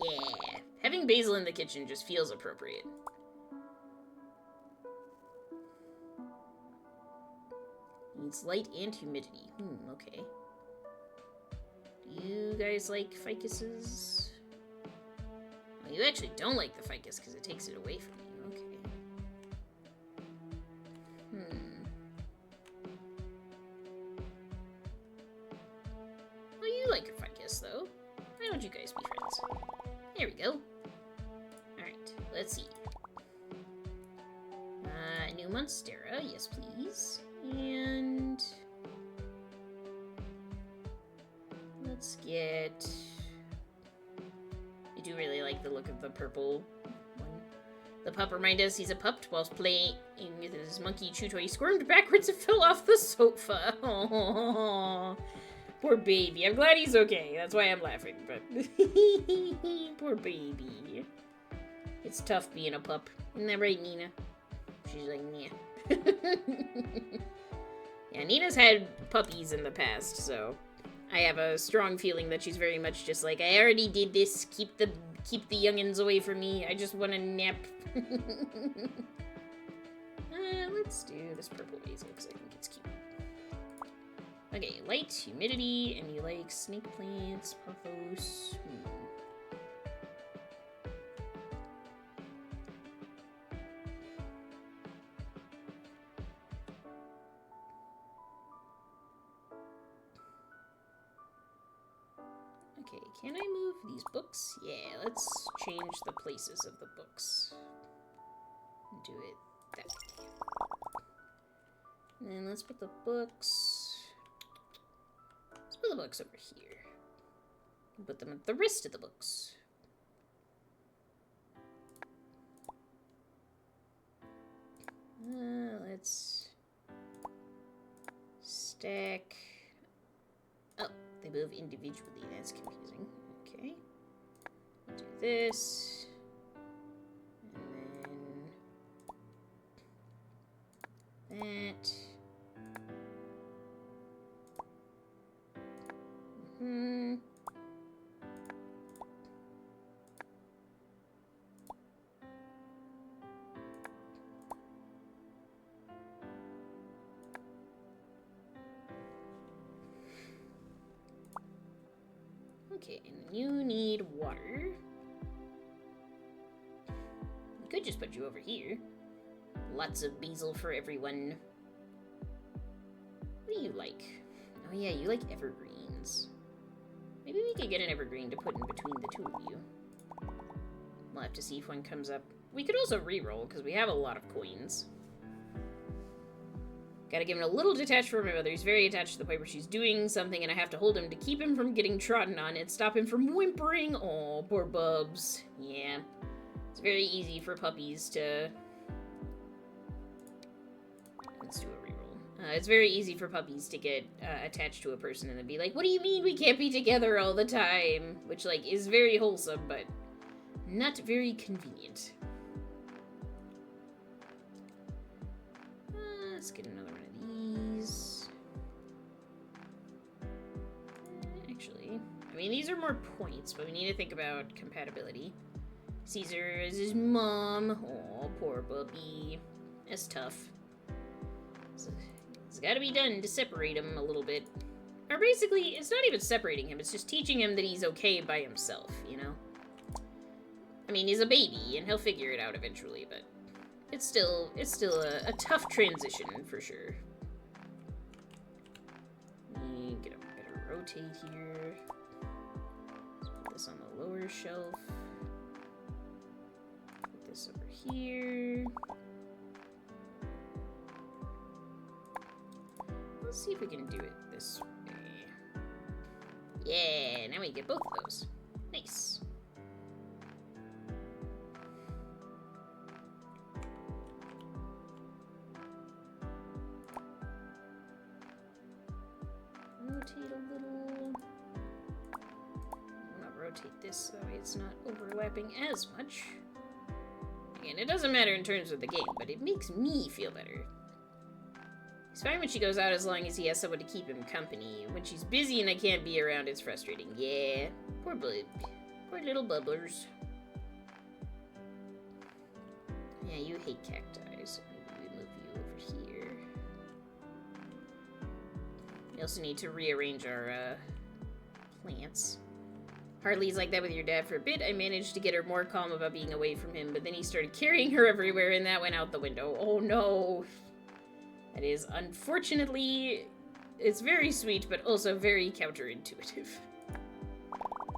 Yeah. Having basil in the kitchen just feels appropriate. Needs light and humidity. Okay. Do you guys like ficuses? Well, you actually don't like the ficus because it takes it away from you. Okay. let's see. New Monstera, yes please. And let's get... I do really like the look of the purple one. The pup reminded us he's a pup whilst playing with his monkey chew toy. He squirmed backwards and fell off the sofa. Aww. Poor baby. I'm glad he's okay. That's why I'm laughing, but... Poor baby. It's tough being a pup. Isn't that right, Nina? She's like, yeah. Yeah, Nina's had puppies in the past, so... I have a strong feeling that she's very much just like, I already did this. Keep the youngins away from me. I just want to nap. Let's do this purple basil because I think it's cute. Okay, light, humidity, and you like snake plants, pothos. Okay, can I move these books? Yeah, let's change the places of the books. Do it that way. And then let's put the books... Let's put the books over here. Put them at the rest of the books. Let's... stack... Oh, they move individually. That's confusing. Okay. Do this. And then... that. Okay, and you need water. We could just put you over here. Lots of basil for everyone. What do you like? Oh yeah, you like evergreens. Maybe we could get an evergreen to put in between the two of you. We'll have to see if one comes up. We could also re-roll, because we have a lot of coins. Gotta give him a little detached from my mother. He's very attached to the point where she's doing something, and I have to hold him to keep him from getting trodden on and stop him from whimpering. Oh, poor Bubs. Yeah. It's very easy for puppies to... Let's do a reroll. It's very easy for puppies to get attached to a person and then be like, what do you mean we can't be together all the time? Which, like, is very wholesome, but not very convenient. Let's get another one of these. Actually, I mean, these are more points, but we need to think about compatibility. Caesar is his mom. Oh, poor Bubby. That's tough. It's gotta be done to separate him a little bit. Or basically, it's not even separating him, it's just teaching him that he's okay by himself, you know? I mean, he's a baby, and he'll figure it out eventually, but it's still a tough transition, for sure. Let me get a better rotate here. Let's put this on the lower shelf. Put this over here. Let's see if we can do it this way. Yeah, now we get both of those. Nice. Rotate a little. I'm gonna rotate this so it's not overlapping as much. Again, it doesn't matter in terms of the game, but it makes me feel better. He's fine when she goes out as long as he has someone to keep him company. When she's busy and I can't be around, it's frustrating. Yeah, poor little bubblers. Yeah, you hate cacti, so maybe we move you over here. We also need to rearrange our plants. Harley's like that with your dad for a bit. I managed to get her more calm about being away from him, but then he started carrying her everywhere and that went out the window. Oh no. That is, unfortunately, it's very sweet, but also very counterintuitive.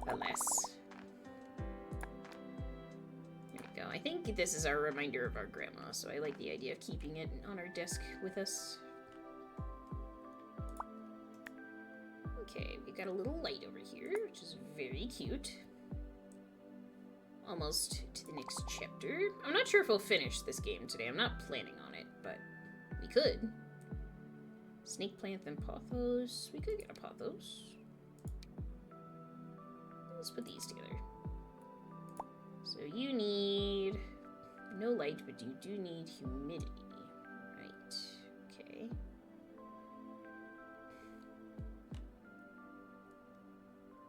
Alas. There we go. I I think this is our reminder of our grandma, so I like the idea of keeping it on our desk with us. Okay, we got a little light over here, which is very cute. Almost to the next chapter. I'm not sure if we'll finish this game today. I'm not planning on it, but we could. Snake plant and pothos. We could get a pothos. Let's put these together. So you need no light, but you do need humidity. Right. Okay.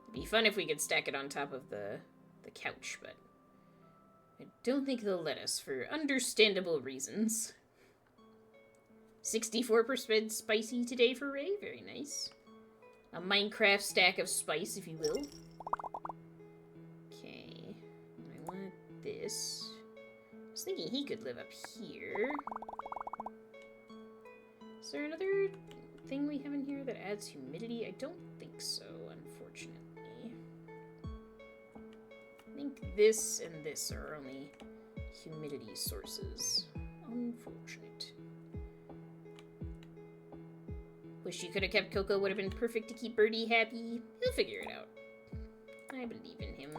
It'd be fun if we could stack it on top of the couch, but I don't think they'll let us for understandable reasons. 64% spicy today for Ray. Very nice. A Minecraft stack of spice, if you will. Okay. I want this. I was thinking he could live up here. Is there another thing we have in here that adds humidity? I don't think so, unfortunately. I think this and this are only humidity sources. Unfortunate. Wish you could have kept Coco. Would have been perfect to keep Birdie happy. He'll figure it out. I believe in him.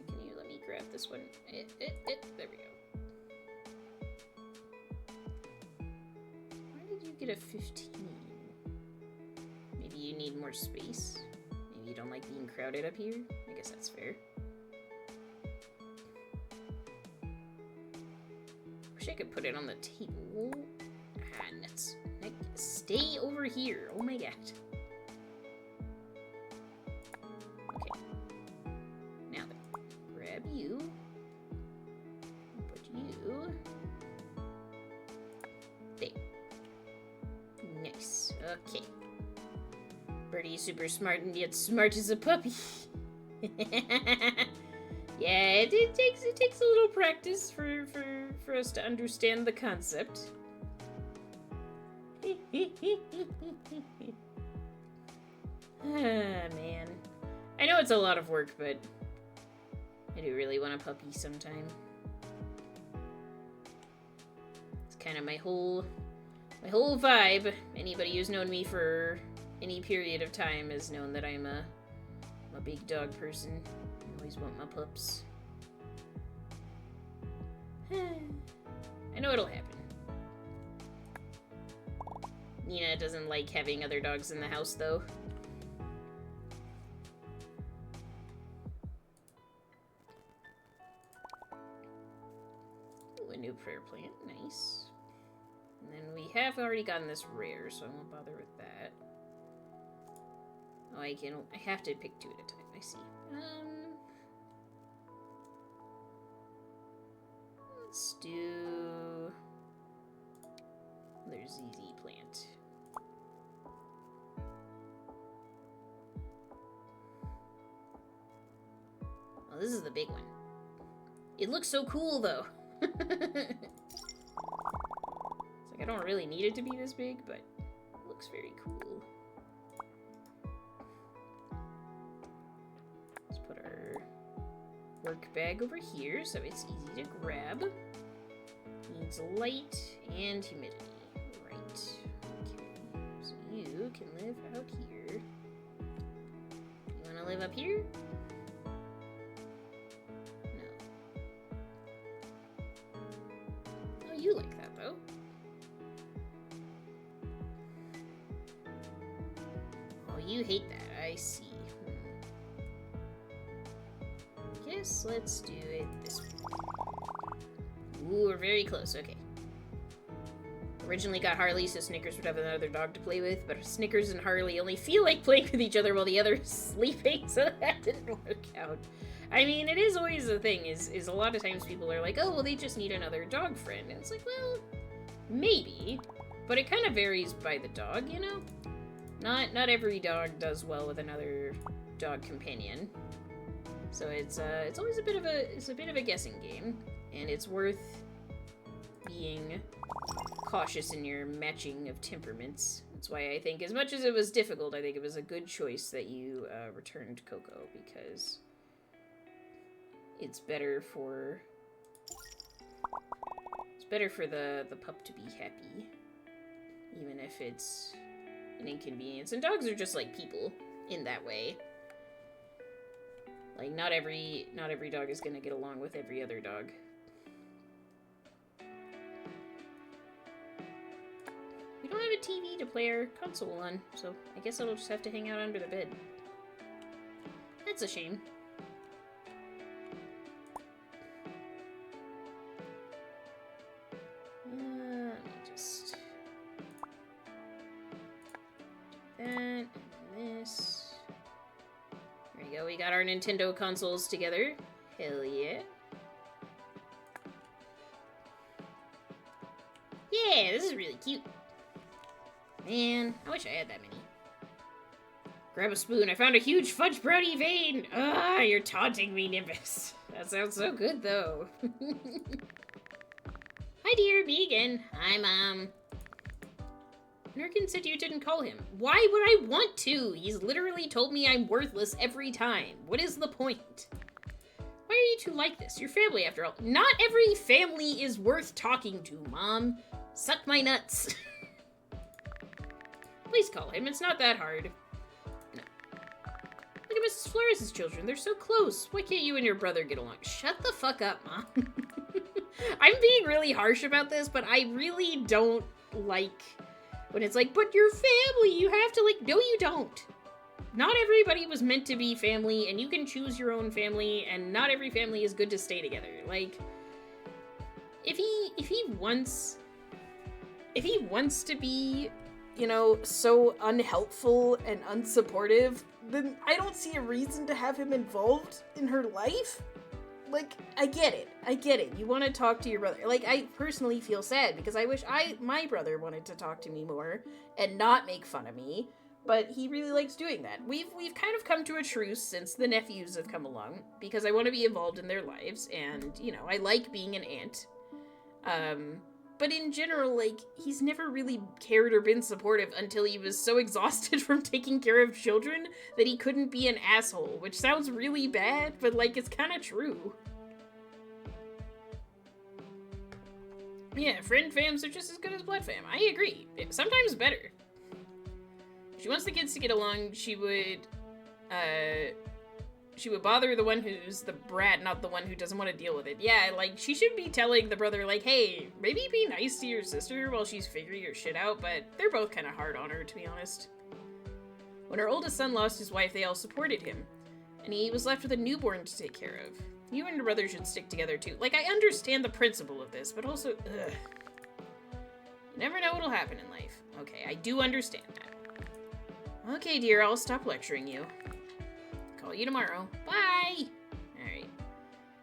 Can you let me grab this one? There we go. Why did you get a 15? Maybe you need more space? Maybe you don't like being crowded up here? I guess that's fair. Wish I could put it on the table. Ah, nuts. Stay over here. Oh my god. Okay. Now then, grab you. Put you there. Nice. Okay. Birdie's super smart and yet smart as a puppy. Yeah, it takes a little practice for us to understand the concept. Ah, man. I know it's a lot of work, but I do really want a puppy sometime. It's kind of my whole vibe. Anybody who's known me for any period of time has known that I'm a big dog person. I always want my pups. I know it'll happen. Nina doesn't like having other dogs in the house, though. Ooh, a new prayer plant. Nice. And then we have already gotten this rare, so I won't bother with that. Oh, I have to pick 2 at a time. I see. Let's do another ZZ plant. Oh, this is the big one. It looks so cool, though. It's like I don't really need it to be this big, but it looks very cool. Let's put our work bag over here so it's easy to grab. Needs light and humidity. Right. Okay. So you can live out here. You want to live up here? No. Oh, you like that, though. Oh, you hate that. I see. Guess let's do it this way. Ooh, we're very close. Okay. Originally got Harley so Snickers would have another dog to play with, but Snickers and Harley only feel like playing with each other while the other is sleeping, so that didn't work out. I mean, it is always a thing, is a lot of times people are like, oh, well, they just need another dog friend. And it's like, well, maybe. But it kind of varies by the dog, you know? Not every dog does well with another dog companion. So it's always a bit of a guessing game, and it's worth being cautious in your matching of temperaments. That's why I think, as much as it was difficult, I think it was a good choice that you returned Coco, because it's better for the pup to be happy, even if it's an inconvenience. And dogs are just like people in that way. Like, not every dog is gonna get along with every other dog. We don't have a TV to play our console on, so I guess I'll just have to hang out under the bed. That's a shame. Let me just... that, and this. There we go, we got our Nintendo consoles together. Hell yeah. Yeah, this is really cute. Man, I wish I had that many. Grab a spoon. I found a huge fudge brownie vein. Ah, you're taunting me, Nimbus. That sounds so good, though. Hi, dear. Me again. Hi, Mom. Nurkin said you didn't call him. Why would I want to? He's literally told me I'm worthless every time. What is the point? Why are you two like this? Your family, after all. Not every family is worth talking to, Mom. Suck my nuts. Please call him. It's not that hard. No. Look at Mrs. Flores' children. They're so close. Why can't you and your brother get along? Shut the fuck up, Mom. I'm being really harsh about this, but I really don't like when it's like, but your family, you have to like, no you don't. Not everybody was meant to be family, and you can choose your own family, and not every family is good to stay together. Like, if he wants to be, you know, so unhelpful and unsupportive, then I don't see a reason to have him involved in her life. Like, I get it. You want to talk to your brother. Like, I personally feel sad because I wish my brother wanted to talk to me more and not make fun of me, but he really likes doing that. We've kind of come to a truce since the nephews have come along because I want to be involved in their lives, and, you know, I like being an aunt. But in general, like, he's never really cared or been supportive until he was so exhausted from taking care of children that he couldn't be an asshole, which sounds really bad, but, like, it's kind of true. Yeah, friend fams are just as good as blood fam. I agree. Sometimes better. If she wants the kids to get along, she would bother the one who's the brat, not the one who doesn't want to deal with it. Yeah, like, she should be telling the brother, like, hey, maybe be nice to your sister while she's figuring her shit out, but they're both kind of hard on her, to be honest. When her oldest son lost his wife, they all supported him, and he was left with a newborn to take care of. You and your brother should stick together, too. Like, I understand the principle of this, but also, ugh. You never know what'll happen in life. Okay, I do understand that. Okay, dear, I'll stop lecturing you. Call you tomorrow. Bye! Alright.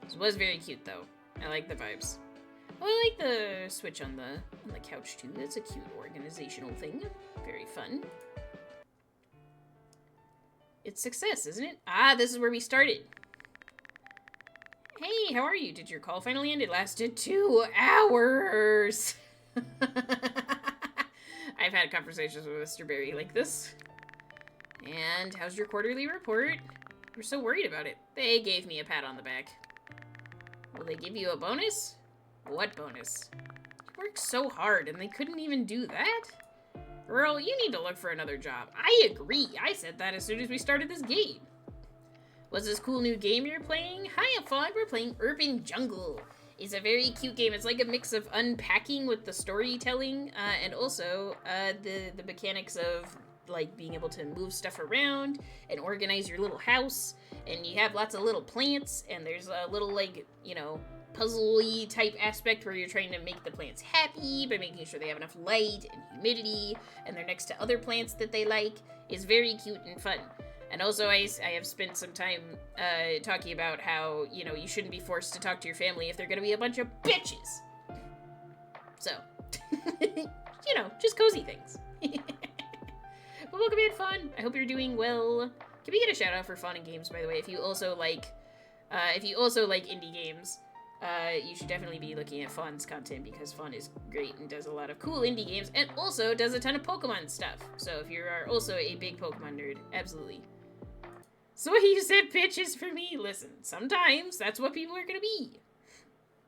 This was very cute, though. I like the vibes. Oh, I like the switch on the couch, too. That's a cute organizational thing. Very fun. It's success, isn't it? Ah, this is where we started. Hey, how are you? Did your call finally end? It lasted 2 hours! I've had conversations with Mr. Barry like this. And how's your quarterly report? We're so worried about it. They gave me a pat on the back. Will they give you a bonus? What bonus? You worked so hard and they couldn't even do that? Girl, you need to look for another job. I agree. I said that as soon as we started this game. What's this cool new game you're playing? Hi, Fog. We're playing Urban Jungle. It's a very cute game. It's like a mix of unpacking with the storytelling, and also the mechanics of like being able to move stuff around and organize your little house, and you have lots of little plants, and there's a little, like, you know, puzzle-y type aspect where you're trying to make the plants happy by making sure they have enough light and humidity, and they're next to other plants that they like. It's very cute and fun. And also I have spent some time talking about how, you know, you shouldn't be forced to talk to your family if they're gonna be a bunch of bitches. So, you know, just cozy things. But welcome in, Fun. I hope you're doing well. Can we get a shout out for Fun and Games, by the way? If you also like indie games, you should definitely be looking at Fawn's content because Fawn is great and does a lot of cool indie games and also does a ton of Pokemon stuff. So if you are also a big Pokemon nerd, absolutely. So you said bitches for me. Listen, sometimes that's what people are gonna be.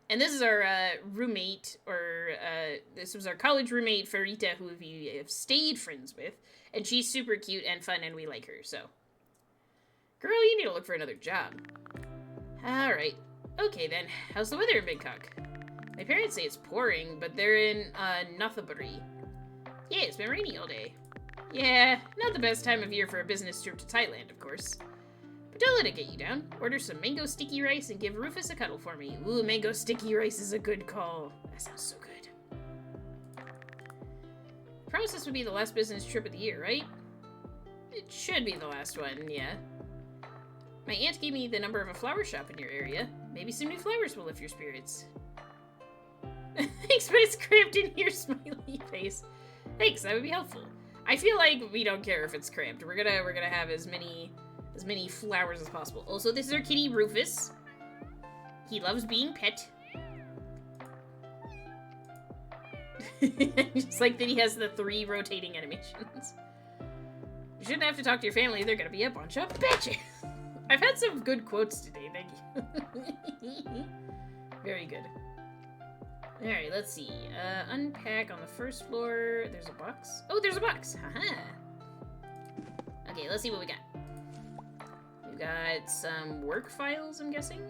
And this is our roommate, or this was our college roommate, Farita, who we have stayed friends with. And she's super cute and fun, and we like her, so. Girl, you need to look for another job. Alright. Okay, then. How's the weather in Bangkok? My parents say it's pouring, but they're in Nothhaburi. Yeah, it's been rainy all day. Yeah, not the best time of year for a business trip to Thailand, of course. But don't let it get you down. Order some mango sticky rice and give Rufus a cuddle for me. Ooh, mango sticky rice is a good call. That sounds so good. I promise this would be the last business trip of the year, right? It should be the last one, yeah. My aunt gave me the number of a flower shop in your area. Maybe some new flowers will lift your spirits. Thanks, but it's cramped in here, smiley face. Thanks, that would be helpful. I feel like we don't care if it's cramped. We're gonna have as many flowers as possible. Also, this is our kitty Rufus. He loves being pet. Just like that he has the 3 rotating animations. You shouldn't have to talk to your family. They're gonna be a bunch of bitches. I've had some good quotes today, thank you. Very good. Alright, let's see. Unpack on the first floor. There's a box. Oh, there's a box! Haha! Okay, let's see what we got. We've got some work files, I'm guessing.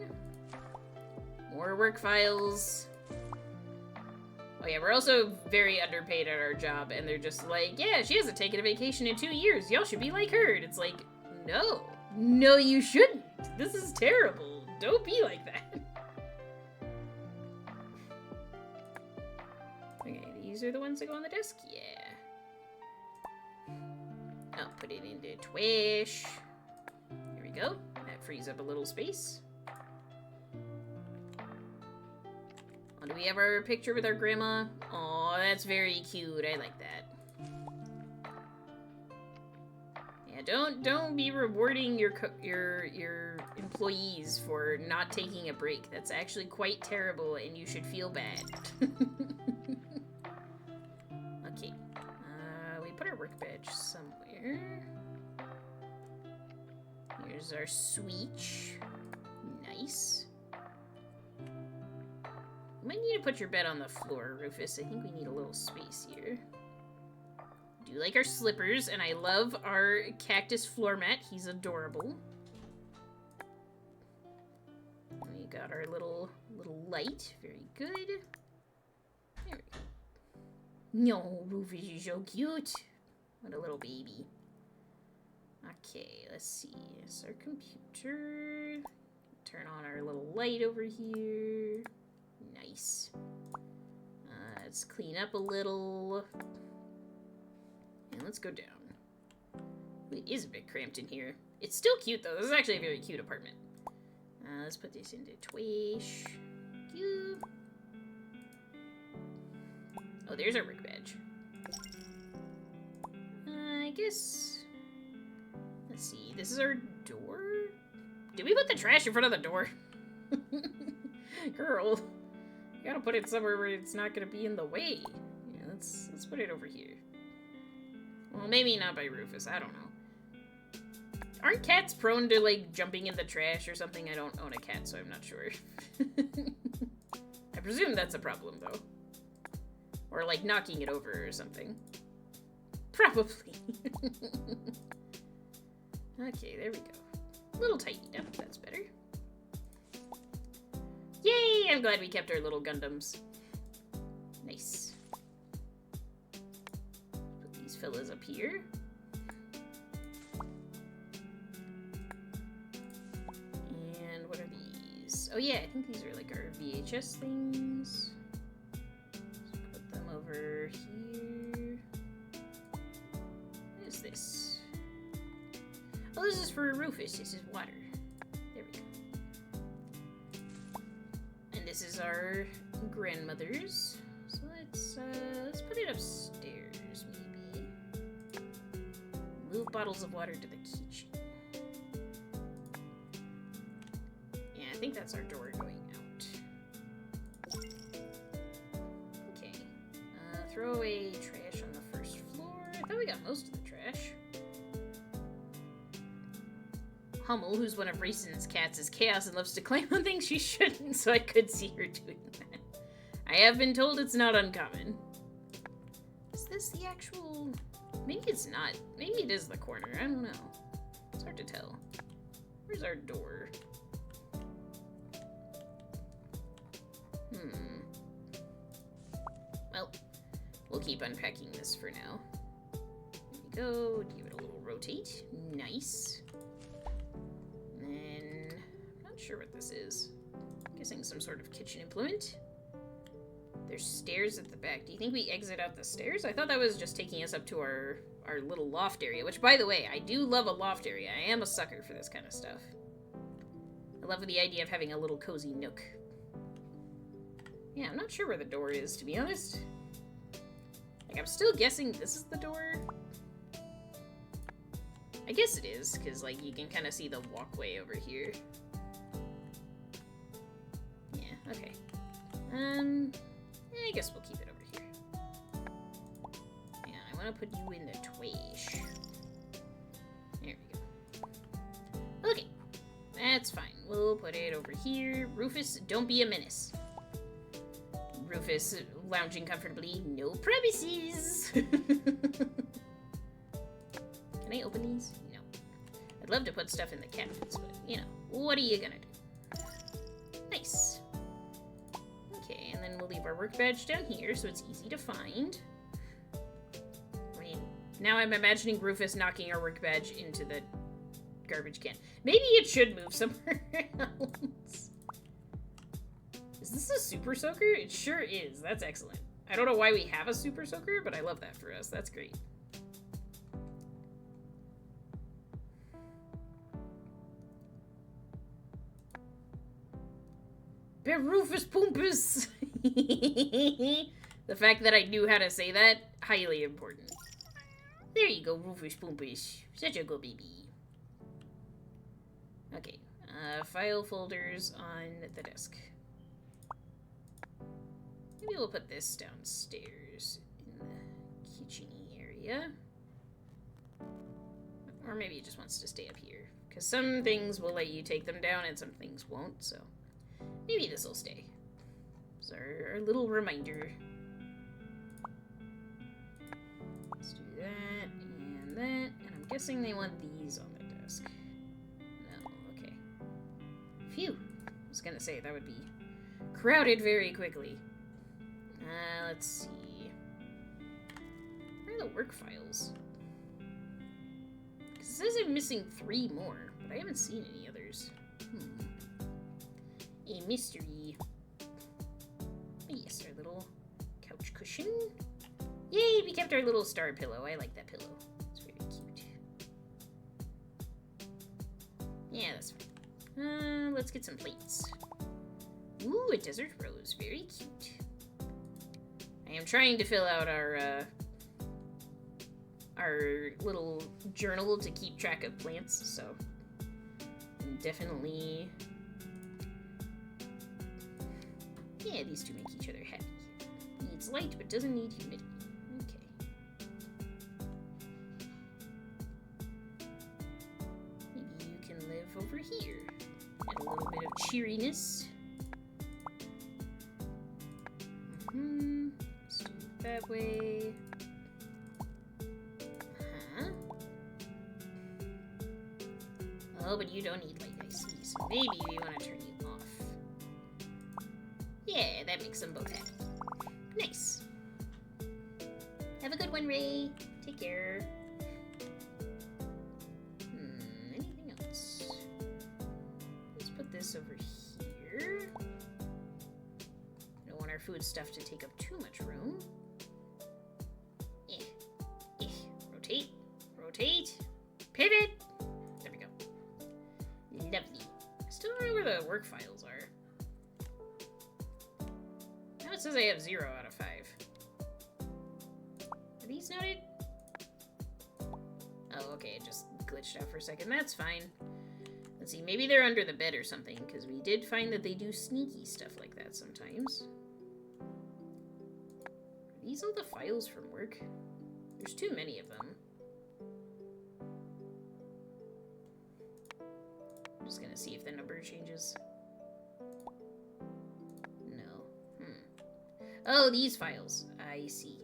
More work files. Oh yeah, we're also very underpaid at our job, and they're just like, yeah, she hasn't taken a vacation in 2 years. Y'all should be like her. And it's like, no. No, you shouldn't. This is terrible. Don't be like that. Okay, these are the ones that go on the desk? Yeah. I'll put it into Twish. Here we go. That frees up a little space. Oh, do we have our picture with our grandma? Oh, that's very cute. I like that. Yeah, don't be rewarding your employees for not taking a break. That's actually quite terrible, and you should feel bad. Okay, we put our work badge somewhere. Here's our switch. Nice. You might need to put your bed on the floor, Rufus. I think we need a little space here. I do like our slippers, and I love our cactus floor mat. He's adorable. We got our little light. Very good. There we go. No, Rufus is so cute. What a little baby. Okay, let's see. It's our computer. Turn on our little light over here. Nice. Let's clean up a little. And let's go down. It is a bit cramped in here. It's still cute, though. This is actually a very cute apartment. Let's put this into Twish. Cute. Oh, there's our work badge. I guess... Let's see. This is our door? Did we put the trash in front of the door? Girl. You gotta put it somewhere where it's not gonna be in the way. Yeah, let's put it over here. Well, maybe not by Rufus. I don't know. Aren't cats prone to, like, jumping in the trash or something? I don't own a cat, so I'm not sure. I presume that's a problem, though. Or, like, knocking it over or something. Probably. Okay, there we go. A little tightened up. That's better. Yay! I'm glad we kept our little Gundams. Nice. Put these fellas up here. And what are these? Oh yeah, I think these are like our VHS things. Let's put them over here. What is this? Oh, this is for Rufus. This is water. There we go. This is our grandmother's. So let's put it upstairs, maybe. Move bottles of water to the kitchen. Yeah, I think that's our door going out. throw away trash on the first floor. I thought we got most of the trash. Hummel, who's one of Raistin's cats, is chaos and loves to climb on things she shouldn't, so I could see her doing that. I have been told it's not uncommon. Is this the actual... Maybe it's not. Maybe it is the corner. I don't know. It's hard to tell. Where's our door? Well, we'll keep unpacking this for now. There we go. Give it a little rotate. Nice. And then, I'm not sure what this is. I'm guessing some sort of kitchen implement. There's stairs at the back. Do you think we exit out the stairs? I thought that was just taking us up to our little loft area, which, by the way, I do love a loft area. I am a sucker for this kind of stuff. I love the idea of having a little cozy nook. Yeah, I'm not sure where the door is, to be honest. Like, I'm still guessing this is the door. I guess it is, because, like, you can kind of see the walkway over here. Yeah, okay. I guess we'll keep it over here. Yeah, I want to put you in the trash. There we go. Okay, that's fine. We'll put it over here. Rufus, don't be a menace. Rufus, lounging comfortably, no promises. Can I open these? No. I'd love to put stuff in the cabinets, but, you know, what are you gonna do? Nice. Okay, and then we'll leave our work badge down here so it's easy to find. I mean, now I'm imagining Rufus knocking our work badge into the garbage can. Maybe it should move somewhere else. Is this a super soaker? It sure is. That's excellent. I don't know why we have a super soaker, but I love that for us. That's great. Rufus Pumpus! The fact that I knew how to say that, highly important. There you go, Rufus Pumpus. Such a good baby. Okay, file folders on the desk. Maybe we'll put this downstairs in the kitchen-y area. Or maybe it just wants to stay up here. Because some things will let you take them down and some things won't, so... Maybe this will stay. It's our little reminder. Let's do that and that. And I'm guessing they want these on the desk. No, okay. Phew. I was gonna say that would be crowded very quickly. Let's see. Where are the work files? Because it says I'm missing 3 more, but I haven't seen any others. A mystery. Yes, our little couch cushion. Yay, we kept our little star pillow. I like that pillow. It's very cute. Yeah, that's fine. Let's get some plates. Ooh, a desert rose. Very cute. I am trying to fill out our little journal to keep track of plants, so I'm definitely... Yeah, these two make each other happy. Needs light, but doesn't need humidity. Okay. Maybe you can live over here. Add a little bit of cheeriness. Let's do it that way. Oh, but you don't need light, I see. So maybe we want to turn you off. Yeah, that makes them both happy. Nice. Have a good one, Ray. Take care. Anything else? Let's put this over here. Don't want our food stuff to take up too much room. Rotate. Rotate. Pivot. There we go. Lovely. I still don't know where the work files are. Now it says I have 0 out of 5. Are these noted? Oh, okay, it just glitched out for a second. That's fine. Let's see, maybe they're under the bed or something, because we did find that they do sneaky stuff like that sometimes. Are these all the files from work? There's too many of them. I'm just gonna see if the number changes. No. Oh, these files. I see.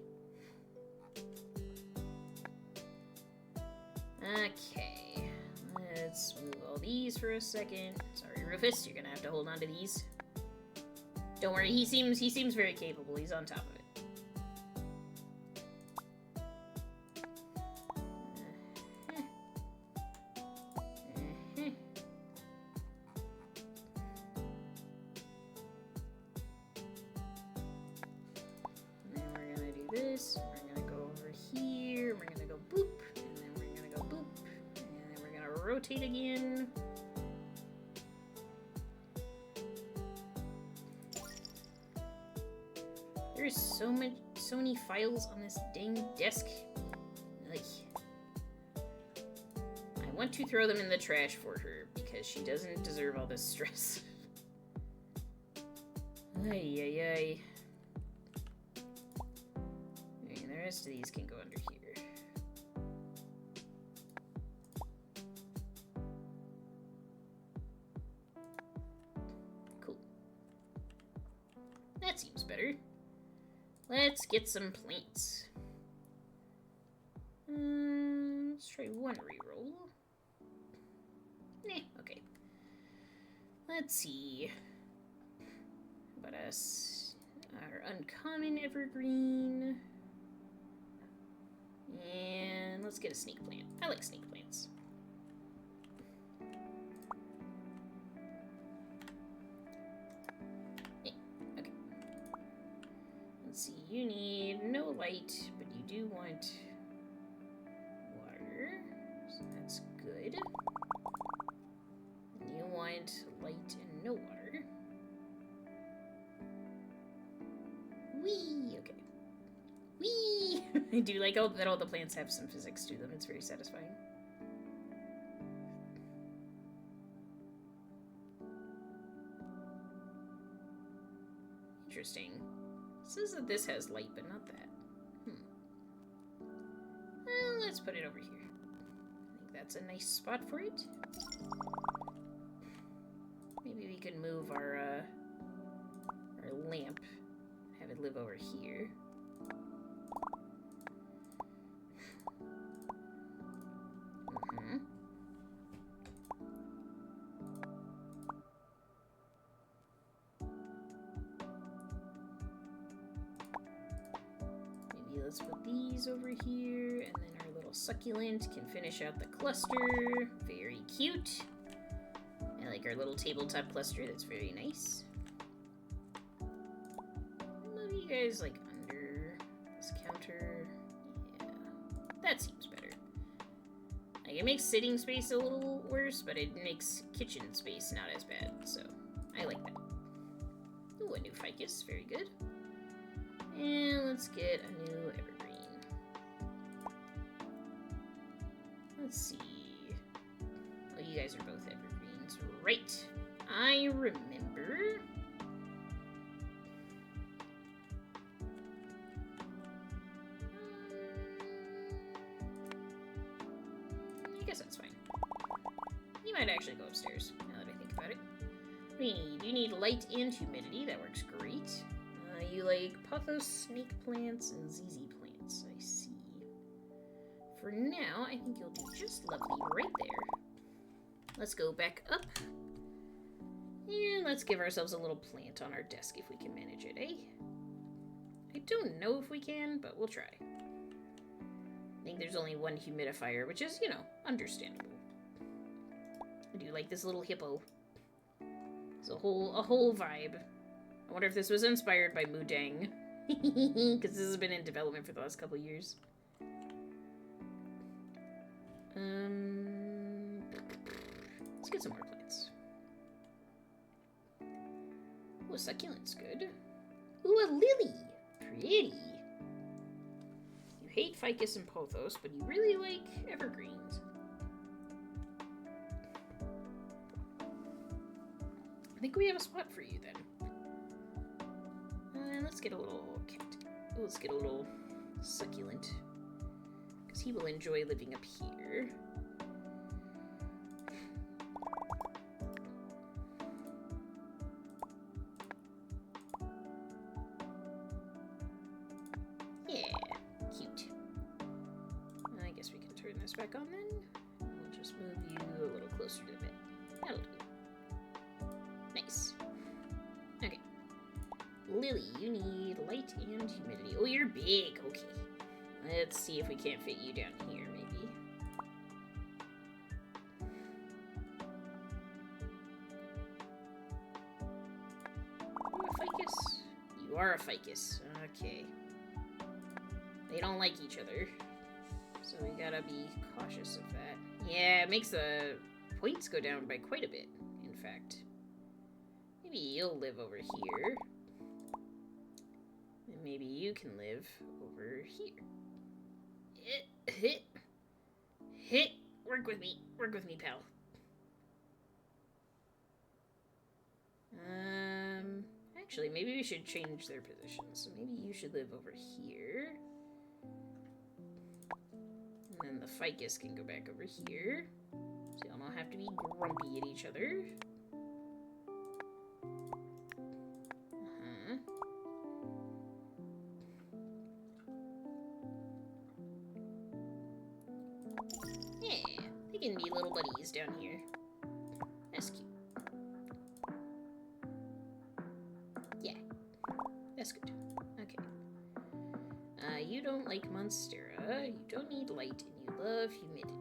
Okay. Let's move all these for a second. Sorry, Rufus, you're gonna have to hold on to these. Don't worry, he seems very capable. He's on top of it. And then we're gonna do this. We're gonna go over here. We're gonna go boop. And then we're gonna go boop. And then we're gonna rotate again. There's so many files on this dang desk. Like, I want to throw them in the trash for her because she doesn't deserve all this stress. Ay, ay, ay. And the rest of these can go under here. Cool. That seems better. Let's get some plants. Let's try one reroll. Nah, okay. Let's see. How about us? Our uncommon evergreen. And let's get a snake plant. I like snake plants. Let's see, you need no light, but you do want water, so that's good. And you want light and no water. Whee! Okay. Whee! I do like that all the plants have some physics to them. It's very satisfying. Interesting. It says that this has light, but not that. Well, let's put it over here. I think that's a nice spot for it. Maybe we can move our lamp. Have it live over here. Let's put these over here, and then our little succulent can finish out the cluster. Very cute. I like our little tabletop cluster. That's very nice. Love you guys like under this counter. Yeah, that seems better. Like, it makes sitting space a little worse, but it makes kitchen space not as bad. So I like that. Ooh, a new ficus. Very good. And let's get a new evergreen. Let's see. Oh, you guys are both evergreens. Right. I remember. I guess that's fine. You might actually go upstairs, now that I think about it. What do you need? You need light and humidity. That works great. You like pothos, snake plants, and ZZ plants. I see. For now, I think you'll do just lovely right there. Let's go back up. And let's give ourselves a little plant on our desk if we can manage it, eh? I don't know if we can, but we'll try. I think there's only one humidifier, which is, you know, understandable. I do like this little hippo. It's a whole vibe. I wonder if this was inspired by Mudang. Because this has been in development for the last couple years. Let's get some more plants. Ooh, a succulent's good. Ooh, a lily! Pretty. You hate ficus and pothos, but you really like evergreens. I think we have a spot for you then. Let's get a little cat. let's get a little succulent. Because he will enjoy living up here. Yeah, cute. I guess we can turn this back on then. We'll just move you a little closer to the bed. That'll do. Nice. Okay. Lily, you need light and humidity. Oh, you're big. Okay. Let's see if we can't fit you down here, maybe. Are you a ficus? You are a ficus. Okay. They don't like each other. So we gotta be cautious of that. Yeah, it makes the points go down by quite a bit, in fact. Maybe you'll live over here. And maybe you can live over here. Hit. Work with me, pal. Actually, maybe we should change their positions. So maybe you should live over here. And then the ficus can go back over here. So y'all don't have to be grumpy at each other. Yeah, they can be little buddies down here. That's cute. Yeah, that's good. Okay. You don't like Monstera, you don't need light, and you love humidity.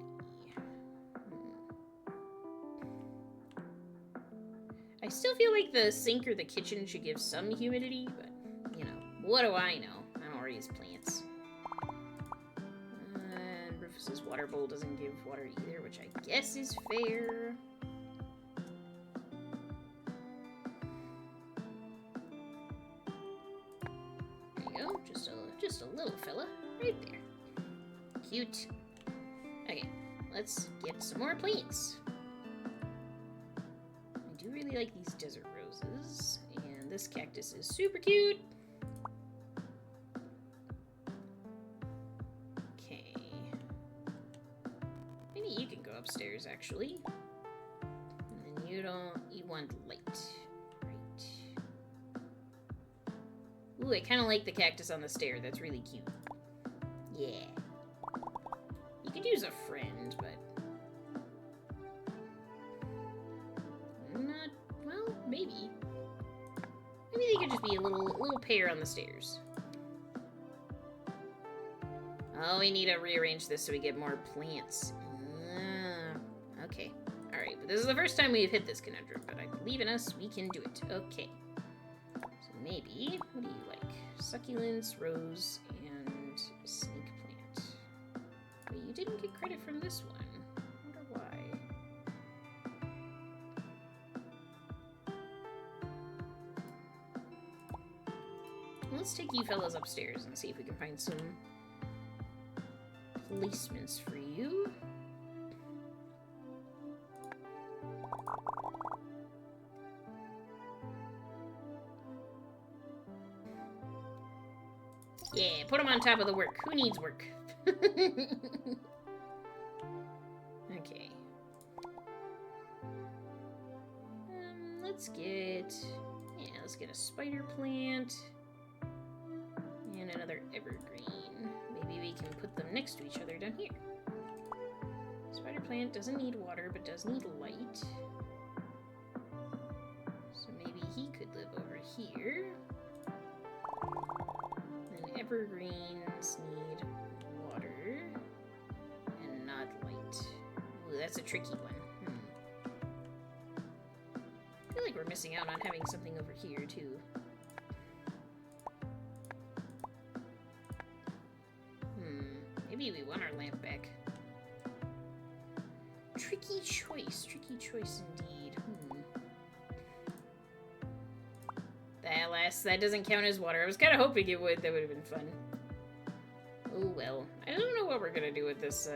I still feel like the sink or the kitchen should give some humidity, but, you know, what do I know? I don't raise plants. And Rufus's water bowl doesn't give water either, which I guess is fair. There you go, just a little fella, right there. Cute. Okay, let's get some more plants. I do really like these desert roses, and this cactus is super cute. Okay. Maybe you can go upstairs, actually. And then you want light. Right. Ooh, I kind of like the cactus on the stair. That's really cute. Yeah. You could use a friend, but... not... well, maybe. Maybe they could just be a little pair on the stairs. Oh, we need to rearrange this so we get more plants. Okay. Alright, but this is the first time we've hit this conundrum, but I believe in us, we can do it. Okay. So maybe, what do you like? Succulents, rose, and snake plant. Wait, you didn't get credit from this one. I wonder why. Let's take you fellas upstairs and see if we can find some placements for you. Yeah, put them on top of the work. Who needs work? Okay. Let's get a spider plant and another evergreen. Maybe we can put them next to each other down here. Spider plant doesn't need water, but does need light. So maybe he could live over here. And evergreens need water and not light. Ooh, that's a tricky one. I feel like we're missing out on having something over here, too. Maybe we want our lamp back. Tricky choice indeed. That doesn't count as water. I was kind of hoping it would. That would have been fun. Oh well. I don't know what we're gonna do with this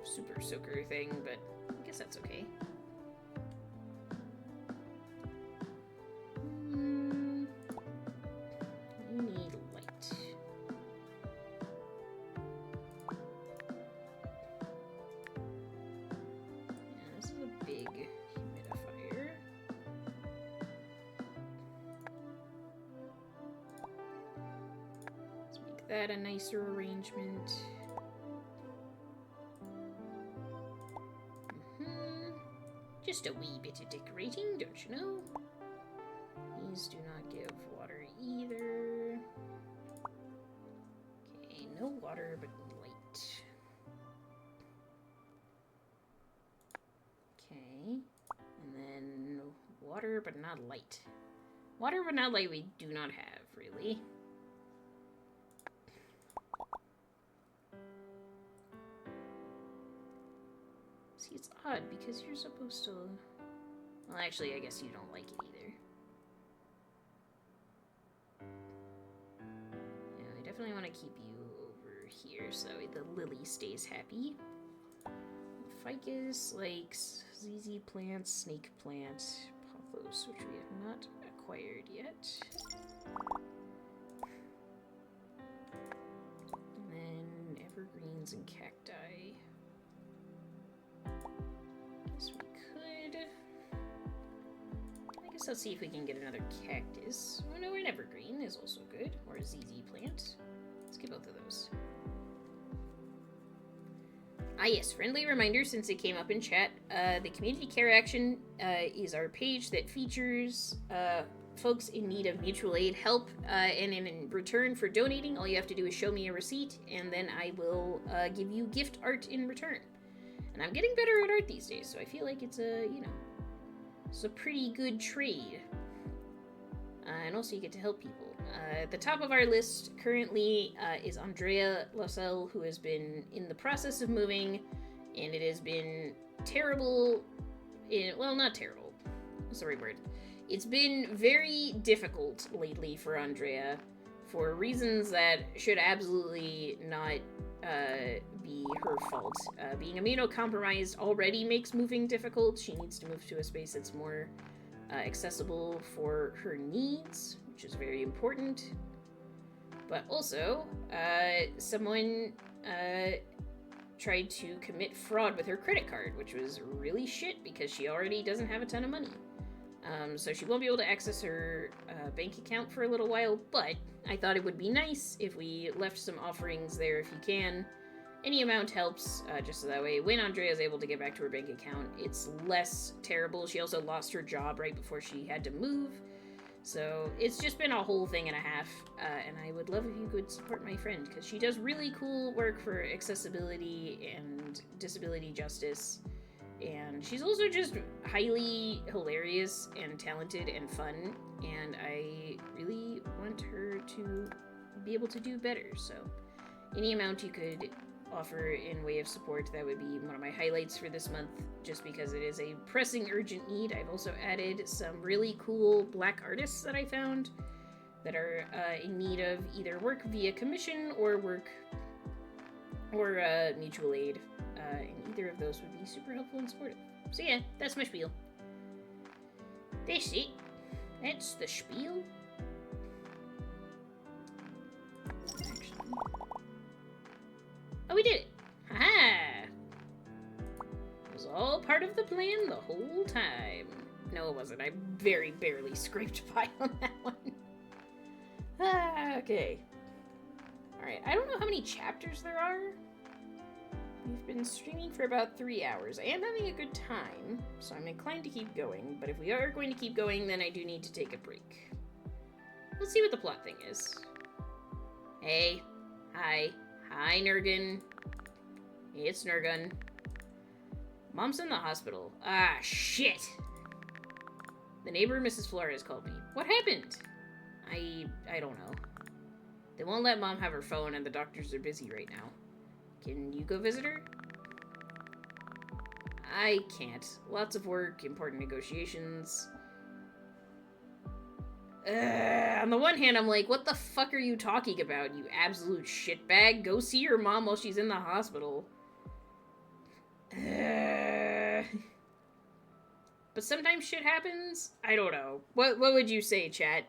super soaker thing, but I guess that's okay. You need light. that a nicer arrangement. Just a wee bit of decorating, don't you know? These do not give water either. Okay, no water, but light. Okay, and then water, but not light. Water, but not light we do not have, really. See, it's odd because you're supposed to... Well, actually, I guess you don't like it either. Yeah, we definitely want to keep you over here so the lily stays happy. Ficus, like ZZ plants, snake plant, pothos, which we have not acquired yet. And then evergreens and cacti. Guess we could. I guess let's see if we can get another cactus. Oh no, an evergreen is also good. Or a ZZ plant. Let's get both of those. Ah yes, friendly reminder since it came up in chat. The Community Care Action is our page that features folks in need of mutual aid help. And in return for donating, all you have to do is show me a receipt, and then I will give you gift art in return. And I'm getting better at art these days, so I feel like it's a, you know, it's a pretty good trade. And also you get to help people. At the top of our list currently is Andrea Lassell, who has been in the process of moving, and it has been terrible. Well, not terrible. What's the right word? It's been very difficult lately for Andrea for reasons that should absolutely not be her fault. Being immunocompromised already makes moving difficult. She needs to move to a space that's more accessible for her needs, which is very important. But also, someone tried to commit fraud with her credit card, which was really shit because she already doesn't have a ton of money. So she won't be able to access her bank account for a little while, but I thought it would be nice if we left some offerings there if you can. Any amount helps, just so that way when Andrea is able to get back to her bank account, it's less terrible. She also lost her job right before she had to move. So it's just been a whole thing and a half, and I would love if you could support my friend, because she does really cool work for accessibility and disability justice. And she's also just highly hilarious and talented and fun, and I really want her to be able to do better. So any amount you could offer in way of support, that would be one of my highlights for this month, just because it is a pressing, urgent need. I've also added some really cool black artists that I found that are in need of either work via commission or work or mutual aid. And either of those would be super helpful and supportive. So yeah, that's my spiel. That's it. That's the spiel. Actually. Oh, we did it! Haha! It was all part of the plan the whole time. No, it wasn't. I very barely scraped by on that one. Okay. Alright, I don't know how many chapters there are. We've been streaming for about 3 hours. I am having a good time, so I'm inclined to keep going, but if we are going to keep going, then I do need to take a break. Let's see what the plot thing is. Hey. Hi. Hi, Nurgun. It's Nurgun. Mom's in the hospital. Ah, shit! The neighbor, Mrs. Flores, called me. What happened? I don't know. They won't let Mom have her phone, and the doctors are busy right now. Can you go visit her? I can't. Lots of work, important negotiations. On the one hand, I'm like, what the fuck are you talking about, you absolute shitbag? Go see your mom while she's in the hospital. But sometimes shit happens? I don't know. What would you say, chat?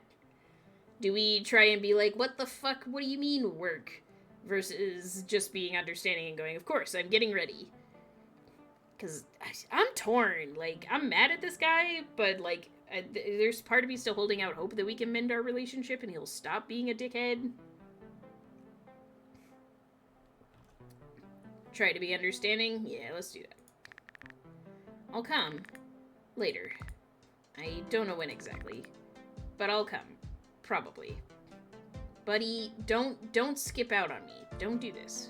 Do we try and be like, what the fuck? What do you mean, work? Versus just being understanding and going, of course, I'm getting ready. Because I'm torn. Like, I'm mad at this guy, but, like, there's part of me still holding out hope that we can mend our relationship and he'll stop being a dickhead. Try to be understanding? Yeah, let's do that. I'll come. Later. I don't know when exactly. But I'll come. Probably. Buddy, don't skip out on me. Don't do this.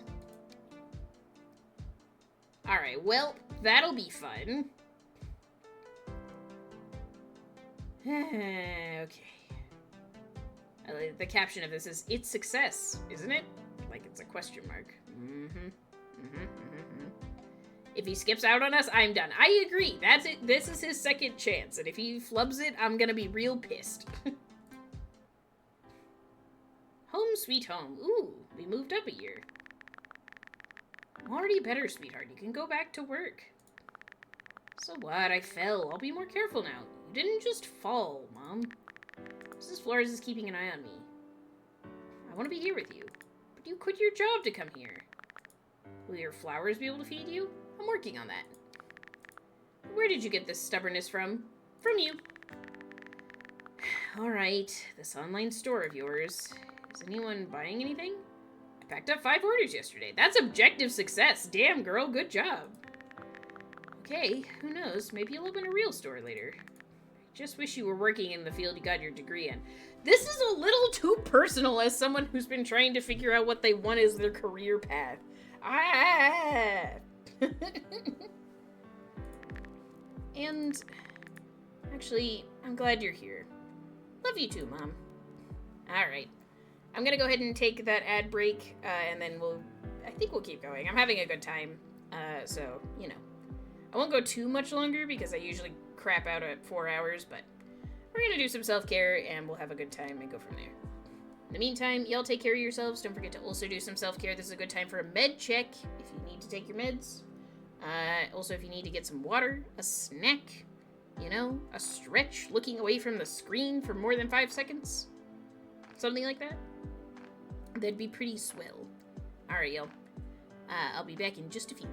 Alright, well, that'll be fun. Okay. The caption of this is, "It's success," isn't it? Like it's a question mark. If he skips out on us, I'm done. I agree. That's it. This is his second chance. And if he flubs it, I'm gonna be real pissed. Home sweet home. Ooh, we moved up a year. I'm already better, sweetheart. You can go back to work. So what? I fell. I'll be more careful now. You didn't just fall, Mom. Mrs. Flores is keeping an eye on me. I want to be here with you. But you quit your job to come here. Will your flowers be able to feed you? I'm working on that. Where did you get this stubbornness from? From you. Alright, this online store of yours. Is anyone buying anything? I packed up 5 orders yesterday. That's objective success. Damn, girl, good job. Okay, who knows? Maybe you'll open a real store later. I just wish you were working in the field you got your degree in. This is a little too personal as someone who's been trying to figure out what they want as their career path. And actually, I'm glad you're here. Love you too, Mom. Alright. I'm gonna go ahead and take that ad break, and then I think we'll keep going. I'm having a good time, so, you know. I won't go too much longer because I usually crap out at 4 hours, but we're gonna do some self-care and we'll have a good time and go from there. In the meantime, y'all take care of yourselves. Don't forget to also do some self-care. This is a good time for a med check if you need to take your meds. Also, if you need to get some water, a snack, you know, a stretch, looking away from the screen for more than 5 seconds. Something like that. That'd be pretty swell. Alright, y'all. I'll be back in just a few.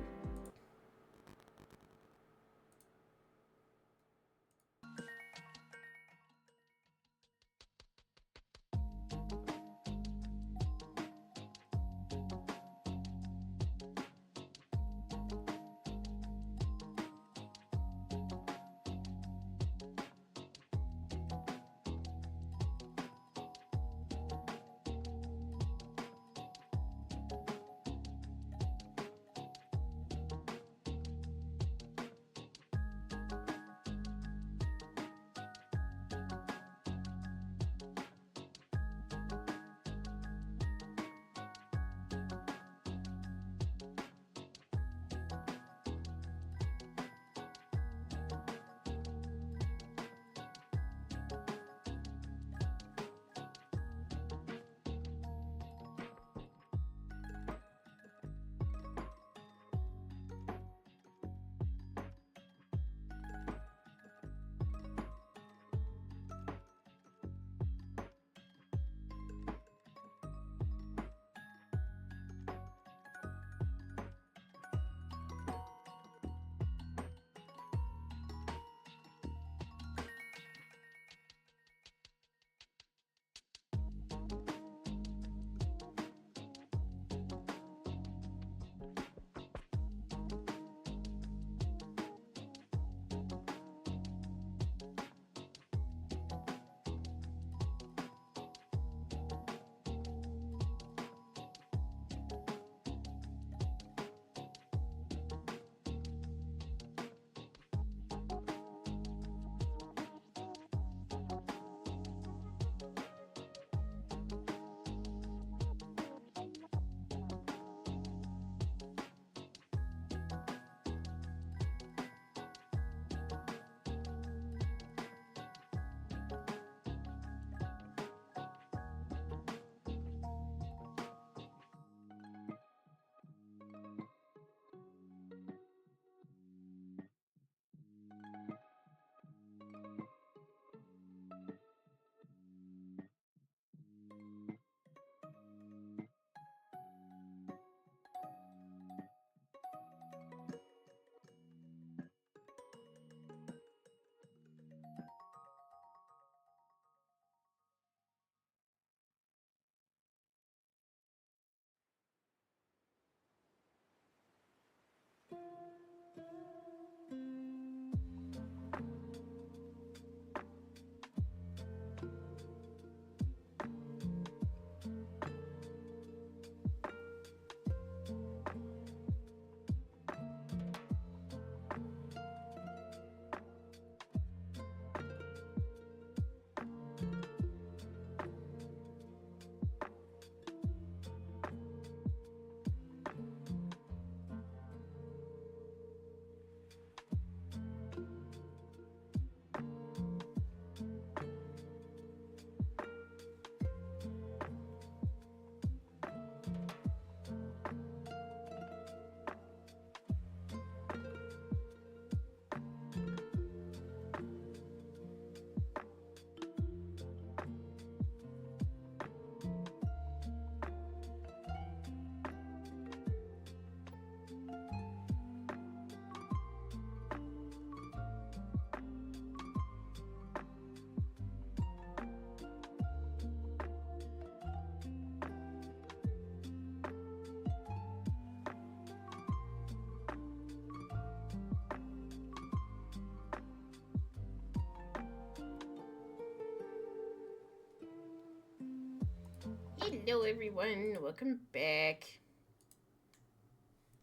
Hello everyone, welcome back.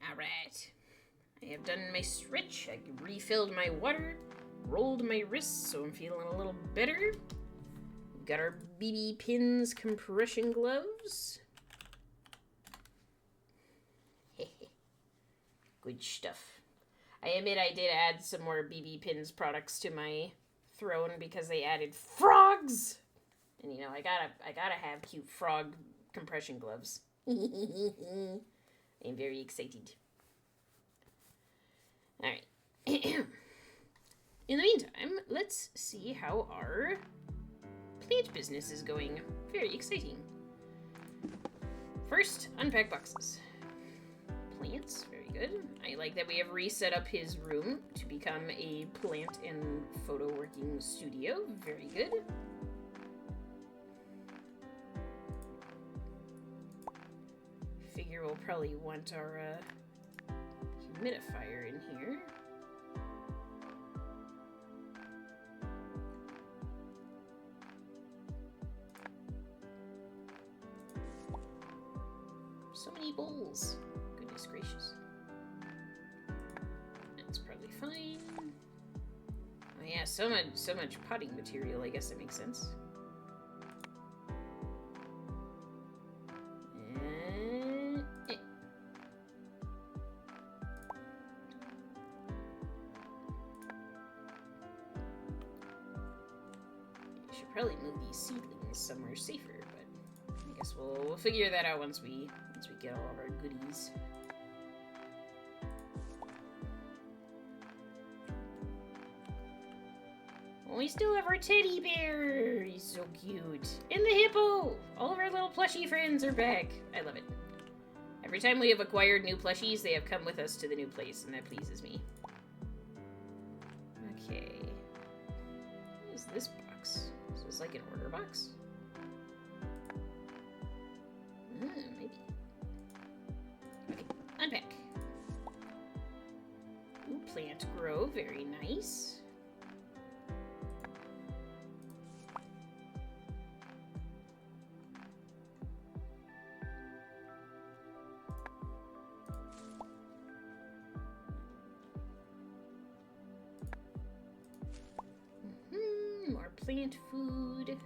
Alright, I have done my stretch, I refilled my water, rolled my wrists so I'm feeling a little better. We've got our BB pins compression gloves. Good stuff. I admit I did add some more BB pins products to my throne because they added frogs! And you know, I gotta have cute frog compression gloves. I'm very excited. Alright. In the meantime, let's see how our plant business is going. Very exciting. First, unpack boxes. Plants, very good. I like that we have reset up his room to become a plant and photo working studio. Very good. Figure we'll probably want our humidifier in here. So many bowls. Goodness gracious. That's probably fine. Oh yeah, so much potting material, I guess that makes sense. Probably move these seedlings somewhere safer, but I guess we'll figure that out once we get all of our goodies. Well, we still have our teddy bear. He's so cute. And the hippo. All of our little plushie friends are back. I love it. Every time we have acquired new plushies, they have come with us to the new place, and that pleases me. Okay. What is this box? Is this like an order box? Maybe. Okay, unpack. Ooh, plant grow, very nice. More plant food.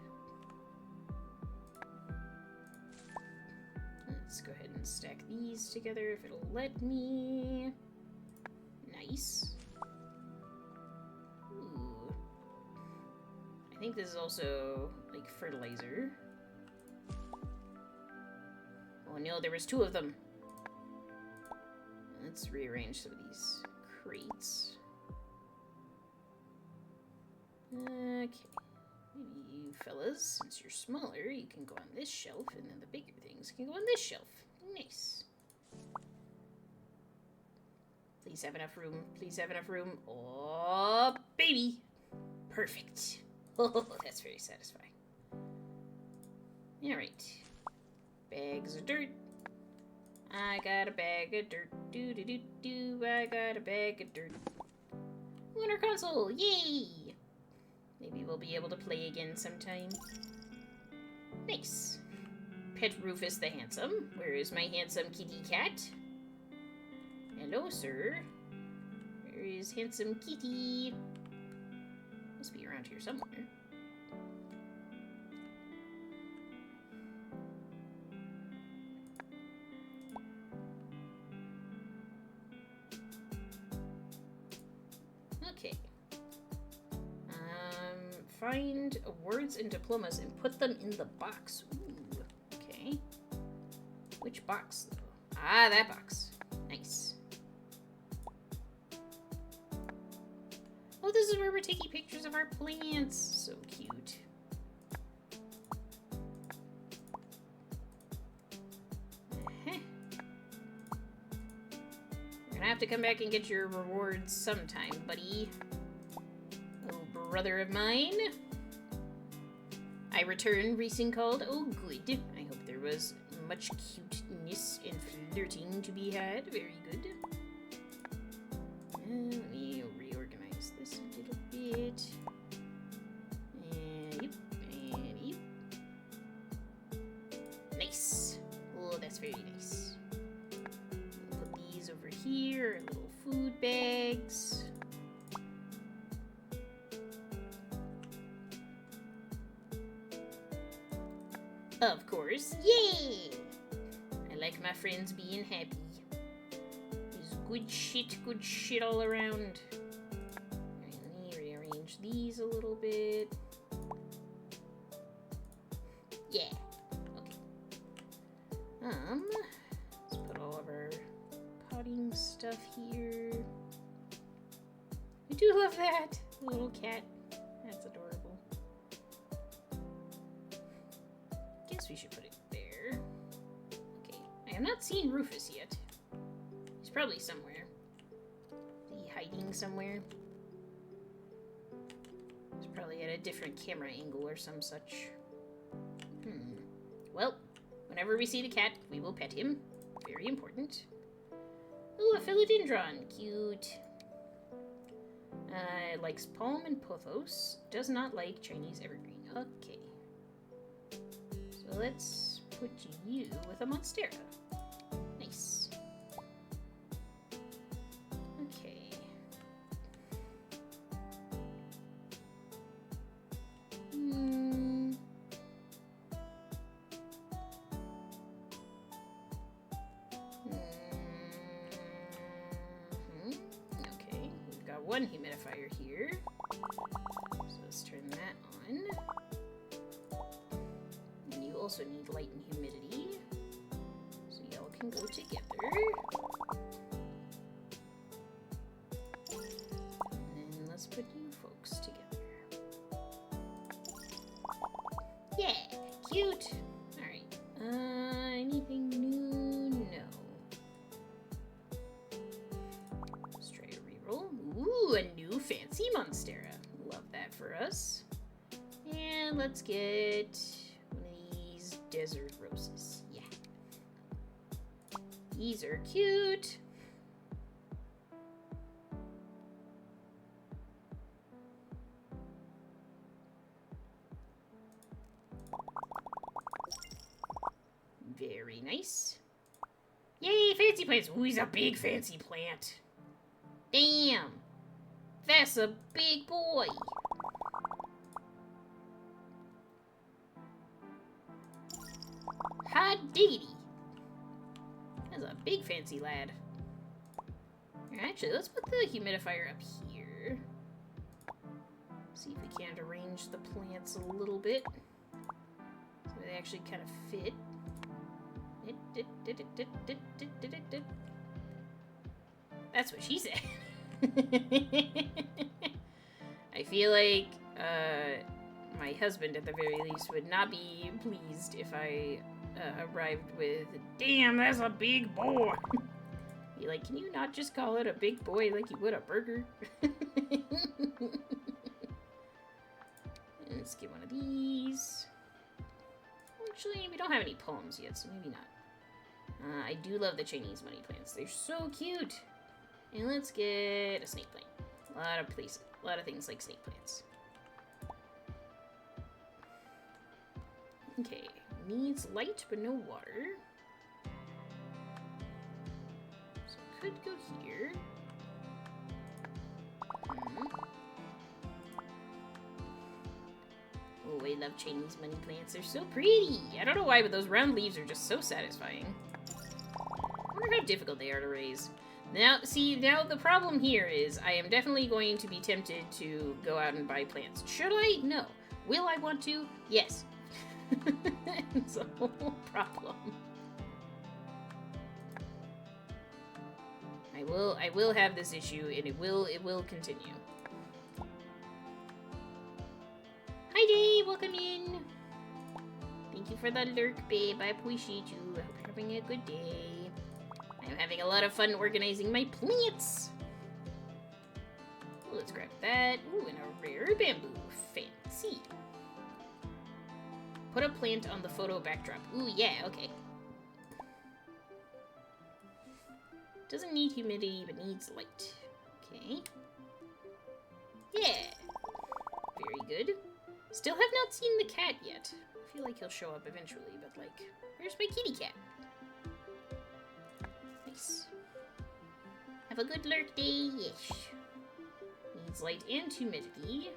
Let's go ahead and stack these together if it'll let me. Nice. Ooh. I think this is also like fertilizer. Oh no, there was two of them. Let's rearrange some of these crates. Okay, maybe you fellas, since you're smaller, you can go on this shelf, and then the bigger things can go on this shelf. Nice. Please have enough room. Please have enough room. Oh, baby. Perfect. Oh, that's very satisfying. All right. Bags of dirt. I got a bag of dirt. Do-do-do-do. I got a bag of dirt. Winter console. Yay. Maybe we'll be able to play again sometime. Nice. Pet Rufus the Handsome. Where is my handsome kitty cat? Hello, sir. Where is handsome kitty? Must be around here somewhere. Okay. Find words and diplomas and put them in the box. Ooh, okay. Which box, though? Ah, that box. Nice. Oh, this is where we're taking pictures of our plants. So cute. You're gonna have to come back and get your rewards sometime, buddy. Brother of mine. I return, Racing called. Oh, good. I hope there was much cuteness and flirting to be had. Very good. Let me reorganize this a little bit. And yep, and yep. Nice. very nice. We'll put these over here, little food bags. Of course, yay! I like my friends being happy. There's good shit all around. Alright, let me rearrange these a little bit. Yeah. Okay. Let's put all of our potting stuff here. I do love that little cat. That's adorable. Guess we should put it there. Okay. I have not seen Rufus yet. He's probably somewhere. Is he hiding somewhere? He's probably at a different camera angle or some such. Well, whenever we see the cat, we will pet him. Very important. Ooh, a philodendron. Cute. Likes palm and pothos. Does not like Chinese evergreen. Okay. So let's put you with a monstera. Nice. Okay. Okay, we've got one humidifier here. So let's turn that on. And you also need light and humidity. So y'all can go together. And then let's put you folks together. Yeah, cute. Alright. Anything new? No. Let's try a reroll. Ooh, a new fancy monstera. Love that for us. And let's get one of these desert roses. Yeah. These are cute. Very nice. Yay, fancy plants. Ooh, he's a big fancy plant. Damn. That's a big boy. Hot diggity. That's a big fancy lad. Actually, let's put the humidifier up here. See if we can't arrange the plants a little bit. So they actually kind of fit. That's what she said. I feel like my husband, at the very least, would not be pleased if I arrived with, "Damn, that's a big boy." Be like, "Can you not just call it a big boy like you would a burger?" Let's get one of these. Actually, we don't have any palms yet, so maybe not. I do love the Chinese money plants. They're so cute. And let's get a snake plant. A lot of things like snake plants. Okay, needs light but no water. So it could go here. Oh, I love Chinese money plants. They're so pretty. I don't know why, but those round leaves are just so satisfying. I wonder how difficult they are to raise. Now, see, now the problem here is I am definitely going to be tempted to go out and buy plants. Should I? No. Will I want to? Yes. It's a whole problem. I will have this issue, and it will continue. Hi, Jay. Welcome in. Thank you for the lurk, babe. I appreciate you. I hope you're having a good day. I'm having a lot of fun organizing my plants. Ooh, let's grab that. Ooh, and a rare bamboo. Fancy. Put a plant on the photo backdrop. Ooh, yeah, okay. Doesn't need humidity, but needs light. Okay. Yeah. Very good. Still have not seen the cat yet. I feel like he'll show up eventually, but like, where's my kitty cat? Nice. Have a good lurk day. Yes. Needs light and humidity.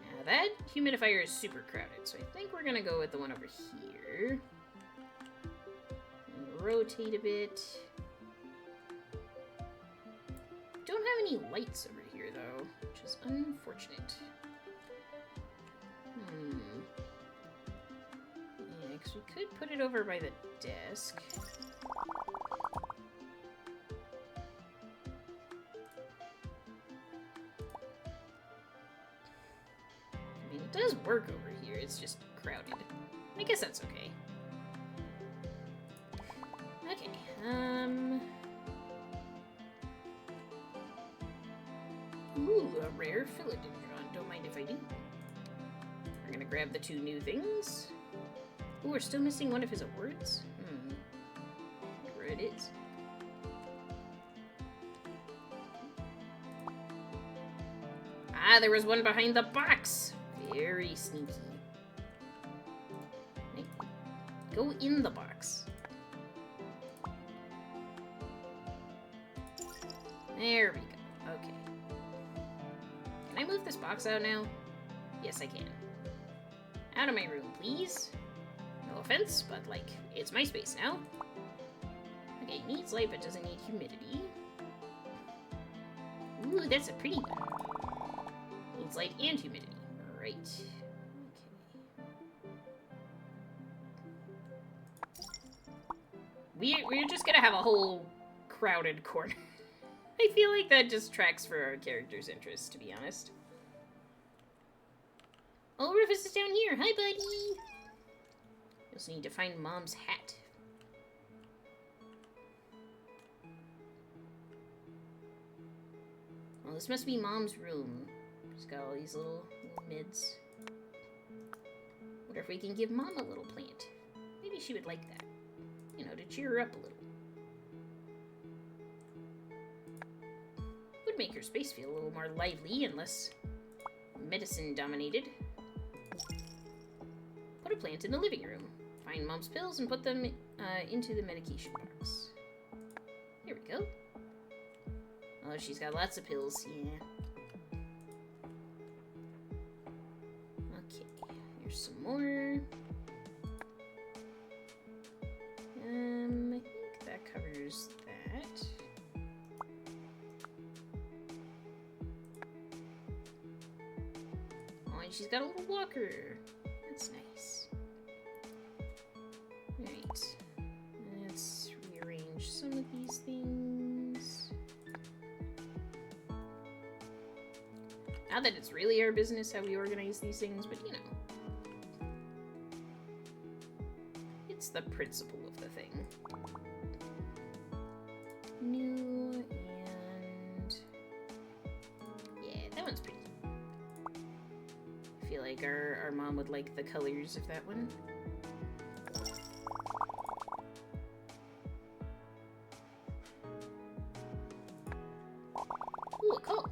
Now that humidifier is super crowded, so I think we're gonna go with the one over here. And rotate a bit. Don't have any lights over here though, which is unfortunate. Yeah, because we could put it over by the desk. I mean, it does work over here, it's just crowded. I guess that's okay. Okay, Ooh, a rare philodendron. Don't mind if I do. We're gonna grab the 2 new things. Ooh, we're still missing one of his awards? Where it is. Ah, there was one behind the box! Very sneaky. Okay. Go in the box. There we go. Okay. Can I move this box out now? Yes, I can. Out of my room, please. No offense, but, like, it's my space now. Okay, needs light, but doesn't need humidity. Ooh, that's a pretty one. Needs light and humidity. Right. Okay. We're just gonna have a whole crowded corner. I feel like that just tracks for our character's interest, to be honest. Oh, Rufus is down here. Hi, buddy. We also need to find Mom's hat. Well, this must be Mom's room. She's got all these little mids. Wonder if we can give Mom a little plant. Maybe she would like that. You know, to cheer her up a little. Would make her space feel a little more lively and less medicine-dominated. Put a plant in the living room. Find Mom's pills and put them into the medication box. Here we go. Oh, she's got lots of pills, yeah. Okay, here's some more. I think that covers that. Oh, and she's got a little walker. That's nice. Alright. Let's rearrange some of these things. Not that it's really our business how we organize these things, but you know. It's the principle of the thing. New and... yeah, that one's pretty. I feel like our mom would like the colors of that one. Ooh, a call.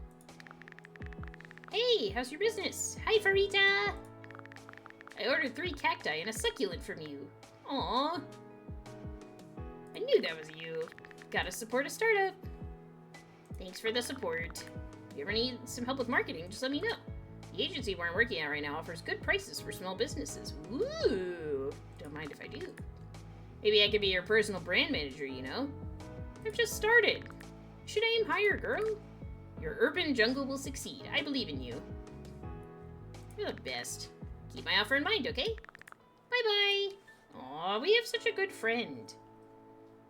Hey, how's your business? Hi, Farita! I ordered 3 cacti and a succulent from you. Aww. I knew that was you. Gotta support a startup. Thanks for the support. If you ever need some help with marketing, just let me know. The agency we're working at right now offers good prices for small businesses. Ooh. Don't mind if I do. Maybe I could be your personal brand manager, you know? I've just started. Should aim higher, girl. Your urban jungle will succeed. I believe in you. You're the best. Keep my offer in mind, okay? Bye-bye. Aw, we have such a good friend.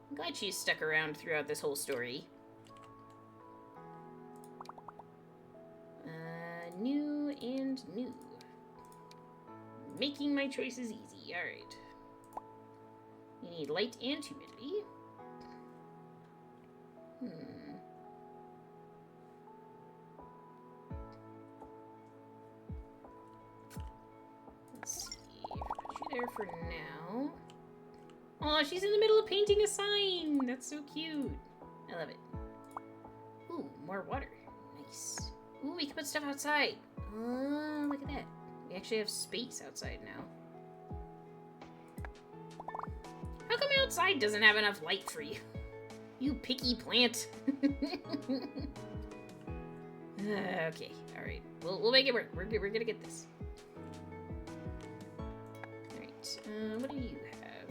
I'm glad she's stuck around throughout this whole story. New and new. Making my choices easy. Alright. You need light and humidity. Let's see. Put you there for now. Aw, she's in the middle of painting a sign! That's so cute. I love it. Ooh, more water. Nice. Ooh, we can put stuff outside. Oh, look at that. We actually have space outside now. outside doesn't have enough light for you. You picky plant. Okay, alright. We'll make it work. We're gonna get this. Alright, what do you have?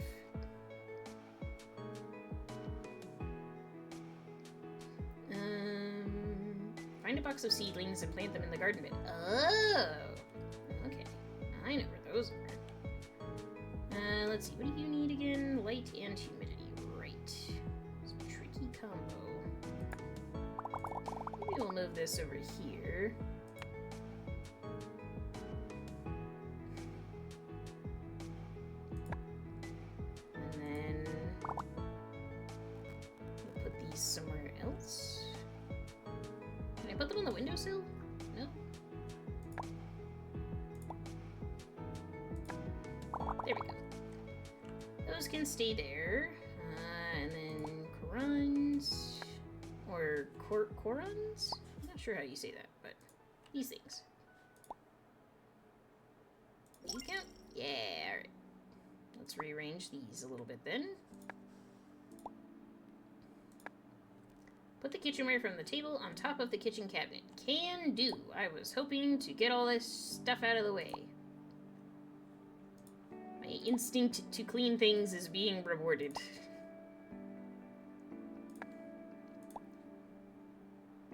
Find a box of seedlings and plant them in the garden bed. Oh! Okay, I know where those are. Let's see, what do you need again? Light and humidity, right. It's a tricky combo. Maybe we'll move this over here. And then we'll put these somewhere else. Can I put them on the windowsill? No? There we go. Those can stay there. And then corons. Or corons? I'm not sure how you say that, but these things. You count? Yeah, alright. Let's rearrange these a little bit then. Put the kitchenware from the table on top of the kitchen cabinet. Can do. I was hoping to get all this stuff out of the way. My instinct to clean things is being rewarded.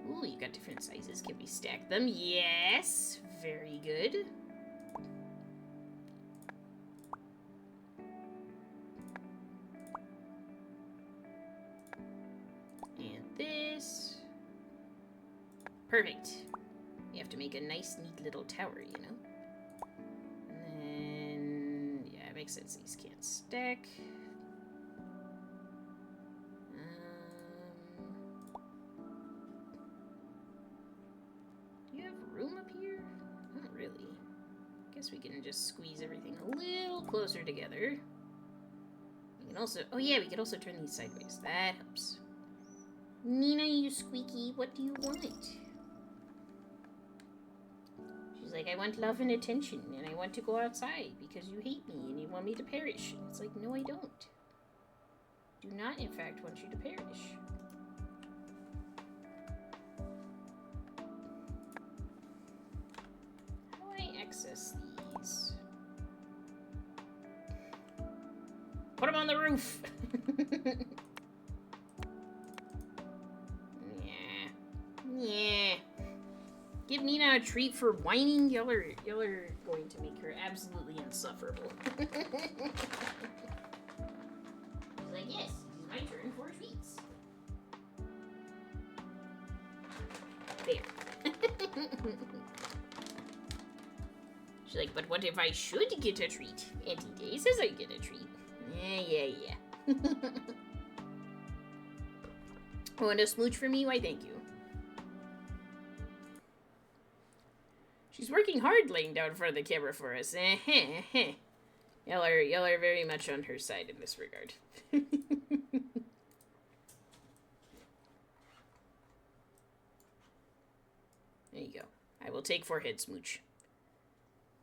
Ooh, you got different sizes. Can we stack them? Yes! Very good. And this. Perfect. You have to make a nice, neat little tower, you know? And then, yeah, it makes sense. These can't stack. Do you have room up here? Not really. Guess we can just squeeze everything a little closer together. We can also, oh yeah, we could also turn these sideways. That helps. Nina, you squeaky, what do you want? She's like, I want love and attention, and I want to go outside because you hate me and you want me to perish. And it's like, no, I don't. Do not, in fact, want you to perish. How do I access these? Put them on the roof! Yeah. Give Nina a treat for whining. Y'all are going to make her absolutely insufferable. She's like, yes, it's my turn for treats. There. She's like, but what if I should get a treat? Auntie Day says I get a treat. Yeah. Want a smooch for me? Why, thank you. She's working hard laying down in front of the camera for us. Y'all are very much on her side in this regard. There you go. I will take forehead smooch.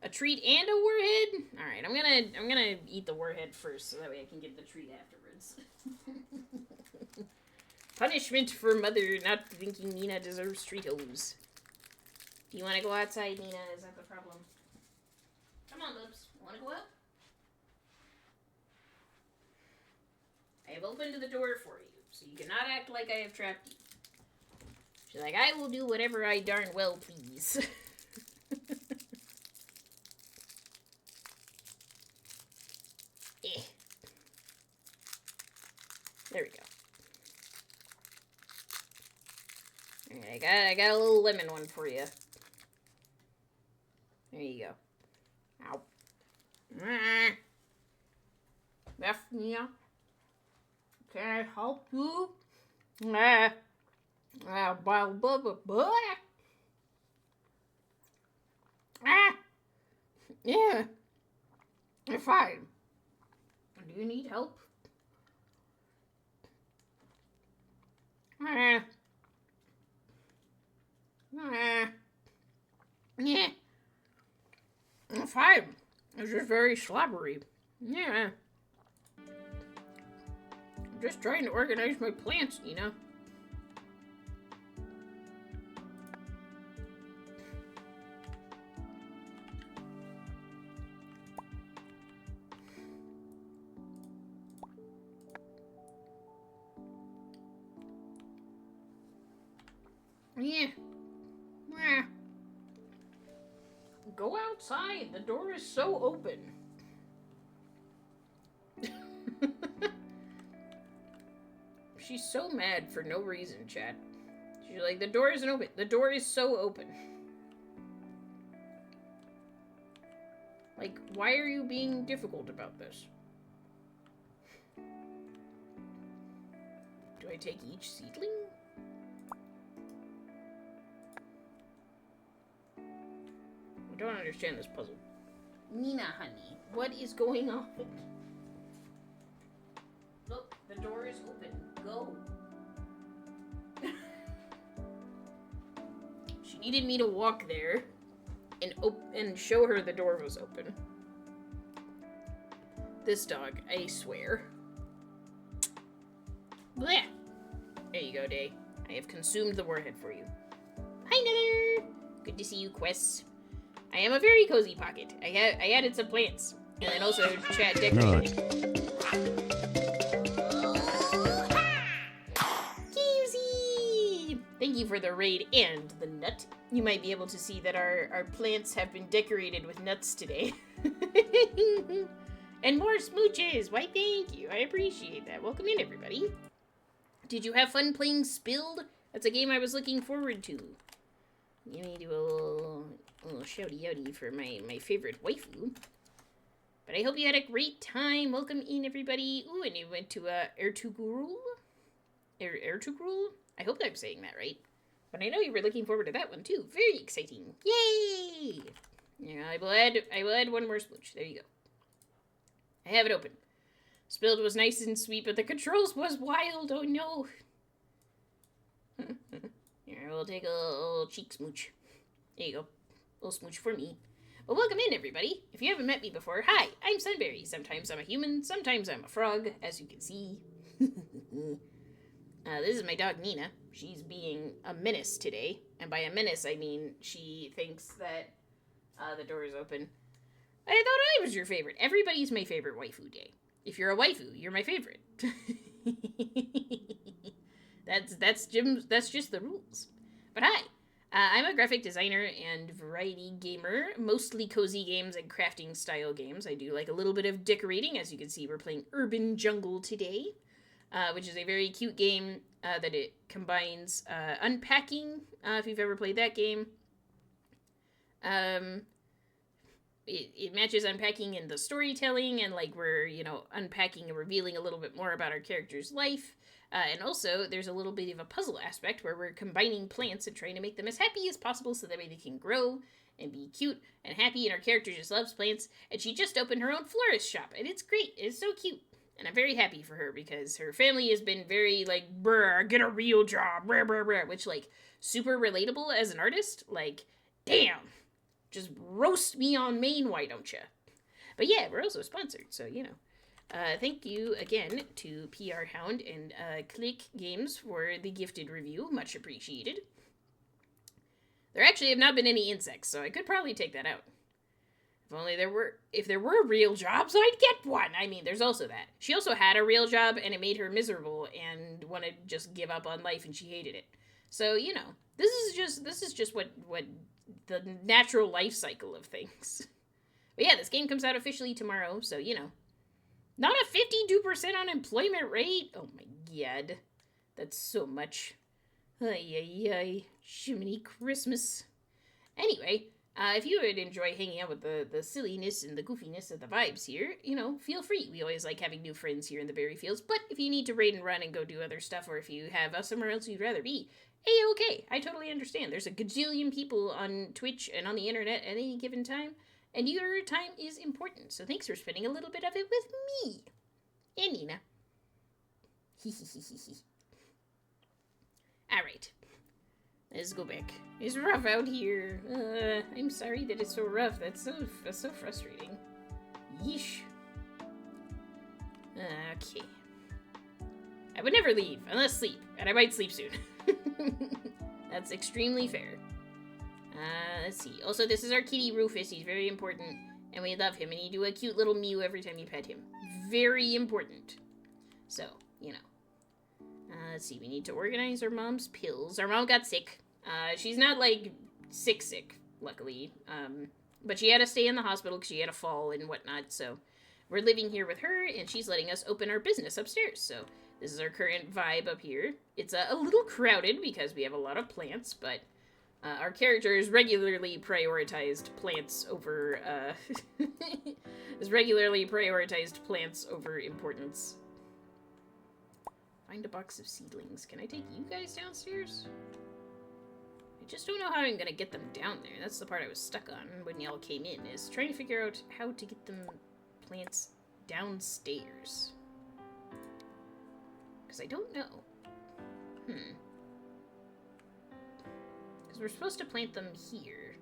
A treat and a warhead? Alright, I'm gonna eat the warhead first so that way I can get the treat afterwards. Punishment for mother not thinking Nina deserves Treatos. Do you want to go outside, Nina? Is that the problem? Come on, Bubs. Want to go out? I have opened the door for you, so you cannot act like I have trapped you. She's like, I will do whatever I darn well please. There we go. Alright, I got a little lemon one for you. There you go. Ow. Daphnia, can I help you? Yeah. I'm fine. Do you need help? Yeah. I'm fine. It's just very slobbery. Yeah. just trying to organize my plants, Nina. Yeah. Go outside. The door is so open. She's so mad for no reason, chat. She's like, the door isn't open. The door is so open. Like, why are you being difficult about this? Do I take each seedling? I don't understand this puzzle. Nina, honey, what is going on? Look, the door is open. Go. She needed me to walk there and show her the door was open. This dog, I swear. Blech. There you go, Day. I have consumed the warhead for you. Hi, Nether. Good to see you, Quest. I am a very cozy pocket. I added some plants. And then also chat decorating. Gamesy! Thank you for the raid and the nut. You might be able to see that our plants have been decorated with nuts today. And more smooches! Why, thank you. I appreciate that. Welcome in, everybody. Did you have fun playing Spilled? That's a game I was looking forward to. Let me do a little shouty-outy for my favorite waifu. But I hope you had a great time. Welcome in, everybody. Ooh, and you went to Ertugrul? Ertugrul? I hope I'm saying that right. But I know you were looking forward to that one, too. Very exciting. Yay! Yeah, I will add one more smooch. There you go. I have it open. Spilled was nice and sweet, but the controls was wild. Oh, no. Here, we'll take a little cheek smooch. There you go. A little smooch for me. Well, welcome in, everybody. If you haven't met me before, hi, I'm Sunberry. Sometimes I'm a human, sometimes I'm a frog, as you can see. This is my dog, Nina. She's being a menace today. And by a menace, I mean she thinks that the door is open. I thought I was your favorite. Everybody's my favorite waifu, Day. If you're a waifu, you're my favorite. That's just the rules. But hi, I'm a graphic designer and variety gamer, mostly cozy games and crafting style games. I do like a little bit of decorating. As you can see, we're playing Urban Jungle today, which is a very cute game that it combines unpacking, if you've ever played that game. It matches unpacking in the storytelling, and like we're, unpacking and revealing a little bit more about our character's life. And also, there's a little bit of a puzzle aspect where we're combining plants and trying to make them as happy as possible so that way they can grow and be cute and happy, and our character just loves plants, and she just opened her own florist shop, and it's great. It's so cute. And I'm very happy for her because her family has been very, brr, get a real job, brr, brr, brr, which, super relatable as an artist. Damn. Just roast me on Maine, why don't you? But yeah, we're also sponsored, so, thank you again to PR Hound and Kylyk Games for the gifted review. Much appreciated. There actually have not been any insects, so I could probably take that out. If there were real jobs, I'd get one. I mean, there's also that. She also had a real job, and it made her miserable and wanted to just give up on life, and she hated it. So, this is just what the natural life cycle of things. But yeah, this game comes out officially tomorrow, so, not a 52% unemployment rate. Oh my god. That's so much. Ay, ay, ay. Jiminy Christmas. Anyway, if you would enjoy hanging out with the silliness and the goofiness of the vibes here, feel free. We always like having new friends here in the Berry Fields, but if you need to raid and run and go do other stuff, or if you have somewhere else you'd rather be, A-okay. I totally understand. There's a gajillion people on Twitch and on the internet at any given time, and your time is important, so thanks for spending a little bit of it with me. And Nina. Alright. Let's go back. It's rough out here. I'm sorry that it's so rough. That's so frustrating. Yeesh. Okay. I would never leave, unless sleep, and I might sleep soon. That's extremely fair. Let's see. Also, this is our kitty Rufus. He's very important, and we love him, and you do a cute little mew every time you pet him. Very important. So, you know. Let's see. We need to organize our mom's pills. Our mom got sick. She's not, like, sick, luckily. But she had to stay in the hospital because she had a fall and whatnot, so we're living here with her, and she's letting us open our business upstairs, so this is our current vibe up here. It's a little crowded because we have a lot of plants, but our characters regularly prioritized plants over, importance. Find a box of seedlings. Can I take you guys downstairs? I just don't know how I'm gonna get them down there. That's the part I was stuck on when y'all came in, is trying to figure out how to get them plants downstairs. Because I don't know. Because we're supposed to plant them here.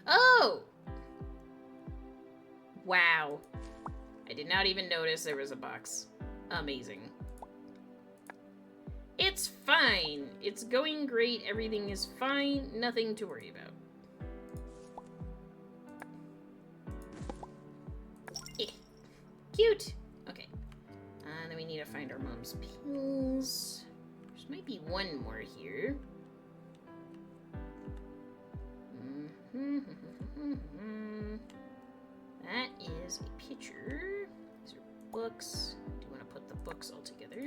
Oh! Wow. I did not even notice there was a box. Amazing. It's fine. It's going great. Everything is fine. Nothing to worry about. Cute. Okay. Then we need to find our mom's pills. There might be one more here. That is a picture. These are books. Do you want to put the books all together?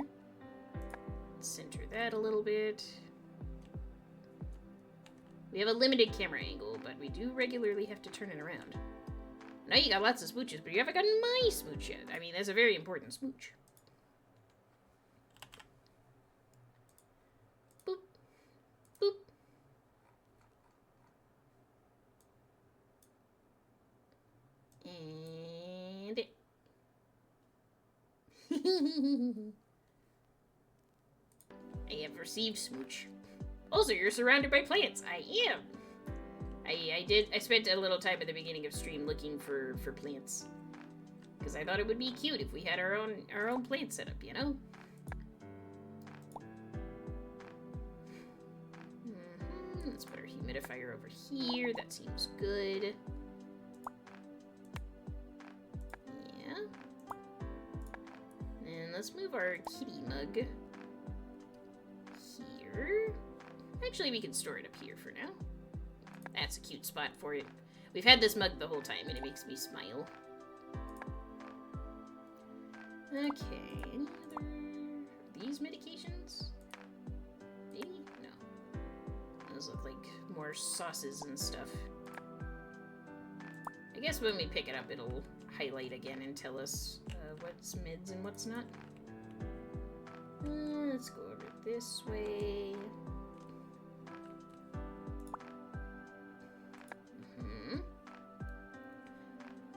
Center that a little bit. We have a limited camera angle, but we do regularly have to turn it around. I know you got lots of smooches, but you haven't gotten my smooch yet. I mean, that's a very important smooch. Boop. Boop. And it. I have received smooch. Also, you're surrounded by plants. I am. I spent a little time at the beginning of stream looking for plants. Because I thought it would be cute if we had our own plant setup, you know? Let's put our humidifier over here. That seems good. Yeah. And let's move our kitty mug here. Actually, we can store it up here for now. That's a cute spot for it. We've had this mug the whole time, and it makes me smile. Okay, any other... Are these medications? Maybe? No. Those look like more sauces and stuff. I guess when we pick it up, it'll highlight again and tell us what's meds and what's not. Let's go over this way.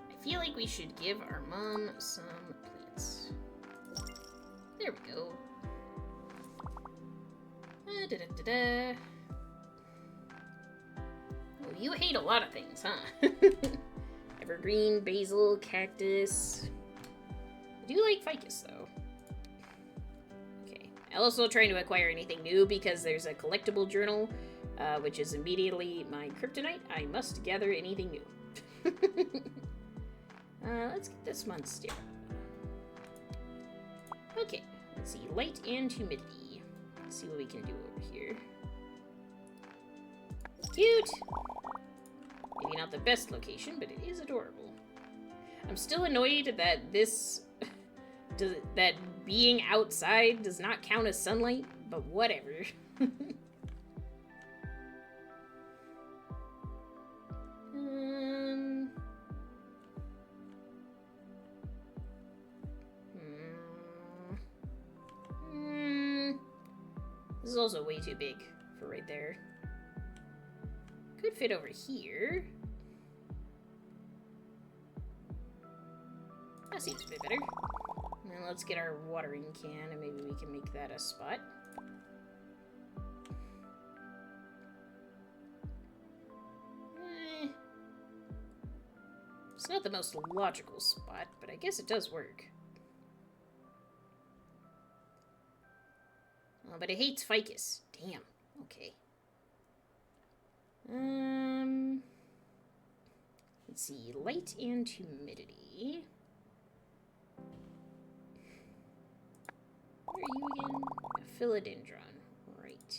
I feel like we should give our mom some plants. There we go. Oh, you hate a lot of things, huh? Evergreen, basil, cactus. I do like ficus, though. Okay. I'm also trying to acquire anything new because there's a collectible journal, which is immediately my kryptonite. I must gather anything new. Let's get this monster. Okay, let's see. Light and humidity. Let's see what we can do over here. Cute! Maybe not the best location, but it is adorable. I'm still annoyed that this... that being outside does not count as sunlight, but whatever. This is also way too big for right there. Could fit over here. That seems a bit better. And then let's get our watering can and maybe we can make that a spot. It's not the most logical spot, but I guess it does work. Oh, but it hates ficus. Damn. Okay. Let's see. Light and humidity. Where are you again? A philodendron. Right.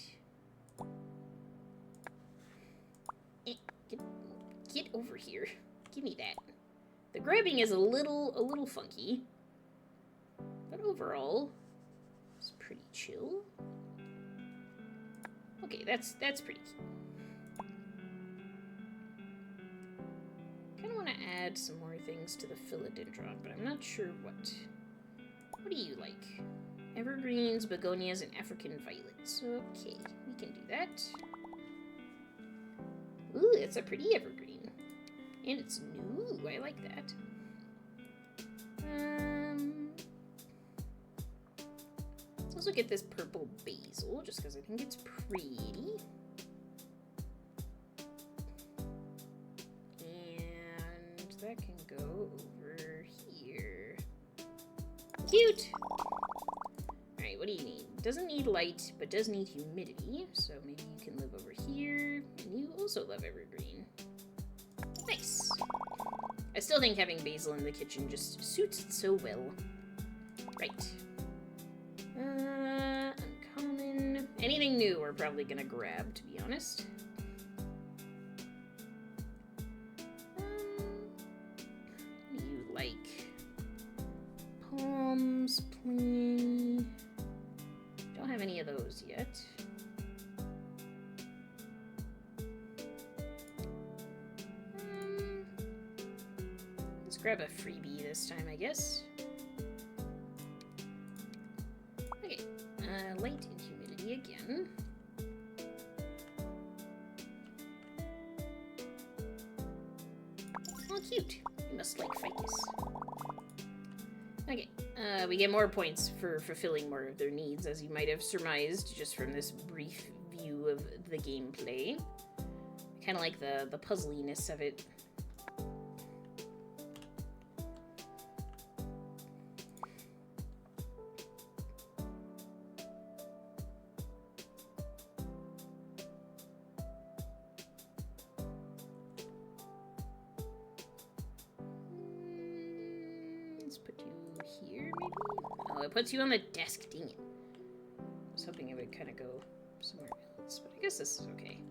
Get over here. Give me that. The grabbing is a little funky. But overall, it's pretty chill. Okay, that's pretty cute. Kinda wanna add some more things to the philodendron, but I'm not sure what. What do you like? Evergreens, begonias, and African violets. Okay, we can do that. Ooh, it's a pretty evergreen. And it's new. I like that. Let's also get this purple basil, just because I think it's pretty. And that can go over here. Cute! Alright, what do you need? Doesn't need light, but does need humidity. So maybe you can live over here. And you also love evergreen. Nice. I still think having basil in the kitchen just suits it so well. Right. Uncommon. Anything new we're probably gonna grab, to be honest. What do you like? Palms, plane. Don't have any of those yet. Let's grab a freebie this time, I guess. Okay, light and humidity again. Oh, cute. You must like ficus. Okay, we get more points for fulfilling more of their needs, as you might have surmised just from this brief view of the gameplay. Kind of like the puzzliness of it. It puts you on the desk, dang it. I was hoping it would kind of go somewhere else, but I guess this is okay.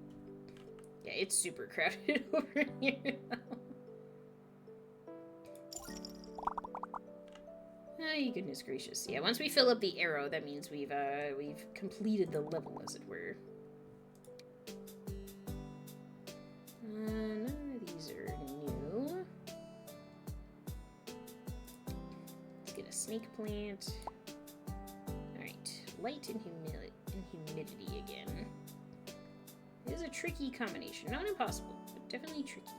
Yeah, it's super crowded over here now. Oh, goodness gracious. Yeah, once we fill up the arrow, that means we've completed the level, as it were. None of these are new. Let's get a snake plant. Light and humidity again. It is a tricky combination. Not impossible, but definitely tricky.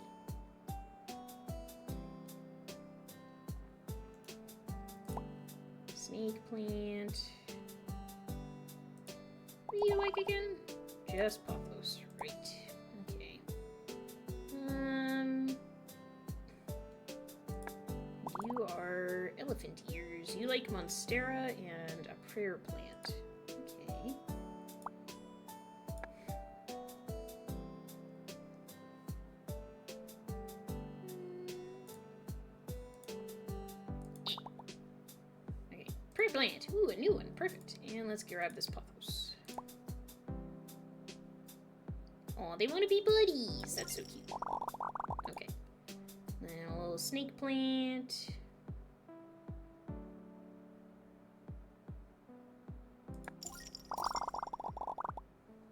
Snake plant. What do you like again? Just pothos, right. Okay. You are elephant ears. You like monstera and a prayer plant. Okay. Okay, prayer plant. Ooh, a new one. Perfect. And let's grab this pothos. Oh, they want to be buddies. That's so cute. Okay. Then a little snake plant.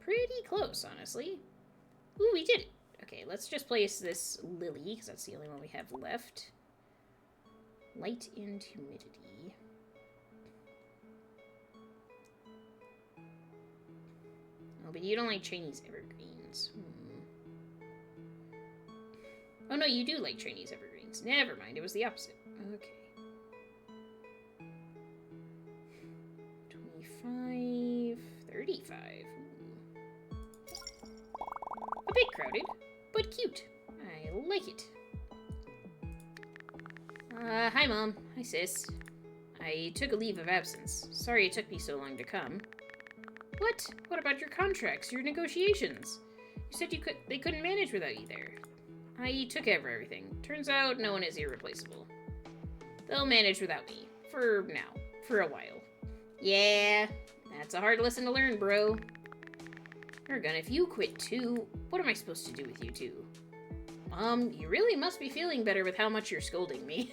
Pretty close, honestly. Ooh, we did it. Okay, let's just place this lily, because that's the only one we have left. Light and humidity. Oh, but you don't like Chinese evergreens. Oh, no, you do like Chinese evergreens. Never mind, it was the opposite. Okay. 25, 35. A bit crowded, but cute. I like it. Hi, Mom. Hi, Sis. I took a leave of absence. Sorry it took me so long to come. What? What about your contracts, your negotiations? You said they couldn't manage without you there. I took care of everything. Turns out no one is irreplaceable. They'll manage without me. For now. For a while. Yeah, that's a hard lesson to learn, bro. Ergun, if you quit too, what am I supposed to do with you two? You really must be feeling better with how much you're scolding me.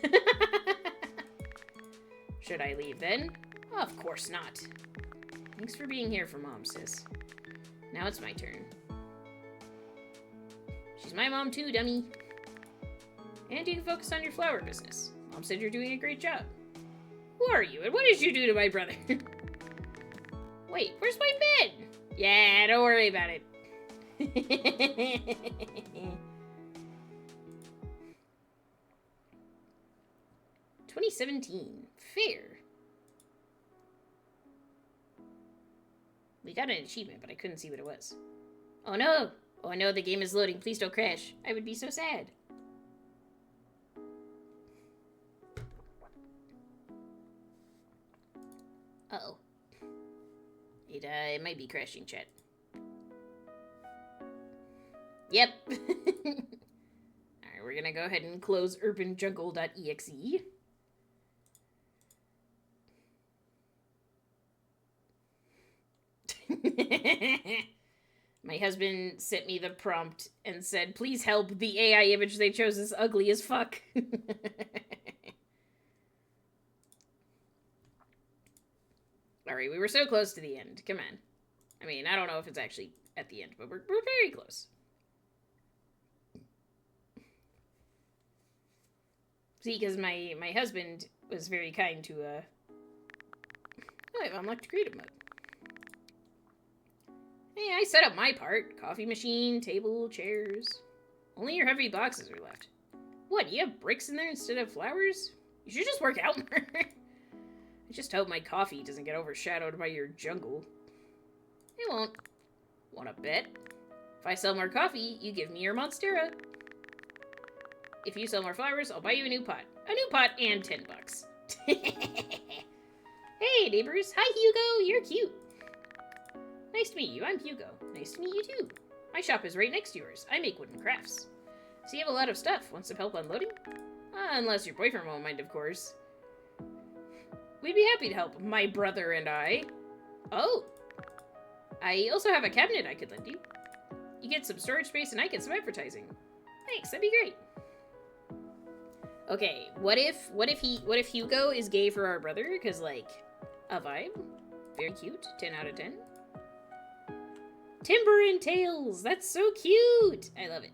Should I leave then? Of course not. Thanks for being here for Mom, sis. Now it's my turn. She's my mom too, dummy. And you can focus on your flower business. Mom said you're doing a great job. Who are you, and what did you do to my brother? Wait, where's my bed? Yeah, don't worry about it. 2017. Fair. We got an achievement, but I couldn't see what it was. Oh no! Oh no, the game is loading. Please don't crash. I would be so sad. Uh-oh. It might be crashing, chat. Yep. Alright, we're gonna go ahead and close urbanjungle.exe. My husband sent me the prompt and said, please help, the AI image they chose is ugly as fuck. Alright, we were so close to the end. Come on. I mean, I don't know if it's actually at the end, but we're very close. See, because my husband was very kind to, oh, I've unlocked creative mode. Hey, I set up my part. Coffee machine, table, chairs. Only your heavy boxes are left. What, you have bricks in there instead of flowers? You should just work out more. I just hope my coffee doesn't get overshadowed by your jungle. It won't. Wanna bet? If I sell more coffee, you give me your Monstera. If you sell more flowers, I'll buy you a new pot. A new pot and $10. Hey, neighbors. Hi, Hugo. You're cute. Nice to meet you. I'm Hugo. Nice to meet you, too. My shop is right next to yours. I make wooden crafts. So you have a lot of stuff. Want some help unloading? Unless your boyfriend won't mind, of course. We'd be happy to help, my brother and I. Oh. I also have a cabinet I could lend you. You get some storage space and I get some advertising. Thanks, that'd be great. Okay, what if Hugo is gay for our brother? Because, like, a vibe. Very cute. 10 out of 10. Timber and Tails! That's so cute! I love it.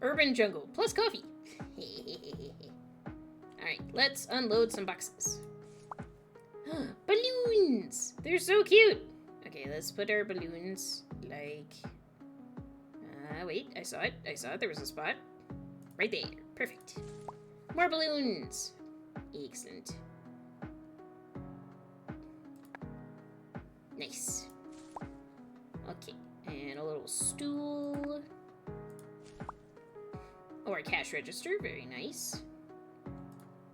Urban Jungle, plus coffee. Alright, let's unload some boxes. Balloons! They're so cute! Okay, let's put our balloons, like... wait, I saw it. There was a spot. Right there. Perfect. More balloons! Excellent. Nice. Okay, and a little stool. Or a cash register, very nice.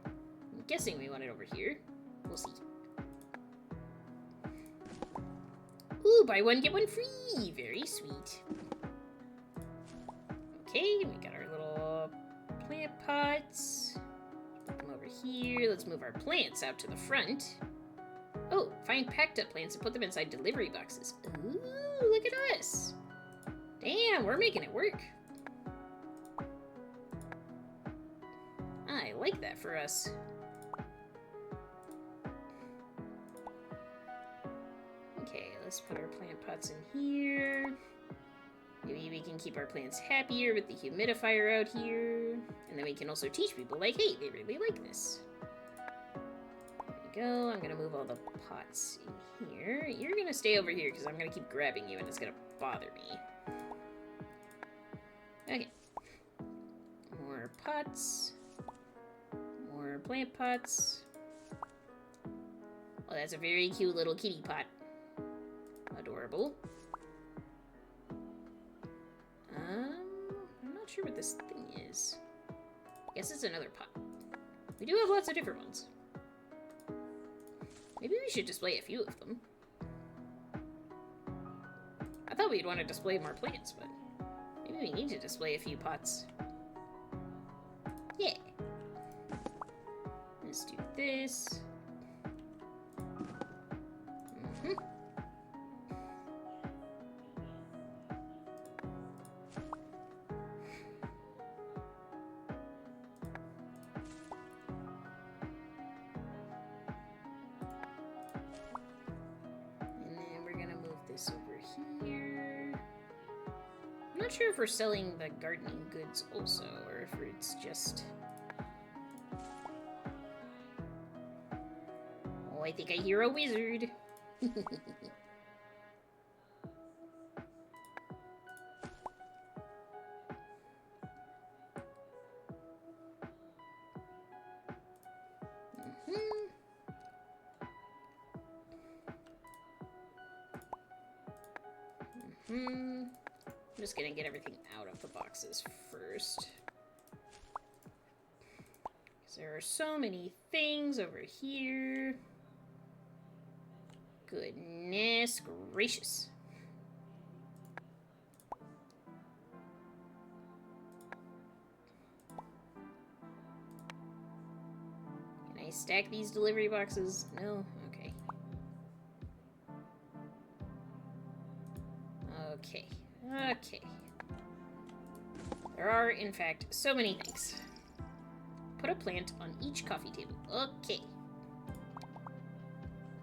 I'm guessing we want it over here. We'll see. Ooh, buy one, get one free! Very sweet. Okay, we got our little plant pots. Put them over here. Let's move our plants out to the front. Oh, find packed up plants and put them inside delivery boxes. Ooh, look at us. Damn, we're making it work. I like that for us. Okay, let's put our plant pots in here. Maybe we can keep our plants happier with the humidifier out here. And then we can also teach people, like, hey, they really like this. Go. I'm gonna move all the pots in here. You're gonna stay over here because I'm gonna keep grabbing you and it's gonna bother me. Okay. More pots. More plant pots. Oh, that's a very cute little kitty pot. Adorable. I'm not sure what this thing is. I guess it's another pot. We do have lots of different ones. Maybe we should display a few of them. I thought we'd want to display more plants, but maybe we need to display a few pots. Yeah. Let's do this. Mm-hmm. Over here. I'm not sure if we're selling the gardening goods also, or if it's just... Oh, I think I hear a wizard. I'm just gonna get everything out of the boxes first. Because there are so many things over here. Goodness gracious. Can I stack these delivery boxes? No? Okay. Okay. Okay. There are, in fact, so many things. Put a plant on each coffee table. Okay.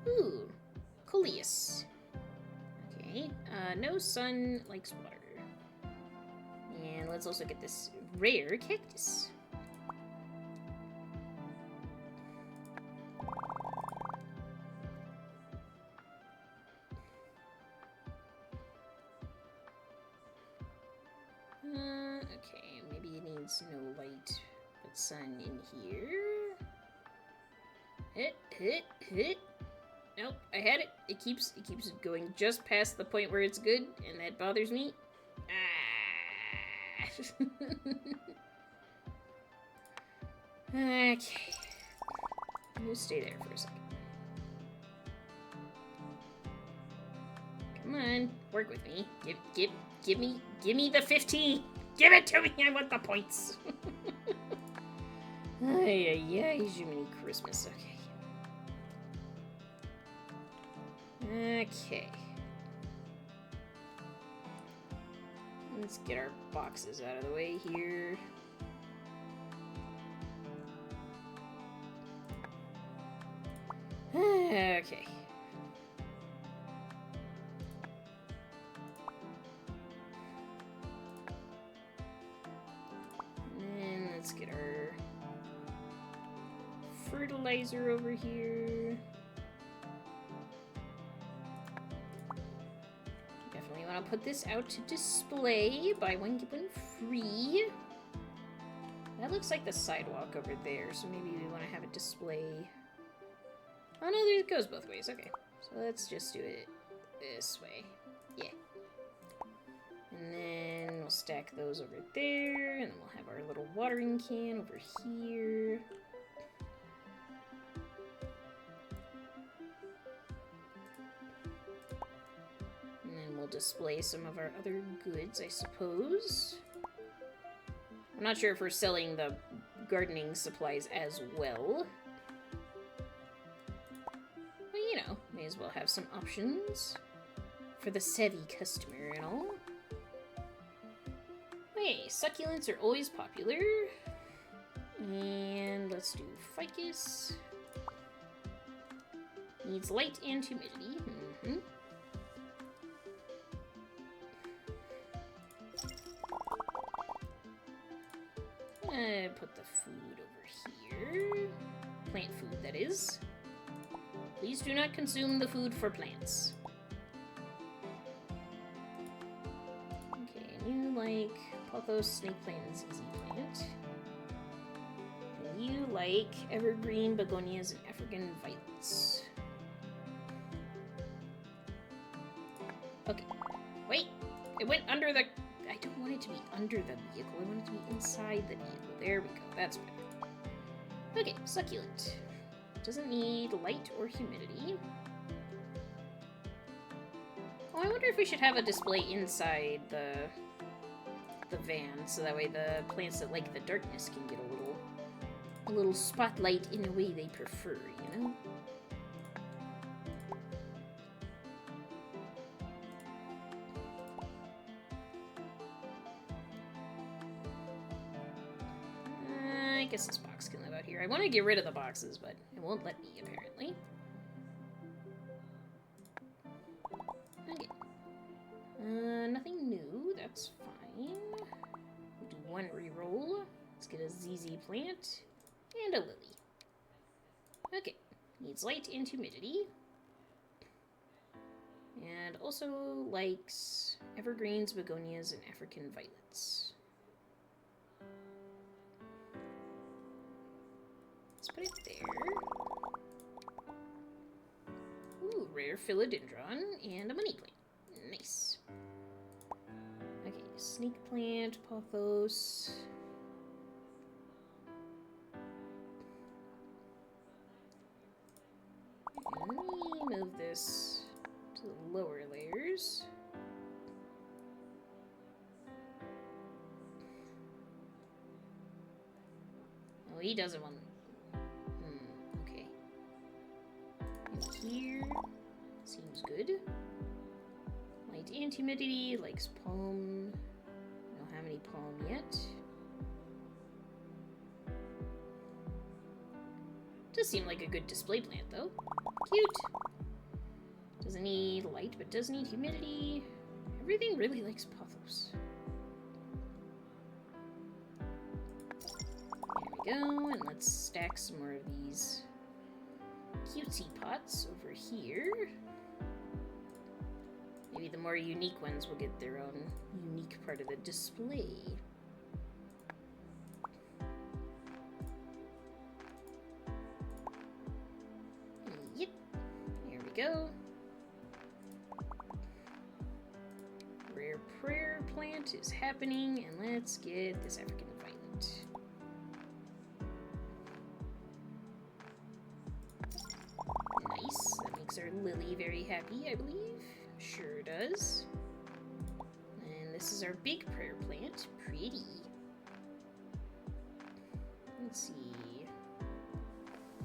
Ooh. Coleus. Okay. No sun likes water. And let's also get this rare cactus. Okay, maybe it needs no light but sun in here. Hit. Nope, I had it. It keeps going just past the point where it's good, and that bothers me. Ah. Okay. You stay there for a second. Come on, work with me. Give me the 15. Give it to me. I want the points. Ay, Jiminy Christmas. Okay. Let's get our boxes out of the way here. Okay. And let's get our fertilizer over here. Definitely want to put this out to display. Buy one, get one free. That looks like the sidewalk over there, so maybe we want to have it display. Oh no, it goes both ways. Okay, so let's just do it this way. Yeah. And then we'll stack those over there, and then we'll have our little watering can over here. And then we'll display some of our other goods, I suppose. I'm not sure if we're selling the gardening supplies as well. But, you know, may as well have some options for the savvy customer and all. Hey, succulents are always popular. And let's do ficus. Needs light and humidity. Put the food over here. Plant food, that is. Please do not consume the food for plants. Okay, and you like pothos, snake plant, and ZZ plant. And you like evergreen begonias and African violets. Okay. Wait! It went under the... I don't want it to be under the vehicle. I want it to be inside the vehicle. There we go. That's better. Okay, succulent. Doesn't need light or humidity. Oh, I wonder if we should have a display inside the van, so that way the plants that like the darkness can get a little spotlight in a way they prefer, you know? I guess this box can live out here. I want to get rid of the boxes, but it won't let me, apparently. Okay. Nothing new. That's fine. We'll do one reroll. Let's get a ZZ plant and a lily. Okay. Needs light and humidity. And also likes evergreens, begonias, and African violets. Let's put it there. Ooh, rare philodendron and a money plant. Nice. Okay, snake plant, pothos. And we move this to the lower layers. Oh, he doesn't want... okay. And here... seems good. Light and humidity, likes palm. Don't have any palm yet. Does seem like a good display plant, though. Cute! Doesn't need light, but does need humidity. Everything really likes pothos. There we go, and let's stack some more of these cutesy pots over here. Maybe the more unique ones will get their own unique part of the display. Yep, here we go. Rare prayer plant is happening, and let's get this African violet. Nice, that makes our lily very happy, I believe. Sure does. And this is our big prayer plant. Pretty. Let's see.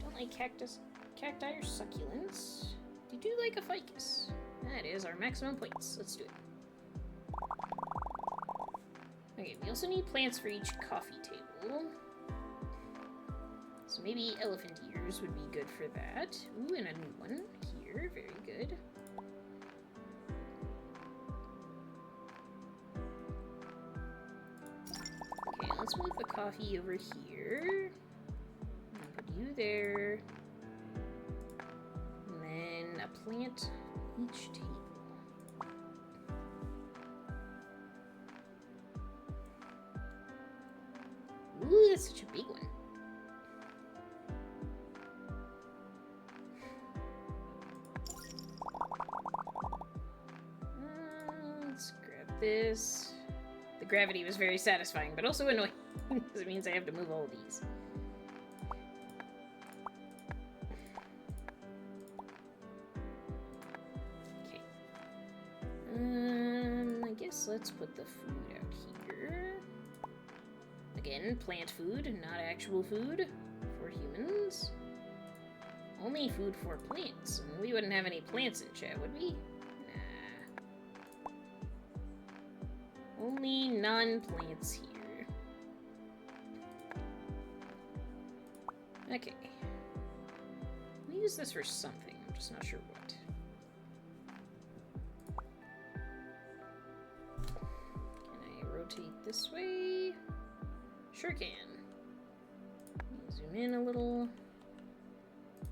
Don't like cacti or succulents. You do like a ficus. That is our maximum points. Let's do it. Okay, we also need plants for each coffee table. So maybe elephant ears would be good for that. Ooh, and a new one here. Very good. Okay, let's move the coffee over here. I'll put you there. And then a plant each table. Ooh, that's such a big one. Let's grab this. The gravity was very satisfying, but also annoying, because it means I have to move all of these. Okay. I guess let's put the food out here. Again, plant food, not actual food for humans. Only food for plants. And we wouldn't have any plants in chat, would we? Nah. Only non-plants here. Okay. We'll use this for something. I'm just not sure what. Can I rotate this way? Sure can. Zoom in a little.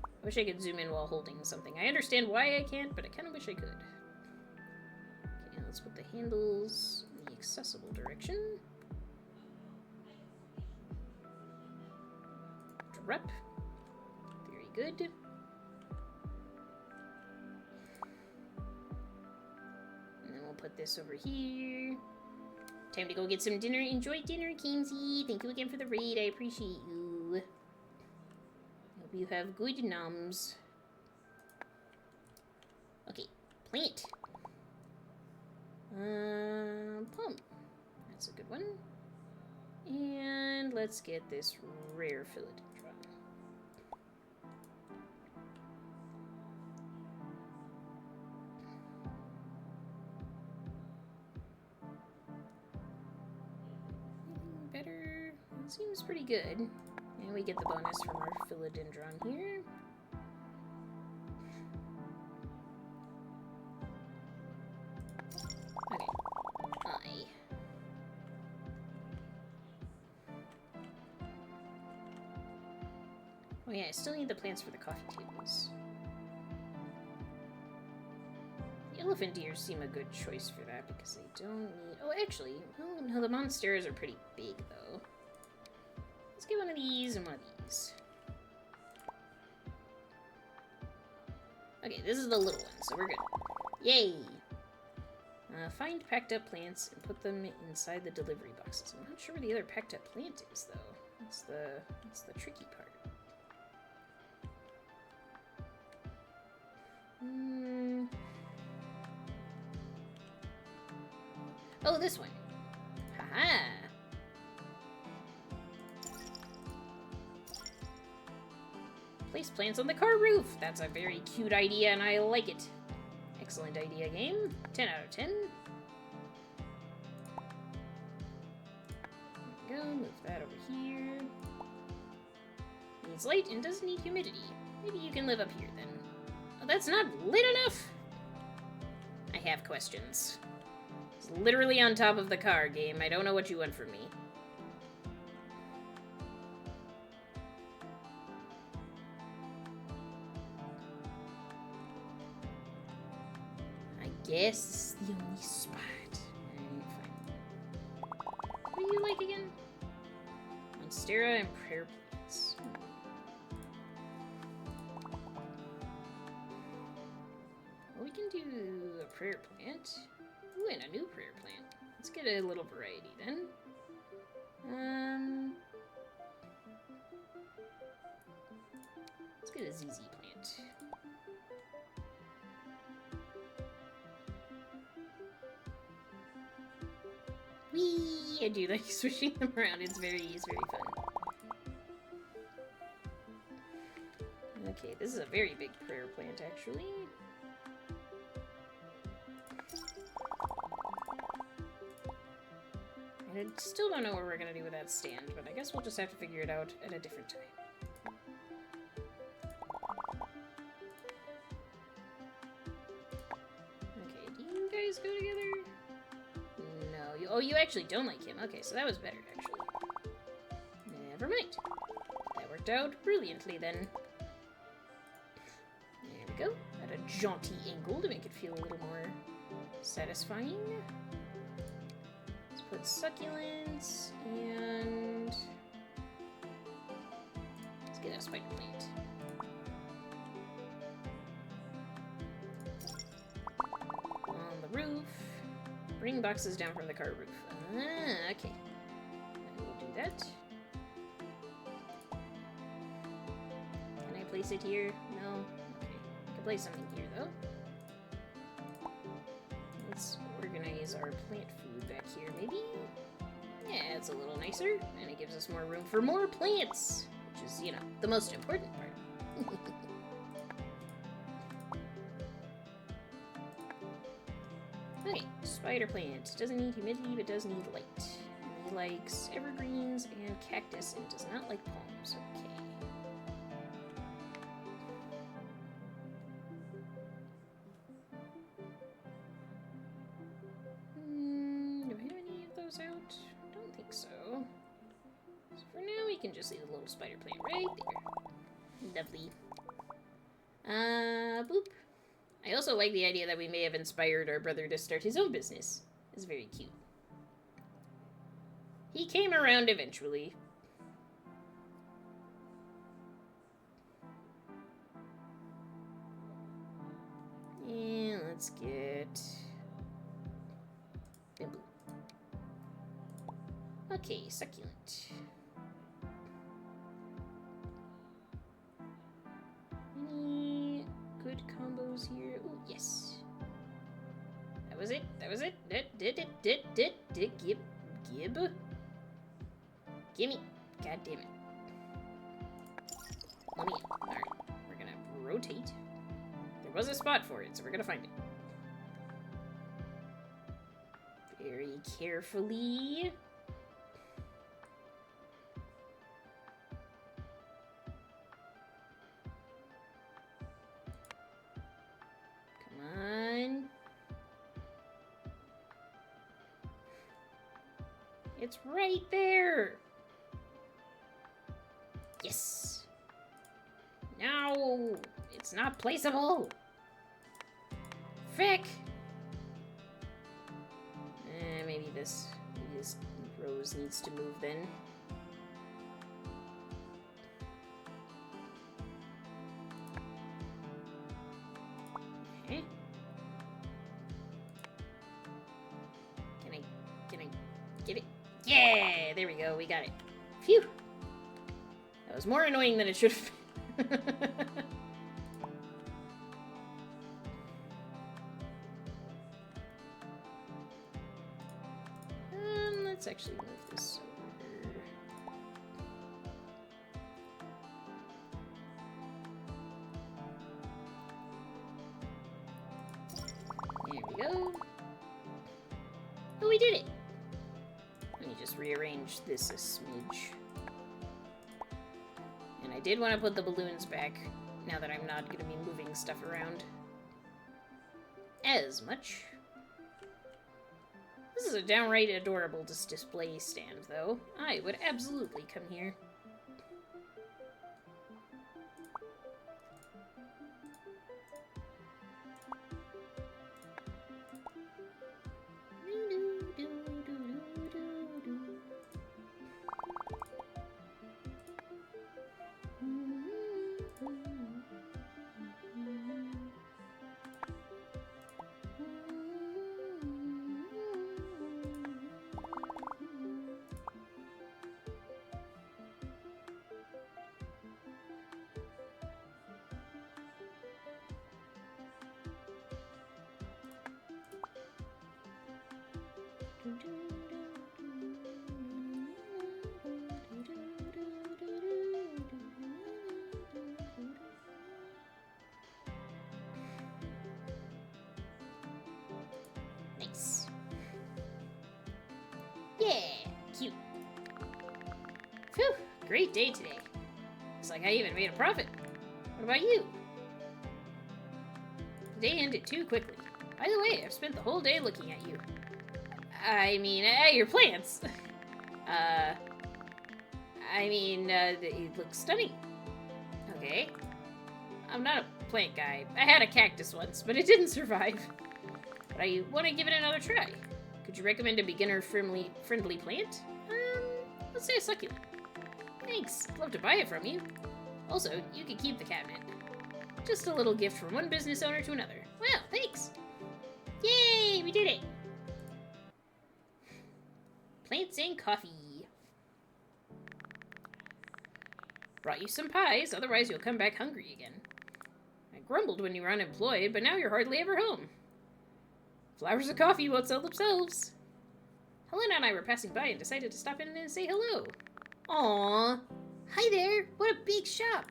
I wish I could zoom in while holding something. I understand why I can't, but I kind of wish I could. Okay, let's put the handles in the accessible direction. Drop. Very good. And then we'll put this over here. Time to go get some dinner. Enjoy dinner, Gamesy. Thank you again for the raid. I appreciate you. Hope You have good noms. Okay, plant. Plum. That's a good one. And let's get this rare philodendron. Better? It seems pretty good. And we get the bonus from our philodendron here. Okay. Oh yeah, I still need the plants for the coffee tables. The elephant deers seem a good choice for that because they don't need... Oh, actually, oh no, the monsters are pretty big though. Let's get one of these and one of these. Okay, this is the little one, so we're good. Yay! Find packed up plants and put them inside the delivery boxes. I'm not sure where the other packed up plant is though. That's the tricky part. Oh, this one. Haha. Place plants on the car roof. That's a very cute idea, and I like it. Excellent idea, game. 10 out of 10. There we go. Move that over here. Needs light and doesn't need humidity. Maybe you can live up here, then. Oh, that's not lit enough? I have questions. It's literally on top of the car, game. I don't know what you want from me. I guess this is the only spot. Fine. What do you like again? Monstera and prayer plants. Well, we can do a prayer plant. Ooh, and a new prayer plant. Let's get a little variety then. Let's get a ZZ plant. Whee! I do like switching them around. It's very fun. Okay, this is a very big prayer plant, actually. I still don't know what we're gonna do with that stand, but I guess we'll just have to figure it out at a different time. Okay, do you guys go together? No, oh, you actually don't like him. Okay, so that was better, actually. Never mind. That worked out brilliantly, then. There we go. At a jaunty angle to make it feel a little more satisfying. Put succulents, and let's get a spider plant. On the roof. Bring boxes down from the car roof. Ah, okay. I will do that. Can I place it here? No? Okay. I can place something here, though. Let's organize our plant food back here, maybe? Yeah, it's a little nicer, and it gives us more room for more plants, which is, you know, the most important part. Okay, spider plant. Doesn't need humidity, but does need light. And he likes evergreens and cactus, and does not like palms. Okay. Out? Don't think so. So for now, we can just leave a little spider plant right there. Lovely. Boop. I also like the idea that we may have inspired our brother to start his own business. It's very cute. He came around eventually. And let's get bamboo. Okay, succulent. That was it? Gib? Gimme. God damn it. Let me in. Alright. We're gonna rotate. There was a spot for it, so we're gonna find it. Very carefully. Come on. It's right there. Yes. No, it's not placeable. Frick. Maybe this rose needs to move then. Okay. Can I get it? Yeah, there we go. We got it. Phew. That was more annoying than it should have been. Let's actually move this over. There we go. Oh, we did it! Let me just rearrange this a smidge. And I did want to put the balloons back, now that I'm not going to be moving stuff around as much. This is a downright adorable display stand, though. I would absolutely come here. Nice. Yeah, cute. Phew, great day today. Looks like I even made a profit. What about you? The day ended too quickly. By the way, I've spent the whole day looking at you. I mean, your plants. They look stunning. Okay. I'm not a plant guy. I had a cactus once, but it didn't survive. But I want to give it another try. Could you recommend a beginner-friendly plant? Let's say a succulent. Thanks. I'd love to buy it from you. Also, you could keep the cabinet. Just a little gift from one business owner to another. Well, thanks. Yay, we did it. Plants and coffee. Brought you some pies, otherwise you'll come back hungry again. I grumbled when you were unemployed, but now you're hardly ever home. Flowers and coffee won't sell themselves. Helena and I were passing by and decided to stop in and say hello. Aww. Hi there. What a big shop.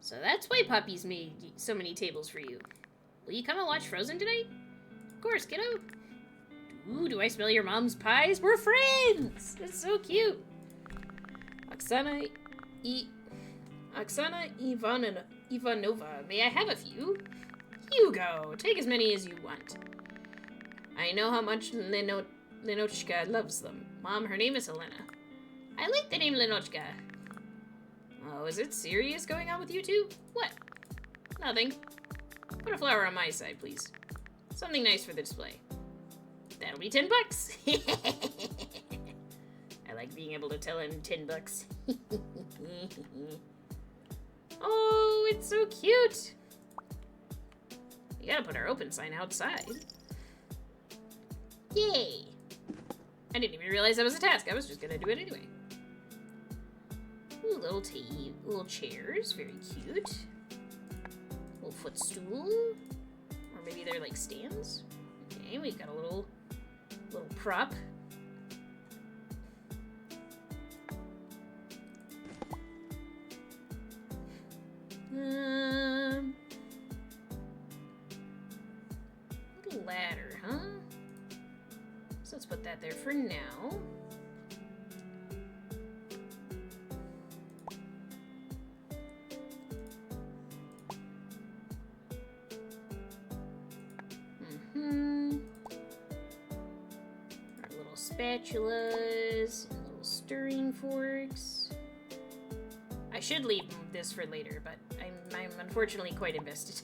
So that's why Poppy's made so many tables for you. Will you come and watch Frozen tonight? Of course, kiddo. Ooh, do I smell your mom's pies? We're friends! That's so cute. Oksana Ivanova, may I have a few? Hugo, take as many as you want. I know how much Lenochka loves them. Mom, her name is Helena. I like the name Lenochka. Oh, is it serious going on with you two? What? Nothing. Put a flower on my side, please. Something nice for the display. That'll be $10. I like being able to tell him $10. Oh, it's so cute. We gotta put our open sign outside. Yay. I didn't even realize that was a task. I was just gonna do it anyway. Ooh, little chairs, very cute. Little footstool. Or maybe they're like stands. Okay, we've got a little Little prop. Little ladder, huh? So let's put that there for now. Our little spatulas, and little stirring forks. I should leave this for later, but I'm unfortunately quite invested.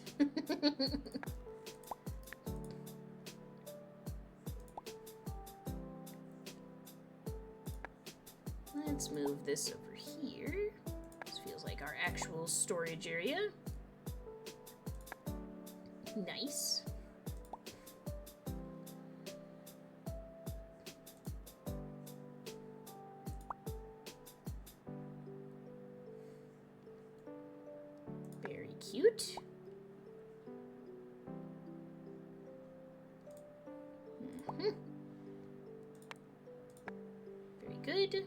Let's move this over here. This feels like our actual storage area. Nice. Very cute. Very good.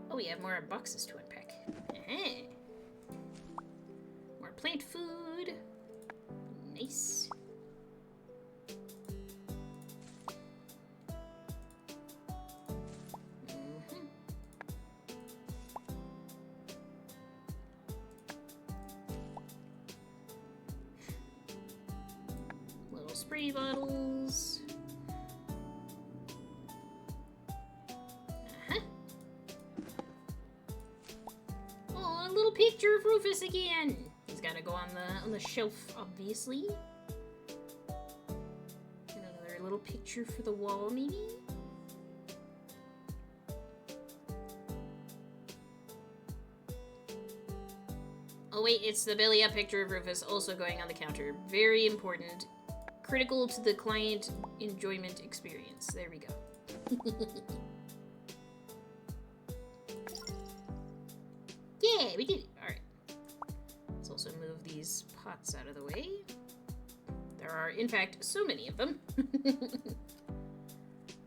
Oh, we have more boxes to unpack. More plant food. Nice. Little spray bottles. Oh, a little picture of Rufus again. He's got to go on the shelf, obviously. And another little picture for the wall, maybe. Oh wait, it's the belly up picture of Rufus also going on the counter. Very important. Critical to the client enjoyment experience. There we go. Yeah, we did it. Alright. Let's also move these pots out of the way. There are, in fact, so many of them.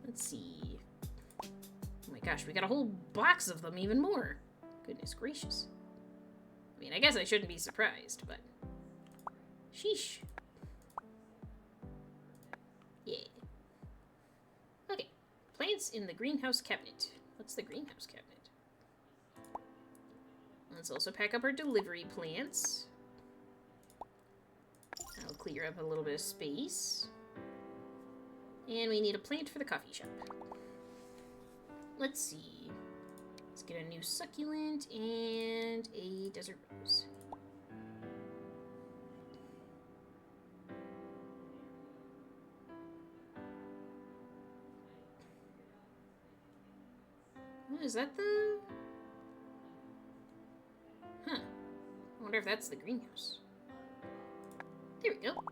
Let's see. Oh my gosh, we got a whole box of them, even more. Goodness gracious. I mean, I guess I shouldn't be surprised, but... Sheesh. Yeah. Okay. Plants in the greenhouse cabinet. What's the greenhouse cabinet? Let's also pack up our delivery plants. That'll clear up a little bit of space. And we need a plant for the coffee shop. Let's see. Let's get a new succulent and a desert rose. What is that the... Huh. I wonder if that's the greenhouse. There we go.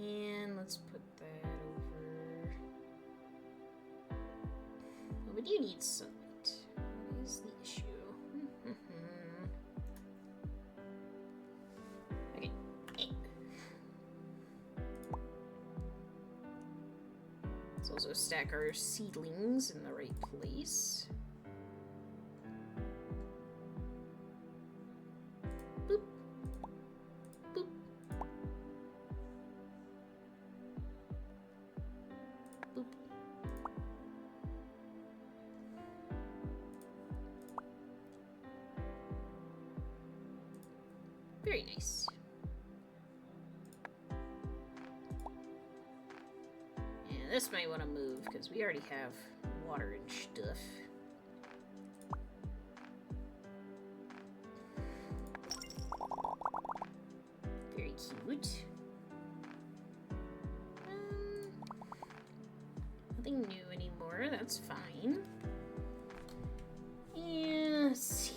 And let's put that over... Well, we do need sunlight. What is the issue? Okay. Let's also stack our seedlings in the right place. Boop. Boop. Boop. Very nice. Yeah, this might want to move because we already have water and stuff. Very cute. Nothing new anymore, that's fine. And let's see.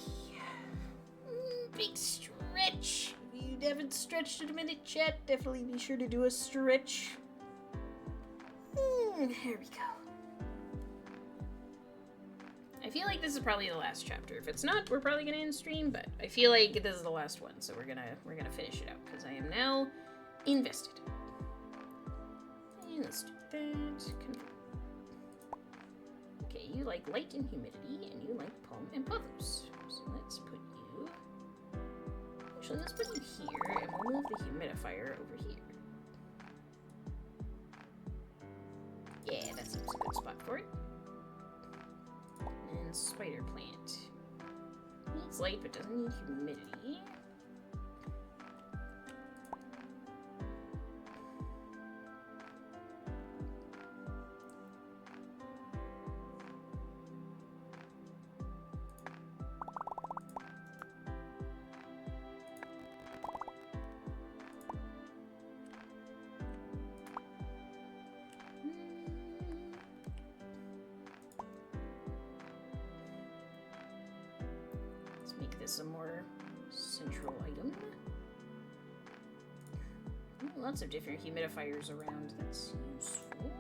Big stretch. If you haven't stretched in a minute, chat, definitely be sure to do a stretch. There we go. I feel like this is probably the last chapter. If it's not, we're probably gonna end stream, but I feel like this is the last one, so we're gonna finish it out because I am now invested. let's do that. Okay, you like light and humidity, and you like palm and pothos. So let's put you... Actually, let's put you here, and we'll move the humidifier over here. Yeah, that seems a good spot for it. And spider plant. Needs light, but doesn't need humidity. Make this a more central item. Ooh, lots of different humidifiers around. That's useful.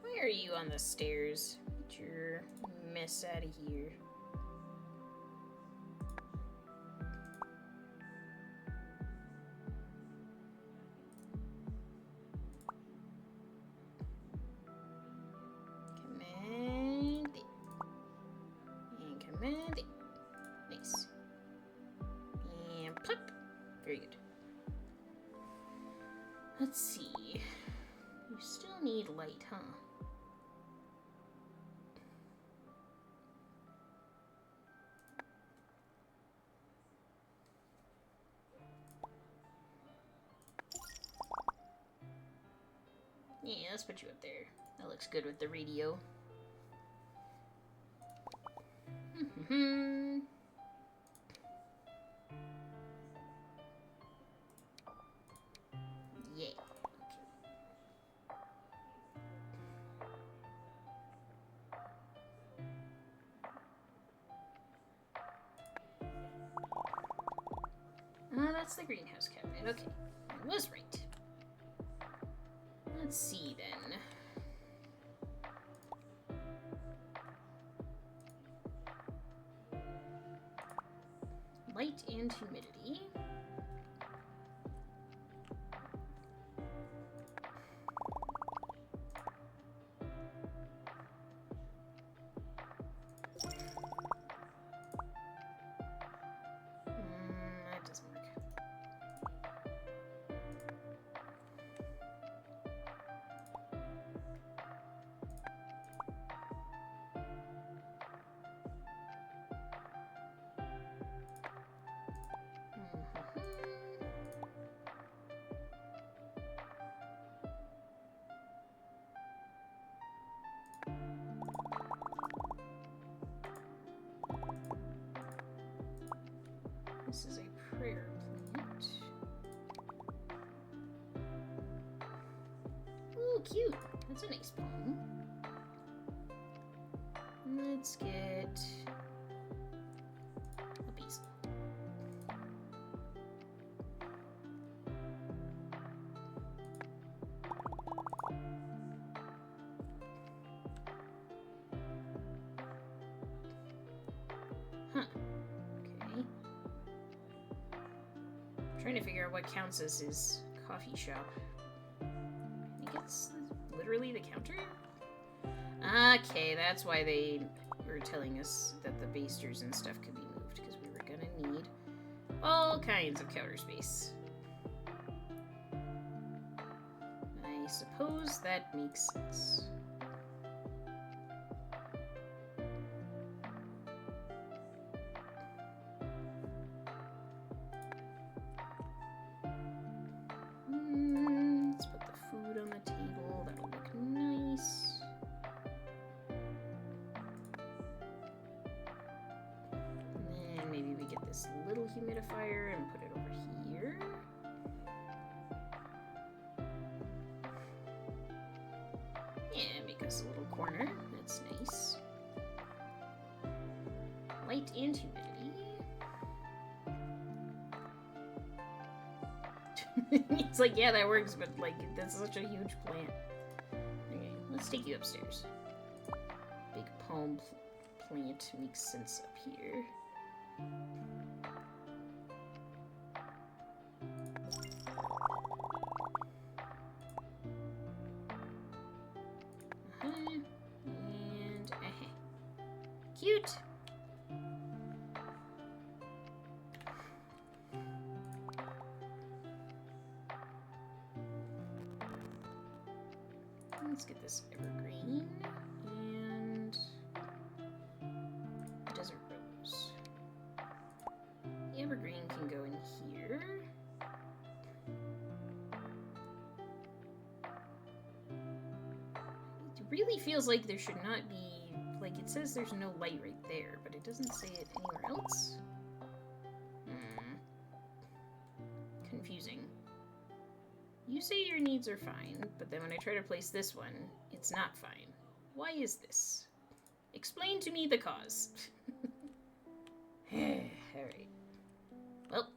Why are you on the stairs? Get your mess out of here. Command it. And command it. Nice. And plop. Very good. Let's see. You still need light, huh? Yeah, let's put you up there. That looks good with the radio. Yeah. That's the greenhouse cabinet. Okay, I was right. Let's see then. Light and humidity. That doesn't work. This is a prayer plant. Ooh, cute. That's a nice palm. Let's get a basil. Huh. Okay. Trying to figure out what counts as his coffee shop. I think it's literally the counter? Okay, that's why they were telling us that the basters and stuff could be moved, because we were gonna need all kinds of counter space. I suppose that makes sense. Let's put the food on the table. That'll look nice. And then maybe we get this little humidifier and put it over here. Yeah, make us a little corner. That's nice. Light and humidity. It's like, yeah, that works, but like, that's such a huge plant. Okay, let's take you upstairs. Big palm plant makes sense up here. And cute. Let's get this evergreen and desert rose. The evergreen can go in here. It really feels like there should not be, like, it says there's no light right there, but it doesn't say it anywhere else. Confusing. You say your needs are fine, but then when I try to place this one, it's not fine. Why is this? Explain to me the cause. Alright. Well.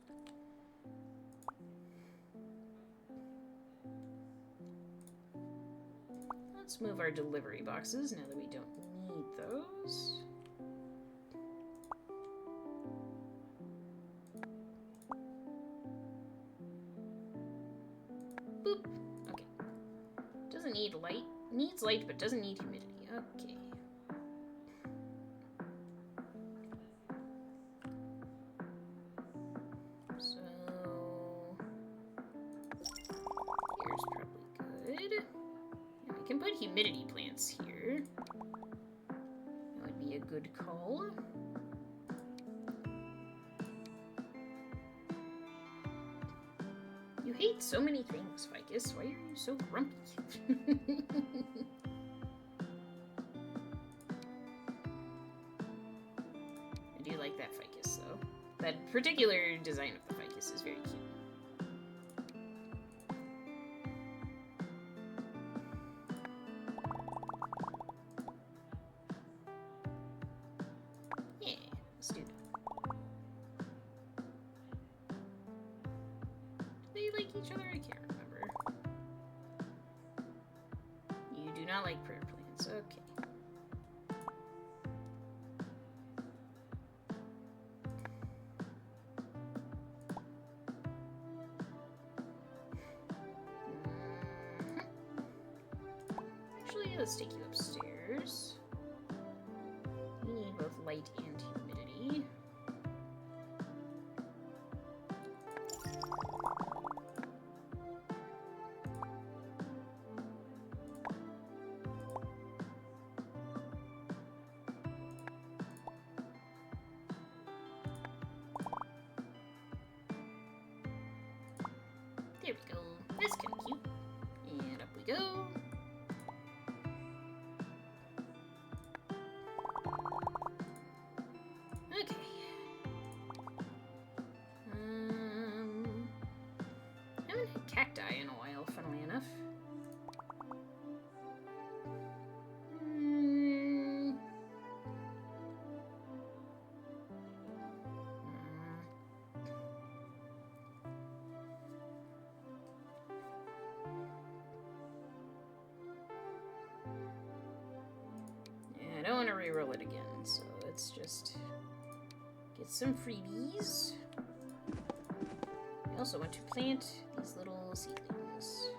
Let's move our delivery boxes now that we don't need those. Boop. Okay. Doesn't need light. Needs light, but doesn't need humidity. Okay. So... here's probably good. And we can put humidity plants here. That would be a good call. You hate so many things, Ficus. Why are you so grumpy? I do like that Ficus, though. That particular design of the Ficus is very cute. Yeah, let's do that. They like each other? I can't remember. You do not like prayer plants. Okay. Actually, let's take you upstairs. We need both light and humidity. There we go. That's kind of cute. And up we go. Okay. I haven't had cacti in a while, funnily enough. I don't want to reroll it again, so let's just get some freebies. I also want to plant these little seedlings.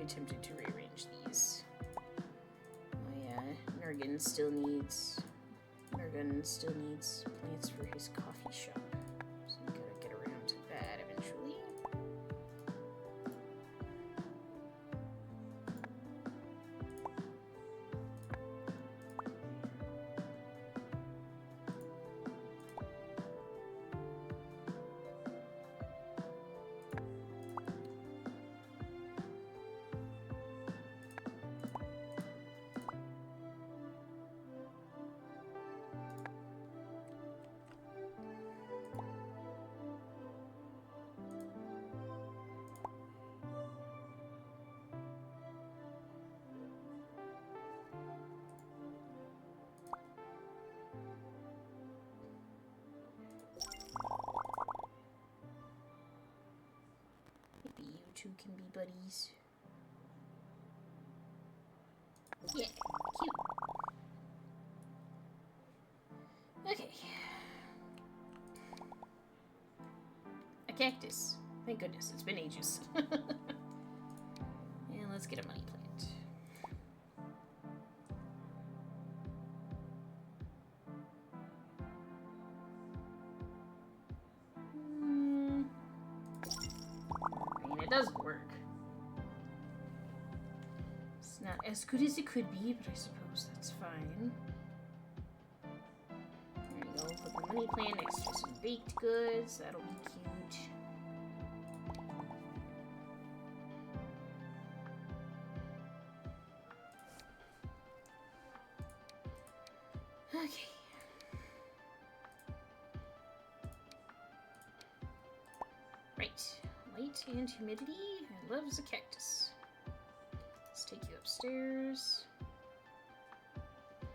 Tempted to rearrange these. Oh yeah, Nergan still needs plants for his coffee shop. So we gotta get around to that eventually. two can be buddies. Yeah, cute. Okay. A cactus. Thank goodness, it's been ages. And let's get a money plant. I mean, it does work. It's not as good as it could be, but I suppose that's fine. There you go. Put the money plant next to some baked goods. That'll be cute. Okay. Right. Light and humidity. And loves a cactus. Let's take you upstairs.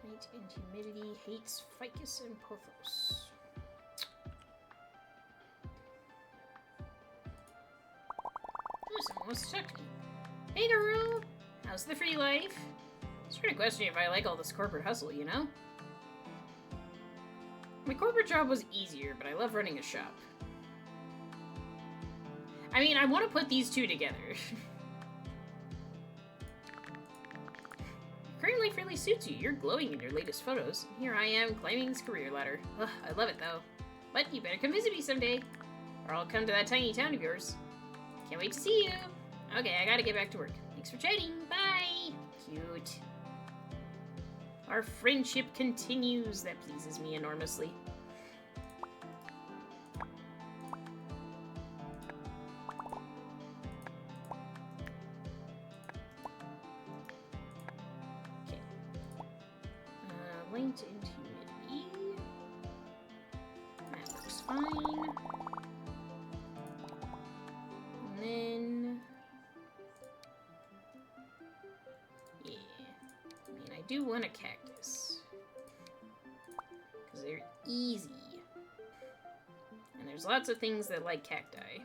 Light and humidity. Hates ficus and pothos. Ooh, someone wants to talk to me. Hey girl! How's the free life? Sort of question if I like all this corporate hustle, you know? My corporate job was easier, but I love running a shop. I mean, I want to put these two together. Current life really suits you. You're glowing in your latest photos. Here I am, climbing this career ladder. Ugh, I love it, though. But you better come visit me someday, or I'll come to that tiny town of yours. Can't wait to see you. Okay, I gotta get back to work. Thanks for chatting. Bye! Cute. Our friendship continues. That pleases me enormously. Okay. Light and humidity. That looks fine. And then... yeah. I mean, I do want a cactus. Because they're easy. And there's lots of things that like cacti.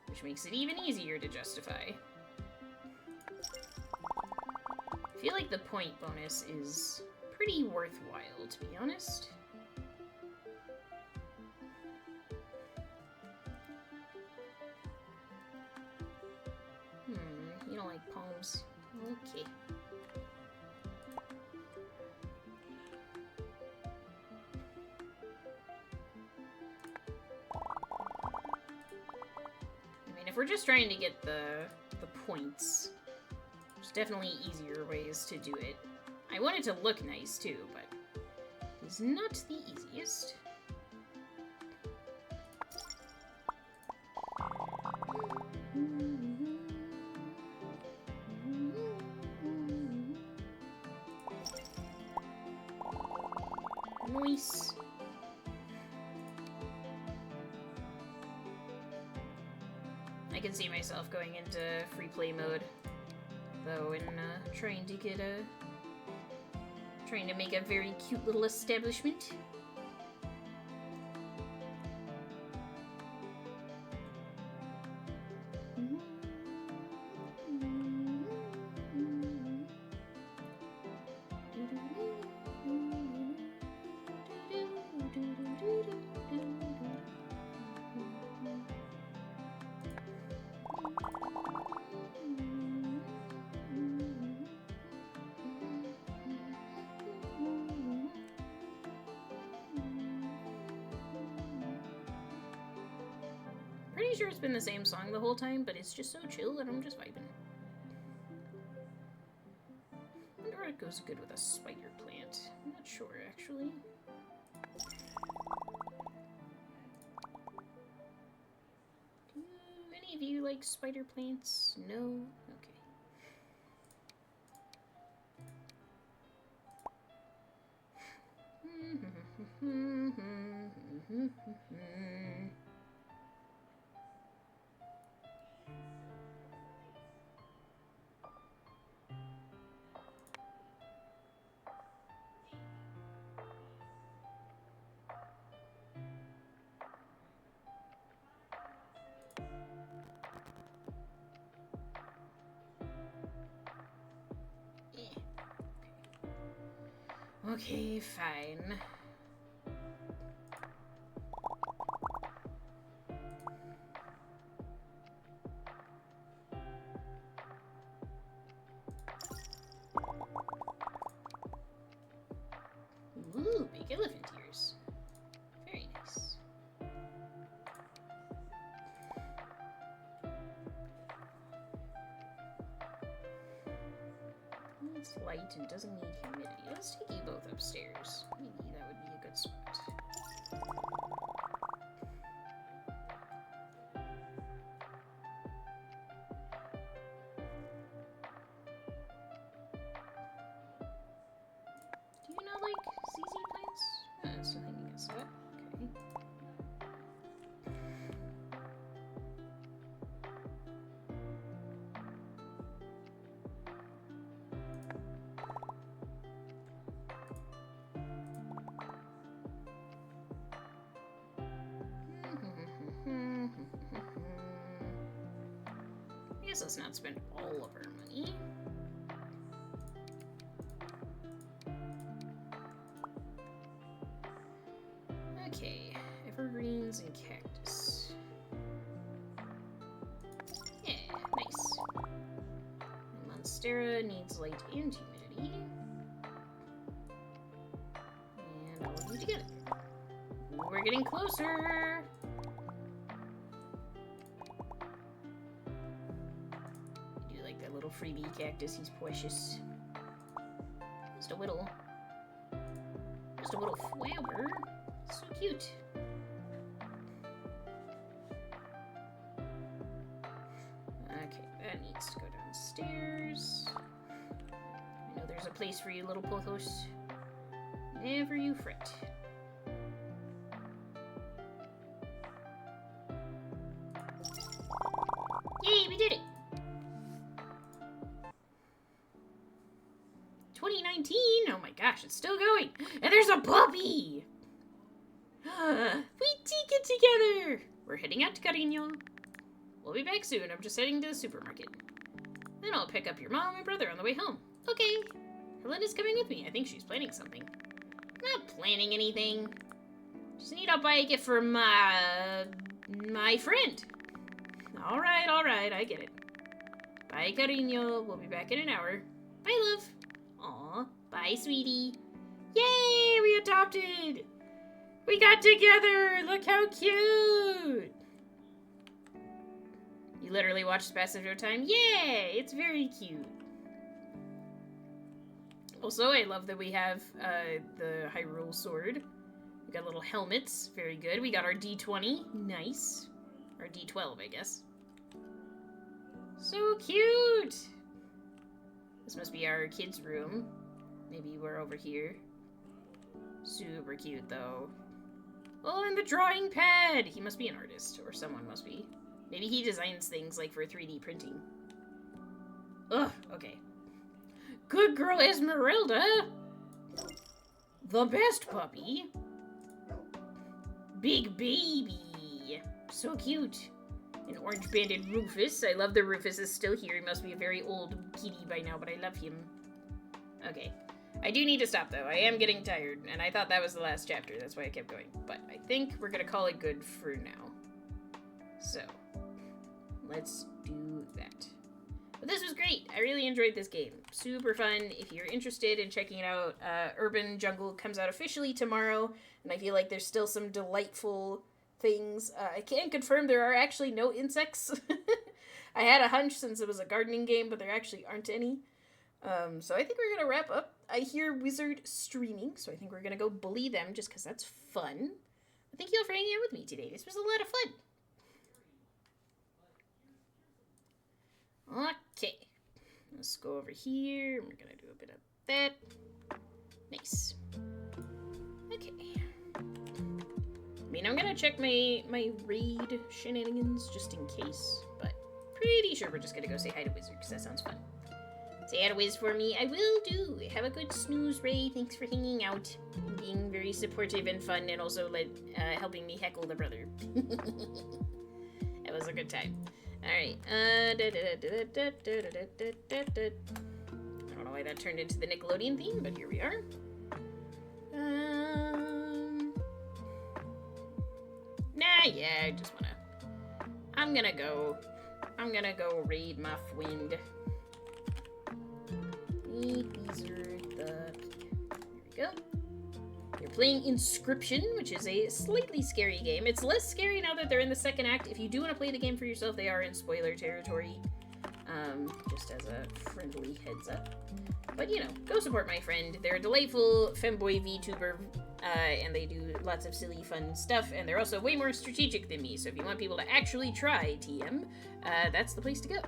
Which makes it even easier to justify. I feel like the point bonus is pretty worthwhile, to be honest. You don't like palms. Okay. I mean, if we're just trying to get the points, there's definitely easier ways to do it. I want it to look nice too, but it's not the easiest. Nice. I can see myself going into free play mode, though, and trying to get trying to make a very cute little establishment. Pretty sure it's been the same song the whole time, but it's just so chill that I'm just vibing. I wonder what goes good with a spider plant. I'm not sure, actually. Do any of you like spider plants? No? Okay. Okay, fine. Ooh, big elephant ears. Very nice. It's light and doesn't need humidity. Let's take you both upstairs. Maybe that would be a good spot. Do you not like ZZ plants? It's nothing against that. Okay. I guess let's not spend all of our money. Okay, evergreens and cactus. Yeah, nice. Monstera needs light and humidity. And all of you together. We're getting closer! I do like that little freebie cactus, he's precious. Just a little flower. So cute. Okay, that needs to go downstairs. I know there's a place for you, little pothos. Never you fret. Yay, we did it! 2019! Oh my gosh, it's still going! And there's a puppy! We take it together! We're heading out to Carino. We'll be back soon. I'm just heading to the supermarket. Then I'll pick up your mom and brother on the way home. Okay. Helena's coming with me. I think she's planning something. I'm not planning anything. Just need to buy a gift for my friend. Alright, I get it. Bye, Carino. We'll be back in an hour. Bye, love. Aw, bye, sweetie. Yay, we adopted! We got together! Look how cute! You literally watched the passage of time? Yay! It's very cute. Also, I love that we have the Hyrule sword. We got little helmets. Very good. We got our D20. Nice. Or D12, I guess. So cute! This must be our kids' room. Maybe we're over here. Super cute, though. Oh, and the drawing pad! He must be an artist, or someone must be. Maybe he designs things, like, for 3D printing. Ugh, okay. Good girl Esmeralda! The best puppy! Big baby! So cute! An orange-banded Rufus. I love the Rufus is still here. He must be a very old kitty by now, but I love him. Okay. I do need to stop, though. I am getting tired, and I thought that was the last chapter. That's why I kept going. But I think we're gonna call it good for now. So, let's do that. But this was great. I really enjoyed this game. Super fun. If you're interested in checking it out, Urban Jungle comes out officially tomorrow, and I feel like there's still some delightful things. I can confirm there are actually no insects. I had a hunch since it was a gardening game, but there actually aren't any. So I think we're gonna wrap up. I hear Wizard streaming, so I think we're gonna go bully them just because that's fun. Thank you all for hanging out with me today. This was a lot of fun. Okay. Let's go over here. We're gonna do a bit of that. Nice. Okay. I mean, I'm gonna check my raid shenanigans just in case, but pretty sure we're just gonna go say hi to Wizard because that sounds fun. Say hi to Wiz for me. I will do. Have a good snooze, Ray. Thanks for hanging out and being very supportive and fun, and also helping me heckle the brother. It was a good time. Alright. I don't know why that turned into the Nickelodeon theme, but here we are. Yeah, I just wanna... I'm gonna go raid my friend. These are the... There we go. You're playing Inscription, which is a slightly scary game. It's less scary now that they're in the second act. If you do want to play the game for yourself, they are in spoiler territory. Just as a friendly heads up. But, you know, go support my friend. They're a delightful femboy VTuber, and they do lots of silly, fun stuff, and they're also way more strategic than me, so if you want people to actually try TM, that's the place to go.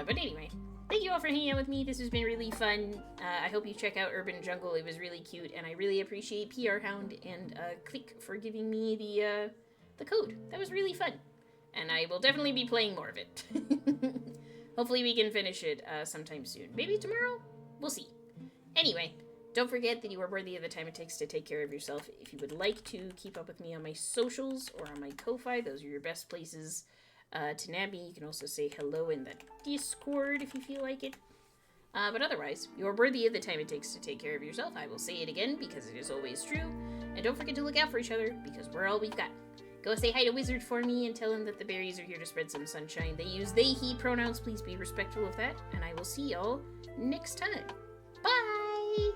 But anyway, thank you all for hanging out with me. This has been really fun. I hope you check out Urban Jungle. It was really cute, and I really appreciate PR Hound and Kylyk for giving me the code. That was really fun, and I will definitely be playing more of it. Hopefully we can finish it sometime soon. Maybe tomorrow? We'll see. Anyway, don't forget that you are worthy of the time it takes to take care of yourself. If you would like to keep up with me on my socials or on my Ko-Fi, those are your best places to nab me. You can also say hello in the Discord if you feel like it. But otherwise, you are worthy of the time it takes to take care of yourself. I will say it again because it is always true. And don't forget to look out for each other because we're all we've got. Go say hi to Wizard for me and tell him that the berries are here to spread some sunshine. They use they, he pronouns. Please be respectful of that. And I will see y'all next time. Bye!